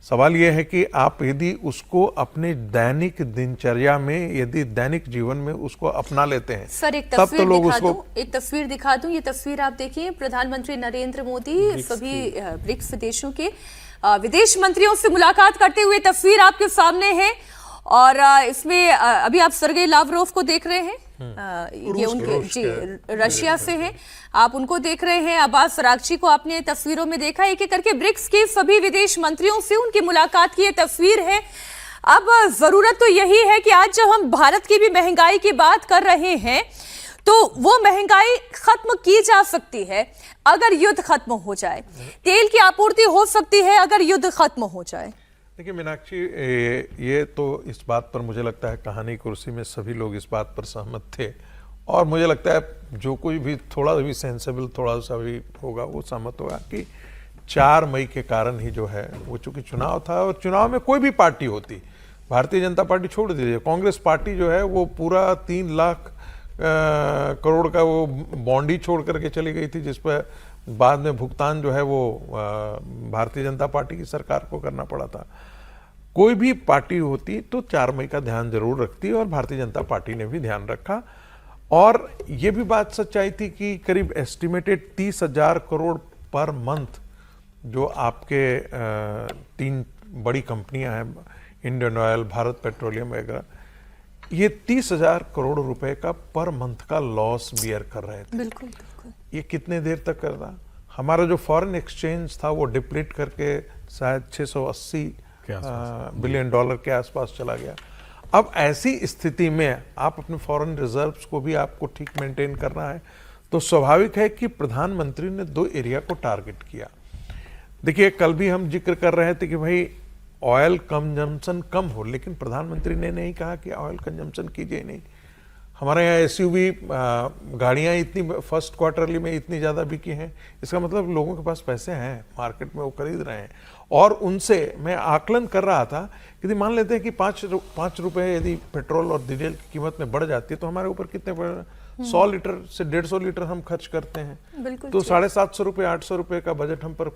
सवाल यह है कि आप यदि उसको अपने दैनिक दिनचर्या में, यदि दैनिक जीवन में उसको अपना लेते हैं, सर एक तब तस्वीर तो लोग दिखा उसको दूं, एक तस्वीर दिखा दूं। ये तस्वीर आप देखिए, प्रधानमंत्री नरेंद्र मोदी सभी ब्रिक्स देशों के विदेश मंत्रियों से मुलाकात करते हुए तस्वीर आपके सामने है। और इसमें अभी आप सर्गेई लावरोव को देख रहे हैं, ये उनके जी रशिया से हैं, आप उनको देख रहे हैं। अब्बास अरागची को आपने तस्वीरों में देखा, एक एक करके ब्रिक्स के सभी विदेश मंत्रियों से उनकी मुलाकात की ये तस्वीर है। अब जरूरत तो यही है कि आज जब हम भारत की भी महंगाई की बात कर रहे हैं तो वो महंगाई खत्म की जा सकती है अगर युद्ध खत्म हो जाए, तेल की आपूर्ति हो सकती है अगर युद्ध खत्म हो जाए। देखिए मीनाक्षी, ये तो इस बात पर मुझे लगता है कहानी कुर्सी में सभी लोग इस बात पर सहमत थे, और मुझे लगता है जो कोई भी थोड़ा भी सेंसेबल थोड़ा सा भी होगा वो सहमत होगा कि 4 मई के कारण ही जो है वो, चूंकि चुनाव था और चुनाव में कोई भी पार्टी होती, भारतीय जनता पार्टी छोड़ दीजिए, कांग्रेस पार्टी जो है वो पूरा 3 लाख करोड़ का वो बॉन्ड ही छोड़ करके चली गई थी, जिस पर बाद में भुगतान जो है वो भारतीय जनता पार्टी की सरकार को करना पड़ा था। कोई भी पार्टी होती तो 4 मई का ध्यान जरूर रखती, और भारतीय जनता पार्टी ने भी ध्यान रखा। और ये भी बात सच्चाई थी कि करीब एस्टिमेटेड 30,000 करोड़ पर मंथ जो आपके 3 बड़ी कंपनियां हैं, इंडियन ऑयल, भारत पेट्रोलियम वगैरह, ये 30,000 करोड़ रुपए का पर मंथ का लॉस बियर कर रहे थे। बिल्कुल बिल्कुल। ये कितने देर तक कर रहा? हमारा जो फॉरेन एक्सचेंज था वो डिप्लीट करके शायद 680 बिलियन डॉलर के आसपास चला गया। अब ऐसी स्थिति में आप अपने फॉरेन रिजर्व्स को भी आपको ठीक मेंटेन करना है, तो स्वाभाविक है कि प्रधानमंत्री ने 2 एरिया को टारगेट किया। देखिए, कल भी हम जिक्र कर रहे थे कि भाई ऑयल कंजम्पशन कम हो, लेकिन प्रधानमंत्री ने नहीं कहा कि ऑयल कंजम्पशन कीजिए नहीं। हमारे यहाँ एसयूवी गाड़ियाँ इतनी फर्स्ट क्वार्टरली में इतनी ज़्यादा बिकी हैं, इसका मतलब लोगों के पास पैसे हैं, मार्केट में वो खरीद रहे हैं। और उनसे मैं आकलन कर रहा था कि यदि मान लेते हैं कि 5 रुपए यदि पेट्रोल और डीजल की कीमत में बढ़ जाती है तो हमारे ऊपर कितने 100 लीटर से 150 लीटर हम खर्च करते हैं, तो 750 रुपये 800 रुपये का बजट हम पर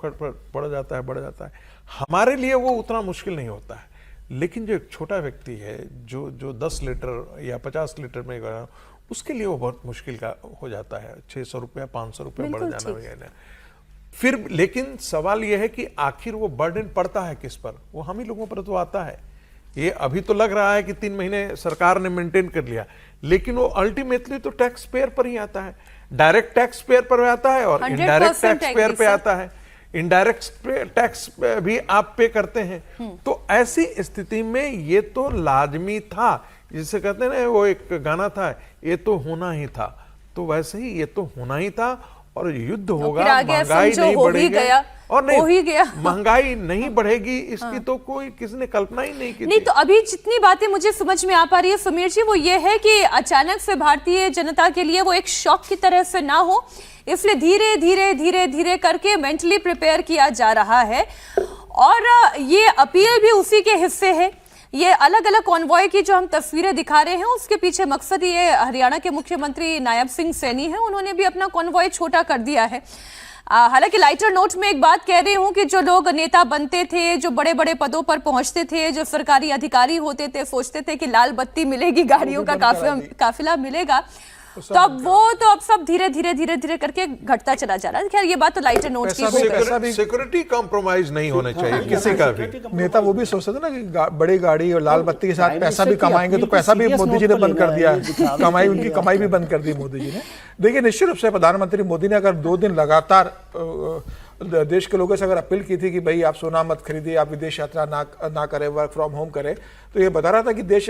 बढ़ जाता है। हमारे लिए वो उतना मुश्किल नहीं होता है, लेकिन जो एक छोटा व्यक्ति है जो 10 लीटर या 50 लीटर में, उसके लिए वो बहुत मुश्किल का हो जाता है। 600 रुपया 500 रुपया बढ़ जाना वगैरह। फिर लेकिन सवाल यह है कि आखिर वो बर्डन पड़ता है किस पर? वो हम ही लोगों पर तो आता है। ये अभी तो लग रहा है कि 3 महीने सरकार ने मेंटेन कर लिया, लेकिन वो अल्टीमेटली तो टैक्स पेयर पर ही आता है। डायरेक्ट टैक्स पेयर पर आता है और इनडायरेक्ट टैक्स पेयर पे आता है। इनडायरेक्ट टैक्स भी आप पे करते हैं। तो ऐसी स्थिति में ये तो लाजमी था, जिसे कहते हैं ना, वो एक गाना था, ये तो होना ही था। तो वैसे ही ये तो होना ही था, और युद्ध होगा, महंगाई नहीं बढ़ेगी, और नहीं महंगाई नहीं बढ़ेगी, इसकी तो कोई किसी ने कल्पना ही नहीं की। नहीं, तो अभी जितनी बातें मुझे समझ में आ पा रही है समीर जी, वो ये है कि अचानक से भारतीय जनता के लिए वो एक शॉक की तरह से ना हो, इसलिए धीरे धीरे धीरे धीरे करके मेंटली प्रिपेयर किया जा रहा है। और ये अपील भी उसी के हिस्से है। ये अलग अलग कॉन्वॉय की जो हम तस्वीरें दिखा रहे हैं, उसके पीछे मकसद ये हरियाणा के मुख्यमंत्री नायब सिंह सैनी हैं, उन्होंने भी अपना कॉन्वॉय छोटा कर दिया है। हालांकि लाइटर नोट में एक बात कह रही हूं कि जो लोग नेता बनते थे, जो बड़े बड़े पदों पर पहुंचते थे, जो सरकारी अधिकारी होते थे, सोचते थे कि लाल बत्ती मिलेगी, गाड़ियों का काफिला मिलेगा, तो अब वो तो अब सब धीरे धीरे धीरे धीरे करके घटता चला जा रहा है। खैर, ये बात तो लाइटर नोट की है। सिक्योरिटी कॉम्प्रोमाइज नहीं होना चाहिए किसी का भी। नेता वो भी सोचते थे ना कि बड़ी गाड़ी और लाल बत्ती के साथ पैसा भी कमाएंगे, तो पैसा भी मोदी जी ने बंद कर दिया है। कमाई, उनकी कमाई भी बंद कर दी मोदी जी ने। देखिए, निश्चित रूप से प्रधानमंत्री मोदी ने अगर 2 दिन लगातार देश के लोगों से अगर अपील की थी कि भाई आप सोना मत खरीदिए, आप विदेश यात्रा ना करें, वर्क फ्रॉम होम करें, तो ये बता रहा था कि देश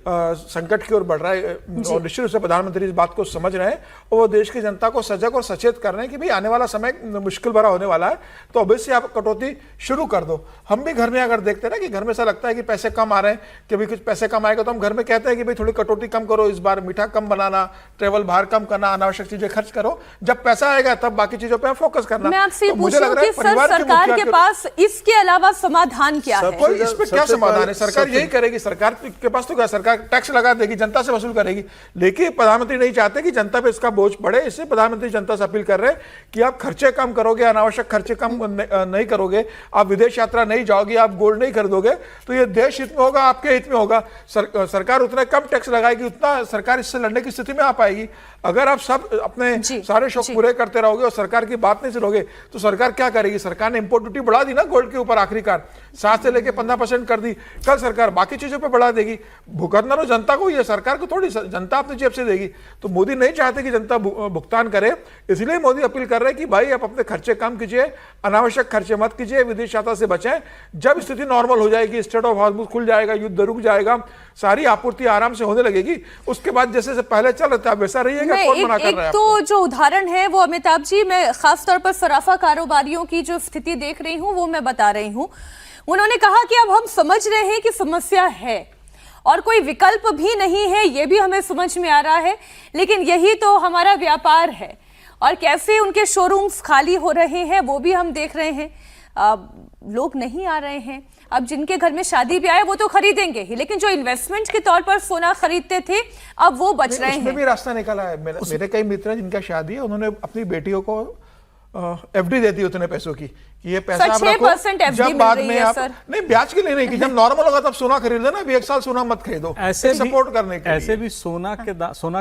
संकट की ओर बढ़ रहा है और निश्चित रूप से प्रधानमंत्री इस बात को समझ रहे हैं और वो देश की जनता को सजग और सचेत कर रहे हैं कि भाई आने वाला समय मुश्किल भरा होने वाला है, तो अवश्य आप कटौती शुरू कर दो। हम भी घर में अगर देखते हैं ना कि घर में ऐसा लगता है कि पैसे कम आ रहे हैं, कि भाई कुछ पैसे कम आएगा, तो हम घर में कहते हैं कि भाई थोड़ी कटौती कम करो, इस बार मीठा कम बनाना, ट्रेवल बाहर कम करना, अनावश्यक चीजें खर्च करो, जब पैसा आएगा तब बाकी चीजों पर फोकस करना। मैं आपसे तो मुझे लग रहा है परिवार सरकार के पास इसके अलावा समाधान क्या है? कोई इस पे क्या समाधान है? सरकार यही करेगी, सरकार के पास तो क्या, सरकार टैक्स लगा देगी, जनता से वसूल करेगी, लेकिन प्रधानमंत्री नहीं चाहते कि जनता पे इसका बोझ बढ़े। इससे प्रधानमंत्री जनता से अपील कर रहे हैं कि आप खर्चे कम करोगे, अनावश्यक खर्चे कम नहीं करोगे, आप विदेश यात्रा नहीं जाओगे, आप गोल्ड नहीं खरीदोगे, तो ये देश हित में होगा, आपके हित में होगा। सरकार उतना कम टैक्स लगाएगी, उतना सरकार इससे लड़ने की स्थिति में आ पाएगी। अगर आप सब अपने सारे शौक पूरे करते रहोगे और सरकार की बात नहीं सुनोगे तो सरकार क्या करेगी? सरकार ने इंपोर्ट ड्यूटी बढ़ा दी ना गोल्ड के ऊपर, आखिरकार 7 से लेके 15% कर दी, कल सरकार बाकी चीजों पे बढ़ा देगी। भुगतना तो जनता को ही है, सरकार को थोड़ी, जनता अपनी जेब से देगी। तो मोदी नहीं चाहते कि जनता भुगतान करे, इसलिए मोदी अपील कर रहे हैं कि भाई आप अपने खर्चे कम कीजिए, अनावश्यक खर्चे मत कीजिए, विदेश यात्रा से बचें। जब स्थिति नॉर्मल हो जाएगी, स्टेट ऑफ हॉर्मुज़ खुल जाएगा, युद्ध रुक जाएगा, सारी आपूर्ति आराम से होने लगेगी, उसके बाद जैसे से पहले चल रहा था वैसा रहिएगा। कौन मना कर रहा है? तो जो उदाहरण है वो अमिताभ जी, मैं खासतौर पर सराफा कारोबारियों की जो स्थिति देख रही हूं वो मैं बता रही हूं। उन्होंने कहा कि अब हम समझ रहे हैं कि समस्या है और कोई विकल्प भी नहीं है, ये भी हमें समझ में आ रहा है, लेकिन यही तो हमारा व्यापार है। और कैसे उनके शोरूम्स खाली हो रहे हैं वो भी हम देख रहे हैं, लोग नहीं आ रहे हैं। अब जिनके घर में शादी ब्याह है वो तो खरीदेंगे ही, लेकिन जो इन्वेस्टमेंट के तौर पर सोना खरीदते थे अब वो बच रहे हैं। उसमें भी रास्ता निकला है। मेरे कई मित्र हैं जिनका शादी है, उन्होंने अपनी बेटियों को एफडी दे दी उतने पैसों की कि ये पैसा आप रखो, जब बाद में आप नहीं, ब्याज के लिए नहीं, कि जब नॉर्मल होगा तब सोना खरीद लेना, अभी 1 साल सोना मत खरीदो, ऐसे सपोर्ट करने के लिए। ऐसे भी सोना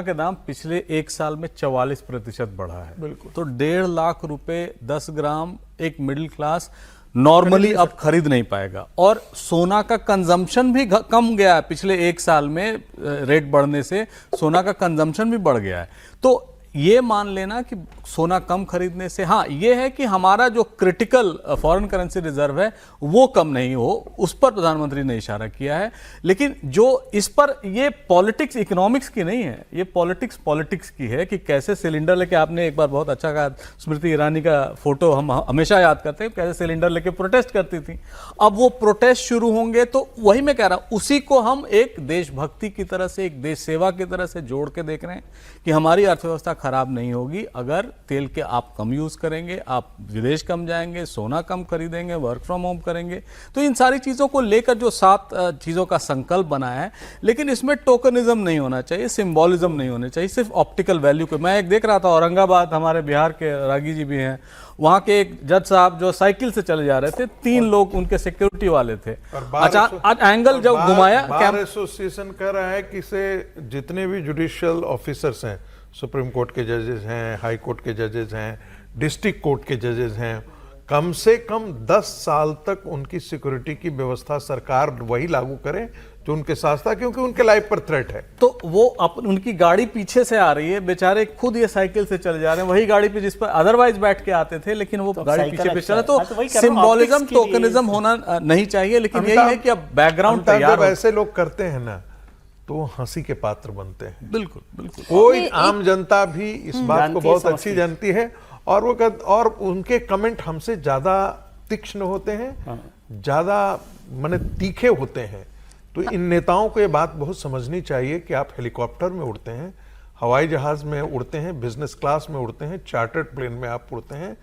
के दाम पिछले 1 साल में 44% बढ़ा है। बिल्कुल। तो 1.5 लाख रुपए 10 ग्राम एक मिडिल क्लास नॉर्मली अब खरीद नहीं पाएगा। और सोना का कंजम्पशन भी कम गया है पिछले 1 साल में, रेट बढ़ने से सोना का कंजम्पशन भी बढ़ गया है। तो ये मान लेना कि सोना कम खरीदने से, हाँ ये है कि हमारा जो क्रिटिकल फॉरेन करेंसी रिजर्व है वो कम नहीं हो, उस पर प्रधानमंत्री ने इशारा किया है। लेकिन जो इस पर, ये पॉलिटिक्स इकोनॉमिक्स की नहीं है, ये पॉलिटिक्स की है कि कैसे सिलेंडर लेके, आपने एक बार बहुत अच्छा कहा, स्मृति ईरानी का फोटो हम हमेशा याद करते हैं, कैसे सिलेंडर लेके प्रोटेस्ट करती थी। अब वो प्रोटेस्ट शुरू होंगे तो वही मैं कह रहा हूं, उसी को हम एक देशभक्ति की तरह से, एक देश सेवा की तरह से जोड़ के देख रहे हैं कि हमारी अर्थव्यवस्था खराब नहीं होगी अगर तेल के आप कम यूज करेंगे, आप विदेश कम जाएंगे, सोना कम खरीदेंगे, वर्क फ्रॉम होम करेंगे। तो इन सारी चीजों को लेकर जो 7 चीजों का संकल्प बनाया है, लेकिन इसमें टोकनिज्म नहीं होना चाहिए, सिंबॉलिज्म नहीं होने चाहिए, सिर्फ ऑप्टिकल वैल्यू को। मैं एक देख रहा था औरंगाबाद, हमारे बिहार के रागी जी भी हैं, वहां के एक जज साहब जो साइकिल से चले जा रहे थे, 3 लोग उनके सिक्योरिटी वाले थे, अच्छा एंगल जब घुमाया, बार एसोसिएशन कह रहा है कि से जितने भी जुडिशियल ऑफिसर्स हैं, सुप्रीम कोर्ट के जजेस हैं, हाई कोर्ट के जजेस हैं, डिस्ट्रिक्ट कोर्ट के जजेस हैं, कम से कम 10 साल तक उनकी सिक्योरिटी की व्यवस्था सरकार वही लागू करे जो उनके साथ था, क्योंकि उनके लाइफ पर थ्रेट है। तो वो उनकी गाड़ी पीछे से आ रही है, बेचारे खुद ये साइकिल से चले जा रहे हैं, वही गाड़ी पे जिस पर अदरवाइज बैठ के आते थे, लेकिन वो तो गाड़ी पीछे चला। तो सिंबॉलिज्म, टोकनिज्म होना नहीं चाहिए, लेकिन यही है कि अब बैकग्राउंड तैयार हो। ऐसे लोग करते हैं ना तो हंसी के पात्र बनते हैं। बिल्कुल बिल्कुल। कोई आम जनता भी इस बात को बहुत अच्छी जानती है, और वो और उनके कमेंट हमसे ज्यादा तीक्ष्ण होते हैं, ज्यादा माने तीखे होते हैं। तो इन नेताओं को ये बात बहुत समझनी चाहिए कि आप हेलीकॉप्टर में उड़ते हैं, हवाई जहाज में उड़ते हैं, बिजनेस क्लास में उड़ते हैं, चार्टर्ड प्लेन में आप उड़ते हैं,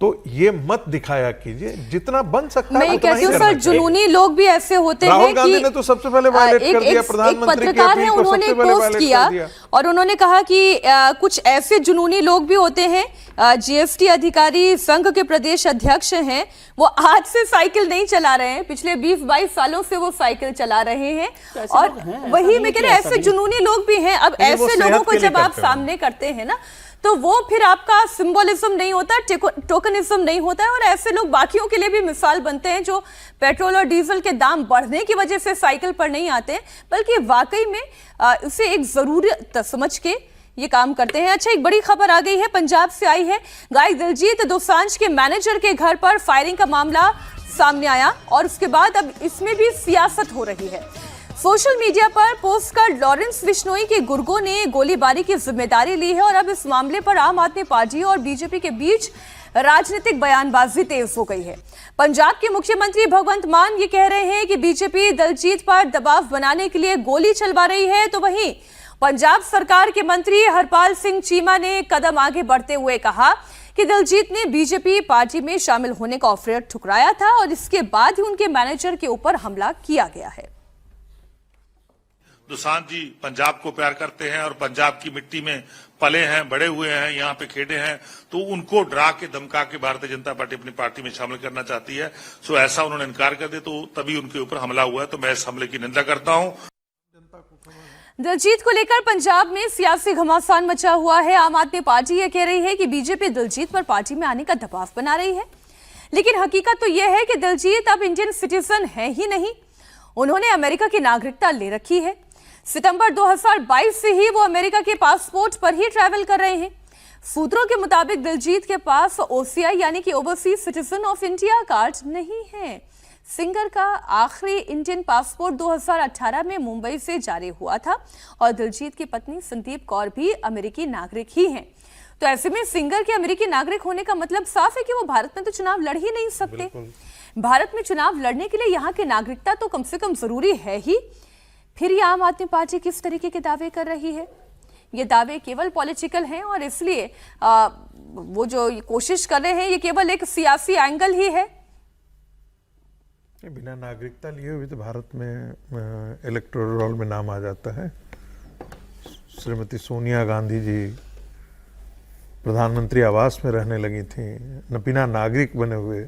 तो ये मत दिखाया कीजिए, जितना बन सकता है। मैं कहती हूँ सर, जुनूनी लोग भी ऐसे होते हैं कि राहुल गांधी ने तो सबसे पहले वायलेट कर दिया प्रधानमंत्री की अपील को, उन्होंने पोस्ट किया और उन्होंने कहा कि कुछ ऐसे जुनूनी लोग भी होते हैं, जीएसटी अधिकारी संघ के प्रदेश अध्यक्ष हैं, वो आज से साइकिल नहीं चला रहे हैं, पिछले 20-22 सालों से वो साइकिल चला रहे हैं। और वही मैं कह रही हूँ, ऐसे जुनूनी लोग भी हैं। अब ऐसे लोगों को जब आप सामने करते हैं ना, तो वो फिर आपका सिंबोलिज्म नहीं होता, टोकनिज्म नहीं होता है, और ऐसे लोग बाकियों के लिए भी मिसाल बनते हैं जो पेट्रोल और डीजल के दाम बढ़ने की वजह से साइकिल पर नहीं आते, बल्कि वाकई में उसे एक जरूरत समझ के ये काम करते हैं। अच्छा, एक बड़ी खबर आ गई है, पंजाब से आई है। गायक दिलजीत दोसांझ के मैनेजर के घर पर फायरिंग का मामला सामने आया और उसके बाद अब इसमें भी सियासत हो रही है। सोशल मीडिया पर पोस्ट कर लॉरेंस बिश्नोई के गुर्गों ने गोलीबारी की जिम्मेदारी ली है और अब इस मामले पर आम आदमी पार्टी और बीजेपी के बीच राजनीतिक बयानबाजी तेज हो गई है। पंजाब के मुख्यमंत्री भगवंत मान ये कह रहे हैं कि बीजेपी दिलजीत पर दबाव बनाने के लिए गोली चलवा रही है, तो वहीं पंजाब सरकार के मंत्री हरपाल सिंह चीमा ने कदम आगे बढ़ते हुए कहा कि दिलजीत ने बीजेपी पार्टी में शामिल होने का ऑफर ठुकराया था और इसके बाद ही उनके मैनेजर के ऊपर हमला किया गया है। दोसांझ जी पंजाब को प्यार करते हैं और पंजाब की मिट्टी में पले हैं, बड़े हुए हैं, यहाँ पे खेले हैं, तो उनको डरा के धमका के भारतीय जनता पार्टी अपनी पार्टी में शामिल करना चाहती है। सो ऐसा उन्होंने इनकार कर दिया, तो तभी उनके ऊपर हमला हुआ है। तो मैं इस हमले की निंदा करता हूँ। दिलजीत को लेकर पंजाब में सियासी घमासान मचा हुआ है। आम आदमी पार्टी ये कह रही है कि बीजेपी दिलजीत पर पार्टी में आने का दबाव बना रही है, लेकिन हकीकत तो यह है कि दिलजीत अब इंडियन सिटीजन है ही नहीं, उन्होंने अमेरिका की नागरिकता ले रखी है। सितंबर 2022 से ही वो अमेरिका के पासपोर्ट पर ही ट्रैवल कर रहे हैं। सूत्रों के मुताबिक दिलजीत के पास ओसीआई यानी कि overseas citizen of India card नहीं है। सिंगर का आखिरी इंडियन पासपोर्ट 2018 में मुंबई से जारी हुआ था और दिलजीत की पत्नी संदीप कौर भी अमेरिकी नागरिक ही हैं। तो ऐसे में सिंगर के अमेरिकी नागरिक होने का मतलब साफ है कि वो भारत में तो चुनाव लड़ ही नहीं सकते। भारत में चुनाव लड़ने के लिए यहाँ की नागरिकता तो कम से कम जरूरी है ही। फिर ये आम आदमी पार्टी किस तरीके के दावे कर रही है? ये दावे केवल पॉलिटिकल हैं और इसलिए वो जो कोशिश कर रहे हैं ये केवल एक सियासी एंगल ही है। बिना नागरिकता लिए हुए तो भारत में इलेक्टोरल रोल में नाम आ जाता है। श्रीमती सोनिया गांधी जी प्रधानमंत्री आवास में रहने लगी थी, बिना नागरिक बने हुए।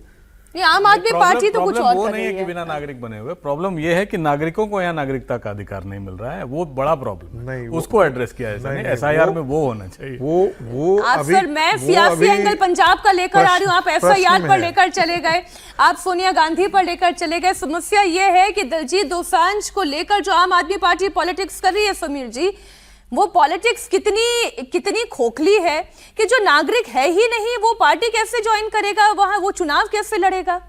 ये आम आदमी पार्टी तो कुछ और वो कर नहीं है रही कि बिना नागरिक बने हुए। प्रॉब्लम ये है कि नागरिकों को यहाँ नागरिकता का अधिकार नहीं मिल रहा है, वो बड़ा प्रॉब्लम नहीं, उसको एड्रेस किया है। एसआईआर में वो होना चाहिए। वो आप सर, मैं सियासी एंगल पंजाब का लेकर आ रही हूँ, आप एसआईआर पर लेकर चले गए, आप सोनिया गांधी पर लेकर चले गए। समस्या ये है कि दिलजीत दोसांझ को लेकर जो आम आदमी पार्टी पॉलिटिक्स कर रही है समीर जी, वो पॉलिटिक्स कितनी खोखली है कि जो नागरिक है ही नहीं वो पार्टी कैसे ज्वाइन करेगा, वहां वो चुनाव कैसे लड़ेगा?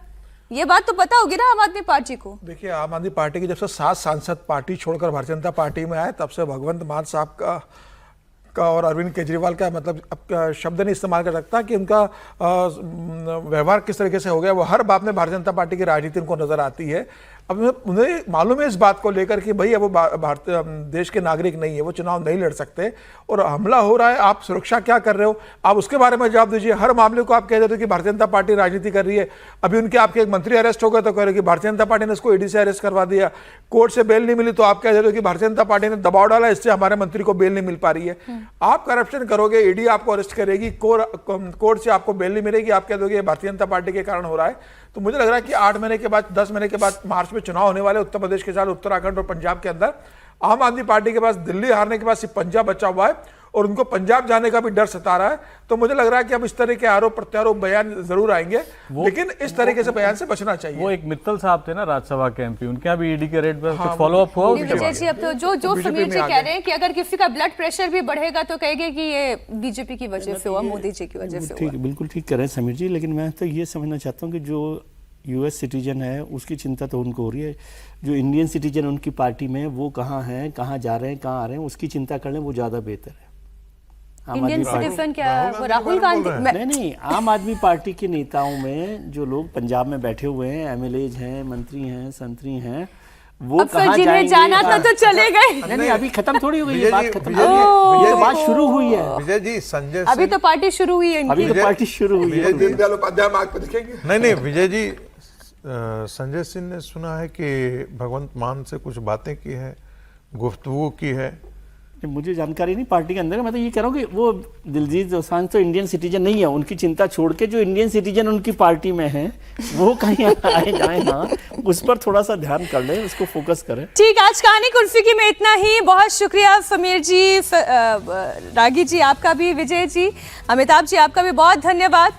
ये बात तो पता होगी ना आम आदमी पार्टी को। देखिए, आम आदमी पार्टी के जब से 7 सांसद पार्टी छोड़कर भारतीय जनता पार्टी में आए तब से भगवंत मान साहब का और अरविंद केजरीवाल का मतलब अब शब्द नहीं इस्तेमाल कर सकता कि उनका व्यवहार किस तरीके से हो गया। वो हर बात में भारतीय जनता पार्टी की राजनीति उनको नजर आती है। अब उन्हें मालूम है इस बात को लेकर कि भाई अब वो भारतीय देश के नागरिक नहीं है, वो चुनाव नहीं लड़ सकते और हमला हो रहा है। आप सुरक्षा क्या कर रहे हो, आप उसके बारे में जवाब दीजिए। हर मामले को आप कह देते हो कि भारतीय जनता पार्टी राजनीति कर रही है। अभी उनके आपके एक मंत्री अरेस्ट हो गए तो कह रहे हो कि भारतीय जनता पार्टी ने इसको ईडी से अरेस्ट करवा दिया। कोर्ट से बेल नहीं मिली तो आप कह देते हो कि भारतीय जनता पार्टी ने दबाव डाला, इससे हमारे मंत्री को बेल नहीं मिल पा रही है। आप करप्शन करोगे, ईडी आपको अरेस्ट करेगी, कोर्ट से आपको बेल नहीं मिलेगी, आप कह दोगे भारतीय जनता पार्टी के कारण हो रहा है। तो मुझे लग रहा है कि 8 महीने के बाद 10 महीने के बाद मार्च में चुनाव होने वाले उत्तर प्रदेश के साथ उत्तराखंड और पंजाब के अंदर। आम आदमी पार्टी के पास दिल्ली हारने के बाद सिर्फ पंजाब बचा हुआ है और उनको पंजाब जाने का भी डर सता रहा है। तो मुझे लग रहा है कि अब इस तरह के आरोप प्रत्यारोप बयान जरूर आएंगे, लेकिन इस तरीके से बयान से बचना चाहिए। वो एक मित्तल साहब थे ना राज्यसभा के एमपी, उनके यहाँ भी ईडी के रेड पर कुछ फॉलो अप हुआ। विजय जी, अब तो जो समीर जी कह रहे हैं कि अगर किसी का ब्लड प्रेशर भी बढ़ेगा तो कहेंगे कि ये बीजेपी की वजह से हुआ, मोदी जी की वजह से हुआ। ठीक, बिल्कुल ठीक कह रहे हैं समीर जी, लेकिन मैं तो ये समझना चाहता हूँ कि जो यूएस सिटीजन है उसकी चिंता तो उनको हो रही है, जो इंडियन सिटीजन उनकी पार्टी में वो कहाँ हैं, कहाँ जा रहे हैं, कहाँ आ रहे हैं, उसकी चिंता कर लें, वो ज़्यादा बेहतर है। इंडियन सिटीजन क्या राहुल गांधी? नहीं, आम आदमी पार्टी के नेताओं में जो लोग पंजाब में बैठे हुए हैं, एमएलएज हैं, मंत्री हैं, संतरी हैं, वो कहाँ जाएंगे? जाना था तो चले गए। नहीं, अभी खत्म थोड़ी हो गई ये बात, खत्म ये तो बात शुरू हुई है। विजय जी, संजय अभी तो पार्टी शुरू हुई है, अभी तो पार्टी शुरू हुई है। नहीं, विजय जी, संजय सिंह ने सुना है कि भगवंत मान से कुछ बातें की है, गुफ्तगू की है। मुझे जानकारी नहीं पार्टी के अंदर। मैं तो ये कह रहा हूँ कि वो दिलजीत दोसांझ तो इंडियन सिटीजन नहीं है, उनकी चिंता छोड़ के जो इंडियन सिटीजन उनकी पार्टी में है वो कहीं आए जाए ना, उस पर थोड़ा सा ध्यान कर लें, उसको फोकस करें। ठीक, आज कहानी कुर्सी की में इतना ही। बहुत शुक्रिया समीर जी, रागी जी आपका भी, विजय जी, अमिताभ जी आपका भी बहुत धन्यवाद।